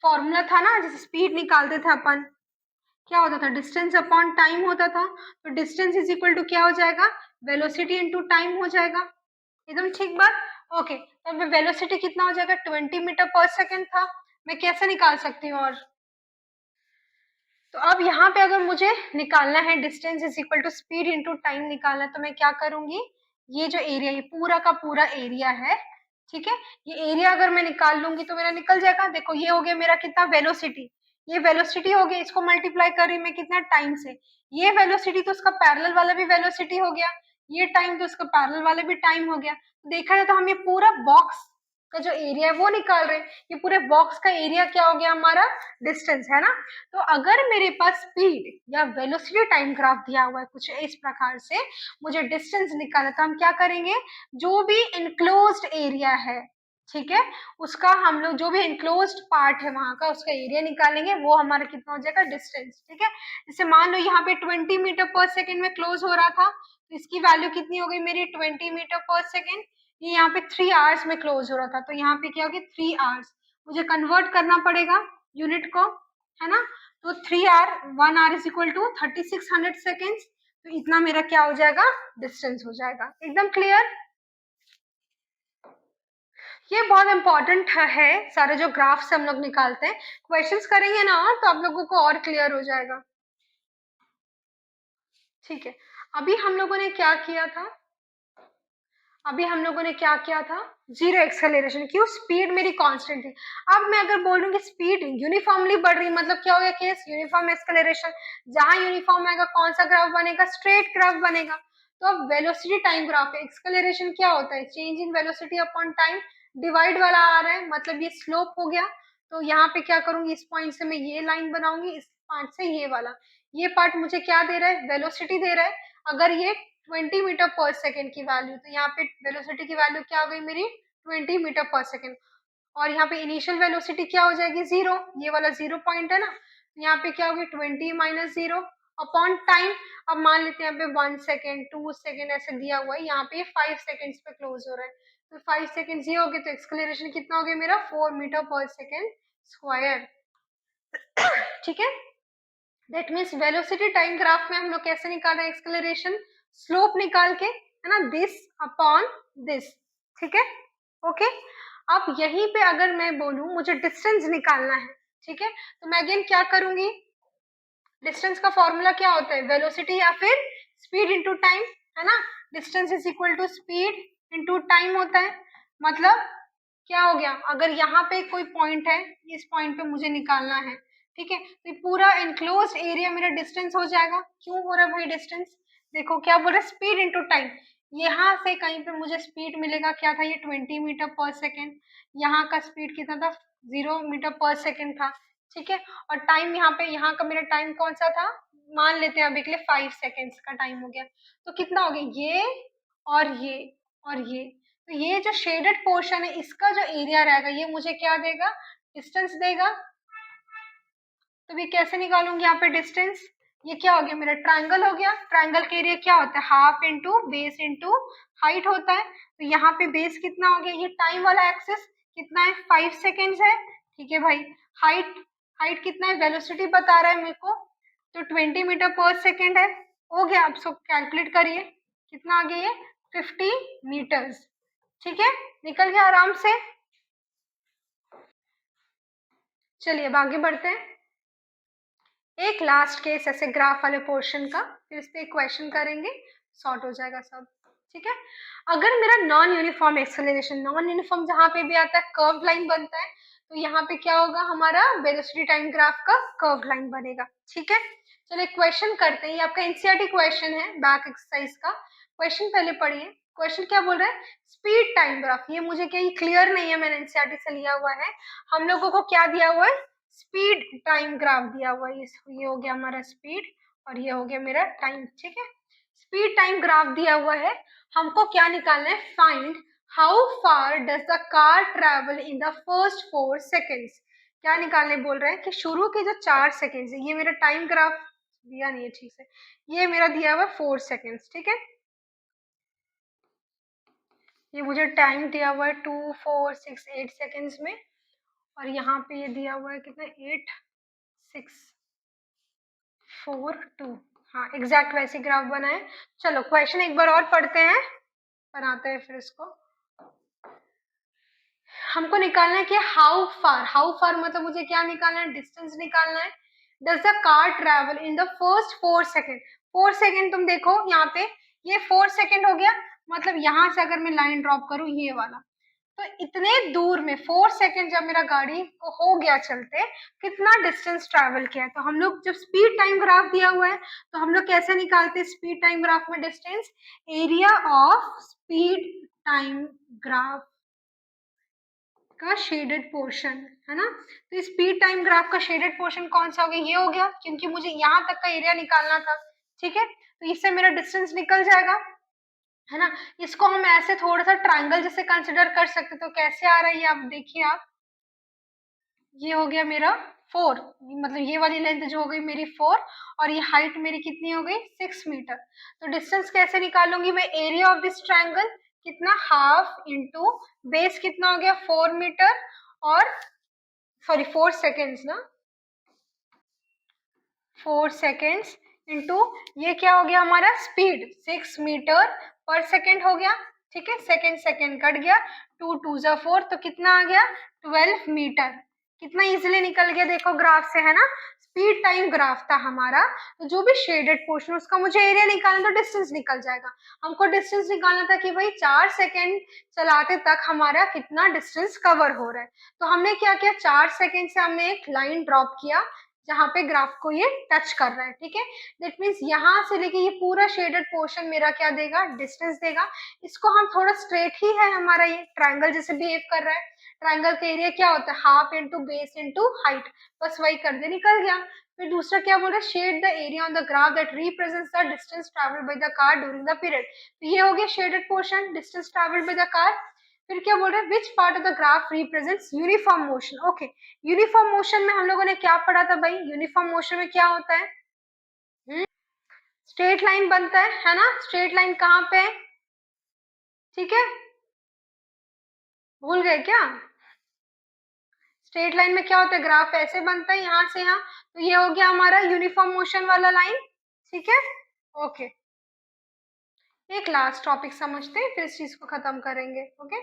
फॉर्मूला था ना, जैसे स्पीड निकालते थे अपन, क्या होता था, डिस्टेंस अपॉन टाइम होता था। तो डिस्टेंस इज इक्वल टू क्या हो जाएगा, वेलोसिटी इनटू टाइम हो जाएगा। एकदम ठीक बात। ओके, तो अब वेलोसिटी कितना हो जाएगा, 20 मीटर पर सेकेंड था। मैं कैसे निकाल सकती हूँ, और तो अब यहाँ पे अगर मुझे निकालना है distance is equal to speed into time निकालना है, तो मैं क्या करूंगी, ये जो एरिया, ये पूरा का पूरा एरिया है, ठीक है, ये एरिया अगर मैं निकाल लूंगी तो मेरा निकल जाएगा। देखो ये हो गया मेरा कितना, वेलोसिटी, ये वेलोसिटी हो गया, इसको मल्टीप्लाई कर रही मैं कितना, टाइम से। ये वेलोसिटी तो उसका पैरेलल वाला भी वेलोसिटी हो गया, ये टाइम तो उसका पैरेलल वाला भी टाइम हो गया। तो देखा जाए तो हम ये पूरा बॉक्स का जो एरिया है वो निकाल रहे हैं, ये पूरे बॉक्स का एरिया क्या हो गया हमारा, डिस्टेंस, है ना। तो अगर मेरे पास स्पीड या वेलोसिटी टाइम ग्राफ दिया हुआ है कुछ इस प्रकार से, मुझे डिस्टेंस निकालना, तो हम क्या करेंगे, जो भी इनक्लोज्ड एरिया है, ठीक है, उसका हम लोग जो भी इनक्लोज्ड पार्ट है वहां का उसका एरिया निकालेंगे, वो हमारा कितना हो जाएगा, डिस्टेंस। ठीक है, जैसे मान लो यहाँ पे 20 मीटर पर सेकेंड में क्लोज हो रहा था, तो इसकी वैल्यू कितनी हो गई मेरी, 20 मीटर पर सेकेंड। ये यहाँ पे 3 आवर्स में क्लोज हो रहा था, तो यहाँ पे क्या हो गया, 3 आवर्स। मुझे कन्वर्ट करना पड़ेगा यूनिट को, है ना। तो 3 hour, 1 hour is equal to 3600 seconds. तो इतना मेरा क्या हो जाएगा, डिस्टेंस हो जाएगा। एकदम क्लियर। ये बहुत इंपॉर्टेंट है, सारे जो ग्राफ्स हम लोग निकालते हैं, क्वेश्चंस करेंगे ना तो आप लोगों को और क्लियर हो जाएगा। ठीक है, अभी हम लोगों ने क्या किया था, अभी हम लोगों ने क्या किया था, जीरो एक्सेलरेशन। क्यों? स्पीड मेरी कांस्टेंट थी। अब मैं अगर बोल रही हूँ कि स्पीड यूनिफॉर्मली बढ़ रही, मतलब क्या हो गया केस, यूनिफॉर्म एक्सेलरेशन। जहां यूनिफॉर्म आएगा कौन सा ग्राफ बनेगा, स्ट्रेट ग्राफ बनेगा। तो अब वेलोसिटी टाइम ग्राफ है, एक्सेलरेशन क्या होता है, change in velocity upon time, divide वाला आ रहा है, मतलब ये स्लोप हो गया। तो यहाँ पे क्या करूंगी, इस पॉइंट से मैं ये लाइन बनाऊंगी, इस पार्ट से ये वाला, ये पार्ट मुझे क्या दे रहा है, वेलोसिटी दे रहा है। अगर ये 20 मीटर पर सेकेंड की वैल्यू, तो यहाँ पे वेलोसिटी की वैल्यू क्या हो गई मेरी, 20 मीटर पर सेकेंड। और यहाँ पे इनिशियल वेलोसिटी क्या हो जाएगी, जीरो, ये वाला जीरो पॉइंट है ना, तो यहाँ पे क्या होगी, 20 माइनस जीरो अपॉन टाइम। अब मान लेते हैं यहाँ पे 1 सेकेंड, 2 सेकेंड ऐसे दिया हुआ है, यहाँ पे 5 सेकेंड्स पे क्लोज हो रहा है, तो 5 सेकेंड ये हो गए, तो एक्सक्लेरेशन कितना हो गया मेरा, 4 मीटर पर सेकेंड स्क्वायर। ठीक है, that means velocity time graph में हम लोग कैसे निकाल रहे हैं एक्सेलरेशन, स्लोप निकाल के, है ना, दिस अपॉन दिस। ठीक है, ओके। अब यहीं पे अगर मैं बोलूं मुझे डिस्टेंस निकालना है, ठीक है, तो मैं अगेन क्या करूंगी, डिस्टेंस का फॉर्मूला क्या होता है, वेलोसिटी या फिर स्पीड इनटू टाइम, है ना। Distance is equal to speed into time होता है। मतलब क्या हो गया, अगर यहाँ पे कोई पॉइंट है, इस पॉइंट पे मुझे निकालना है, ठीक है, तो पूरा इनक्लोज्ड एरिया मेरा डिस्टेंस हो जाएगा। क्यों हो रहा है भाई डिस्टेंस, देखो क्या बोल रहा है, स्पीड इनटू टाइम। यहाँ से कहीं पे मुझे स्पीड मिलेगा, क्या था ये, 20 मीटर पर सेकेंड। यहाँ का स्पीड कितना था, 0 मीटर पर सेकेंड था। ठीक है, और टाइम यहाँ पे, यहाँ का मेरा टाइम कौन सा था, मान लेते हैं अभी के लिए 5 सेकेंड्स का टाइम हो गया। तो कितना हो गया, ये और ये और ये, तो ये जो शेडेड पोर्शन है इसका जो एरिया रहेगा ये मुझे क्या देगा, डिस्टेंस देगा। तो ये कैसे निकालूंगी यहाँ पे डिस्टेंस, ये क्या हो गया मेरा, ट्रायंगल हो गया। ट्रायंगल के एरिया क्या होता है, half into base into height होता है। तो यहाँ पे बेस कितना हो गया, ये टाइम वाला एक्सेस कितना है, 5 सेकेंड्स है। ठीक है भाई, हाइट, हाइट कितना है, वेलोसिटी बता रहा है मेरे को, तो 20 मीटर पर सेकेंड है। हो गया, अब सब कैलकुलेट करिए कितना आ गया ये, 50 मीटर्स। ठीक है, निकल गया आराम से। चलिए अब आगे बढ़ते हैं, एक लास्ट केस ऐसे ग्राफ वाले पोर्शन का, फिर इस पे एक क्वेश्चन करेंगे, सॉर्ट हो जाएगा सब। ठीक है, अगर मेरा non uniform acceleration, non uniform जहां पे भी आता है कर्व लाइन बनता है, तो यहाँ पे क्या होगा, हमारा वेलोसिटी टाइम ग्राफ का कर्व लाइन बनेगा। ठीक है, चलिए क्वेश्चन करते हैं, ये आपका एनसीईआरटी क्वेश्चन है, बैक एक्सरसाइज का क्वेश्चन पहले पढ़िए। क्वेश्चन क्या बोल रहा है, स्पीड टाइम ग्राफ, ये मुझे क्या क्लियर नहीं है, मैंने एनसीईआरटी से लिया हुआ है। हम लोगों को क्या दिया हुआ है, स्पीड टाइम ग्राफ दिया हुआ है, ये हो गया हमारा स्पीड और ये हो गया मेरा टाइम। ठीक है, स्पीड टाइम ग्राफ दिया हुआ है, हमको क्या निकालना है, find how far does the car travel in the first 4 seconds. क्या निकालने बोल रहे हैं कि शुरू के जो 4 सेकेंड्स है, ये मेरा टाइम ग्राफ दिया नहीं है ठीक से, ये मेरा दिया हुआ 4 सेकेंड्स। ठीक है, ये मुझे टाइम दिया हुआ है 2 4 6 8 सेकेंड्स में, और यहाँ पे ये दिया हुआ है कितना, 8 6 4 2। हाँ एग्जैक्ट वैसे ग्राफ बनाए। चलो क्वेश्चन एक बार और पढ़ते हैं, बनाते हैं फिर इसको। हमको निकालना है कि हाउ फार, हाउ फार मतलब मुझे क्या निकालना है, डिस्टेंस निकालना है। Does the car travel in the first 4 second, 4 second तुम देखो यहाँ पे, ये 4 सेकेंड हो गया, मतलब यहाँ से अगर मैं लाइन ड्रॉप करूँ ये वाला, तो इतने दूर में 4 सेकेंड जब मेरा गाड़ी को हो गया चलते, कितना डिस्टेंस ट्रैवल किया है। तो हम लोग जब स्पीड टाइम ग्राफ दिया हुआ है, तो हम लोग कैसे निकालते हैं स्पीड टाइम ग्राफ में distance, area of speed time graph का शेडेड पोर्शन, है ना। तो स्पीड टाइम ग्राफ का शेडेड पोर्शन कौन सा हो गया, ये हो गया, क्योंकि मुझे यहाँ तक का एरिया निकालना था। ठीक है, तो इससे मेरा डिस्टेंस निकल जाएगा, है ना। इसको हम ऐसे थोड़ा सा ट्रायंगल जैसे कंसिडर कर सकते, तो कैसे आ रहा है ये आप देखिए, आप ये हो गया मेरा 4, मतलब ये वाली लेंथ जो हो गई मेरी 4, और ये हाइट मेरी कितनी हो गई 6 मीटर। तो डिस्टेंस कैसे निकालूंगी मैं, एरिया ऑफ दिस ट्रायंगल कितना, हाफ इंटू बेस कितना हो गया 4 मीटर, और सॉरी 4 सेकेंड्स ना, 4 सेकेंड्स इंटू ये क्या हो गया हमारा स्पीड, 6 मीटर पर सेकेंड हो गया। ठीक है, सेकेंड सेकेंड कट गया, 2 2 जा 4, तो कितना आ गया 12 मीटर। कितना इजीली निकल गया देखो ग्राफ से, है ना। स्पीड टाइम ग्राफ था हमारा, तो जो भी शेडेड पोर्शन उसका मुझे एरिया निकालना, तो डिस्टेंस निकल जाएगा। हमको डिस्टेंस निकालना था कि भाई 4 सेकेंड चलाते तक हमारा कितना डिस्टेंस कवर हो रहा है। तो हमने क्या किया, 4 सेकेंड से हमने एक लाइन ड्रॉप किया जहाँ पे ग्राफ को ये टच कर रहा है, ठीक है। दैट मीन्स यहाँ से लेके ये पूरा शेडेड पोर्शन मेरा क्या देगा, डिस्टेंस देगा। इसको हम थोड़ा स्ट्रेट ही है हमारा, ये ट्रायंगल जैसे बिहेव कर रहा है। ट्रायंगल का एरिया क्या होता है, half into base into height, बस वही कर दे, निकल गया। फिर दूसरा क्या बोल रहा है, shade the area on the graph that represents the distance travelled by the car during the period. तो ये हो गया shaded portion, distance travelled by the car. फिर क्या बोल रहे हैं, which part of the graph represents uniform motion. Okay, uniform motion में हम लोगों ने क्या पढ़ा था भाई, यूनिफॉर्म मोशन में क्या होता है, स्ट्रेट लाइन बनता है ना। स्ट्रेट लाइन कहाँ पे है, ठीक है, भूल गए क्या। स्ट्रेट लाइन में क्या होता है, ग्राफ ऐसे बनता है यहाँ से यहाँ, तो ये हो गया हमारा यूनिफॉर्म मोशन वाला लाइन, ठीक है। ओके, एक लास्ट टॉपिक समझते हैं, फिर इस चीज को खत्म करेंगे। ओके,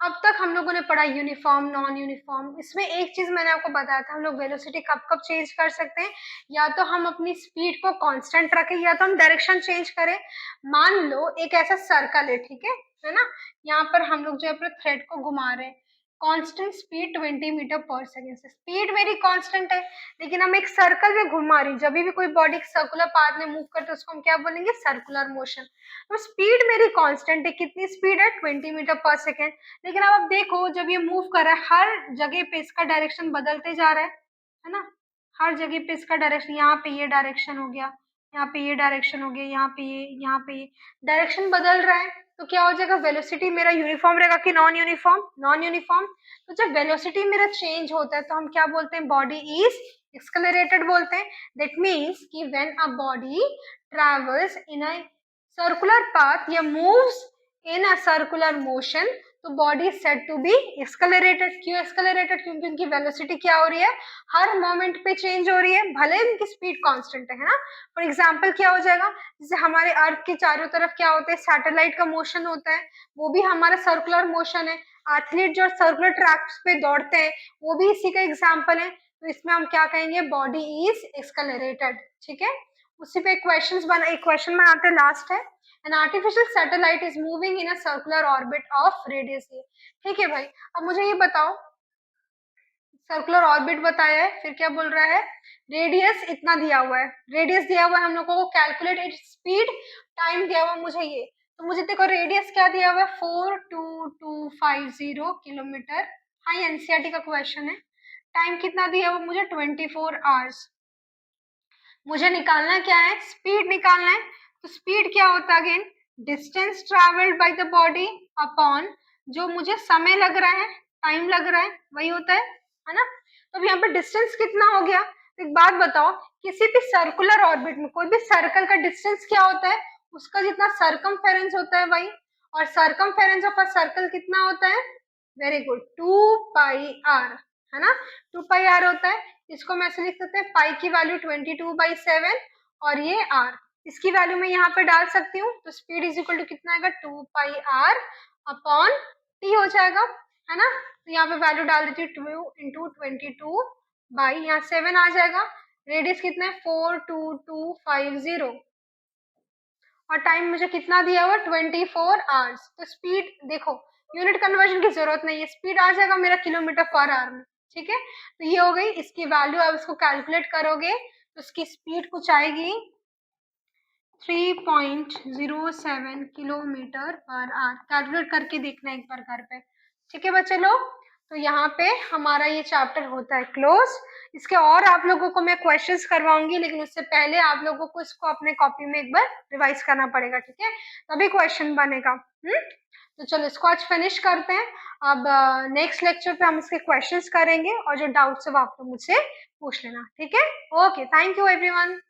अब तक हम लोगों ने पढ़ा यूनिफॉर्म, नॉन यूनिफॉर्म। इसमें एक चीज मैंने आपको बताया था, हम लोग वेलोसिटी कब कब चेंज कर सकते हैं, या तो हम अपनी स्पीड को कांस्टेंट रखें, या तो हम डायरेक्शन चेंज करें। मान लो एक ऐसा सर्कल है, ठीक है ना। यहाँ पर हम लोग जो है अपने थ्रेड को घुमा रहे हैं, constant speed 20 metre per second से, स्पीड मेरी कांस्टेंट है, लेकिन हम एक सर्कल में घुमा रही, जब भी कोई बॉडी सर्कुलर पाथ में मूव करते हैं उसको हम क्या बोलेंगे, सर्कुलर मोशन। तो स्पीड मेरी कांस्टेंट है, कितनी स्पीड है, 20 मीटर पर सेकेंड। लेकिन अब आप देखो, जब ये मूव कर रहा है, हर जगह पे इसका डायरेक्शन बदलते जा रहा है ना। हर जगह पे इसका डायरेक्शन, यहाँ पे ये डायरेक्शन हो गया, यहाँ पे ये डायरेक्शन हो गया, यहाँ पे ये, यहाँ पे ये डायरेक्शन बदल रहा है। तो क्या हो जाएगा, वेलोसिटी मेरा यूनिफॉर्म रहेगा कि नॉन यूनिफॉर्म, नॉन यूनिफॉर्म। तो जब वेलोसिटी मेरा चेंज होता है तो हम क्या बोलते हैं, बॉडी इज एक्सेलरेटेड बोलते हैं। दैट मीन्स कि when a body travels in a circular path या moves in a circular motion, तो body is said to be accelerated. क्यों एक्सेलरेटेड, क्योंकि उनकी वेलोसिटी क्या हो रही है, हर मोमेंट पे चेंज हो रही है, भले उनकी स्पीड कांस्टेंट है ना। फॉर एग्जांपल क्या हो जाएगा, जैसे हमारे अर्थ के चारों तरफ क्या होता है, सैटेलाइट का मोशन होता है, वो भी हमारा सर्कुलर मोशन है। एथलीट जो सर्कुलर ट्रैक्स पे दौड़ते हैं, वो भी इसी का एग्जाम्पल है। तो इसमें हम क्या कहेंगे, बॉडी इज एक्सेलरेटेड, ठीक है। उसी पे एक क्वेश्चन बनाते हैं, लास्ट है, an artificial satellite is moving in a circular orbit of radius a. ठीक है भाई, अब मुझे ये बताओ, सर्कुलर ऑर्बिट बताया है, फिर क्या बोल रहा है, रेडियस इतना दिया हुआ है, रेडियस दिया हुआ है हम लोगों को, कैलकुलेट इट स्पीड, टाइम दिया हुआ मुझे ये। तो मुझे देखो रेडियस क्या दिया हुआ है, 42250 किलोमीटर। हाँ, ये एनसीईआरटी का क्वेश्चन है। टाइम कितना दिया हुआ मुझे, 24 आवर्स। मुझे निकालना क्या है, स्पीड निकालना है। तो स्पीड क्या होता है, again distance travelled by the body upon जो मुझे समय लग रहा है, टाइम लग रहा है, वही होता है ना। तो अब यहाँ पे डिस्टेंस कितना हो गया। तो एक बात बताओ, किसी भी सर्कुलर ऑर्बिट में कोई भी सर्कल का डिस्टेंस क्या होता है, उसका जितना सरकमफेरेंस होता है भाई, और सरकमफेरेंस ऑफ अ सर्कल कितना होता है, वेरी गुड, 2πr, है ना। 2πr होता है। इसको मैं ऐसे लिख सकते हैं, पाई की वैल्यू 22/7 और ये r, इसकी वैल्यू मैं यहाँ पे डाल सकती हूँ। तो स्पीड इज इक्वल टू कितना आएगा, 2πr अपॉन t हो जाएगा, है ना। तो यहाँ पे वैल्यू डाल देती हूँ, 2 × 22 बाई यहाँ 7 आ जाएगा। रेडियस कितना है, 42250, और टाइम मुझे कितना दिया हुआ, 24 आवर्स। तो स्पीड देखो, यूनिट कन्वर्जन की जरूरत नहीं है, स्पीड आ जाएगा मेरा किलोमीटर पर आवर में, ठीक है। तो ये हो गई इसकी वैल्यू। अब इसको कैलकुलेट करोगे तो इसकी स्पीड कुछ आएगी 3.07 किलोमीटर पर आवर। कैलकुलेट करके देखना एक बार घर पे, ठीक है बच्चे लोग। तो यहाँ पे हमारा ये चैप्टर होता है क्लोज। इसके और आप लोगों को मैं क्वेश्चंस करवाऊंगी, लेकिन उससे पहले आप लोगों को इसको अपने कॉपी में एक बार रिवाइज करना पड़ेगा, ठीक है, तभी क्वेश्चन बनेगा। तो चलो इसको आज फिनिश करते हैं। अब नेक्स्ट लेक्चर पे हम इसके क्वेश्चंस करेंगे, और जो डाउट्स है वो आप लोग मुझसे पूछ लेना, ठीक है। Okay, thank you everyone.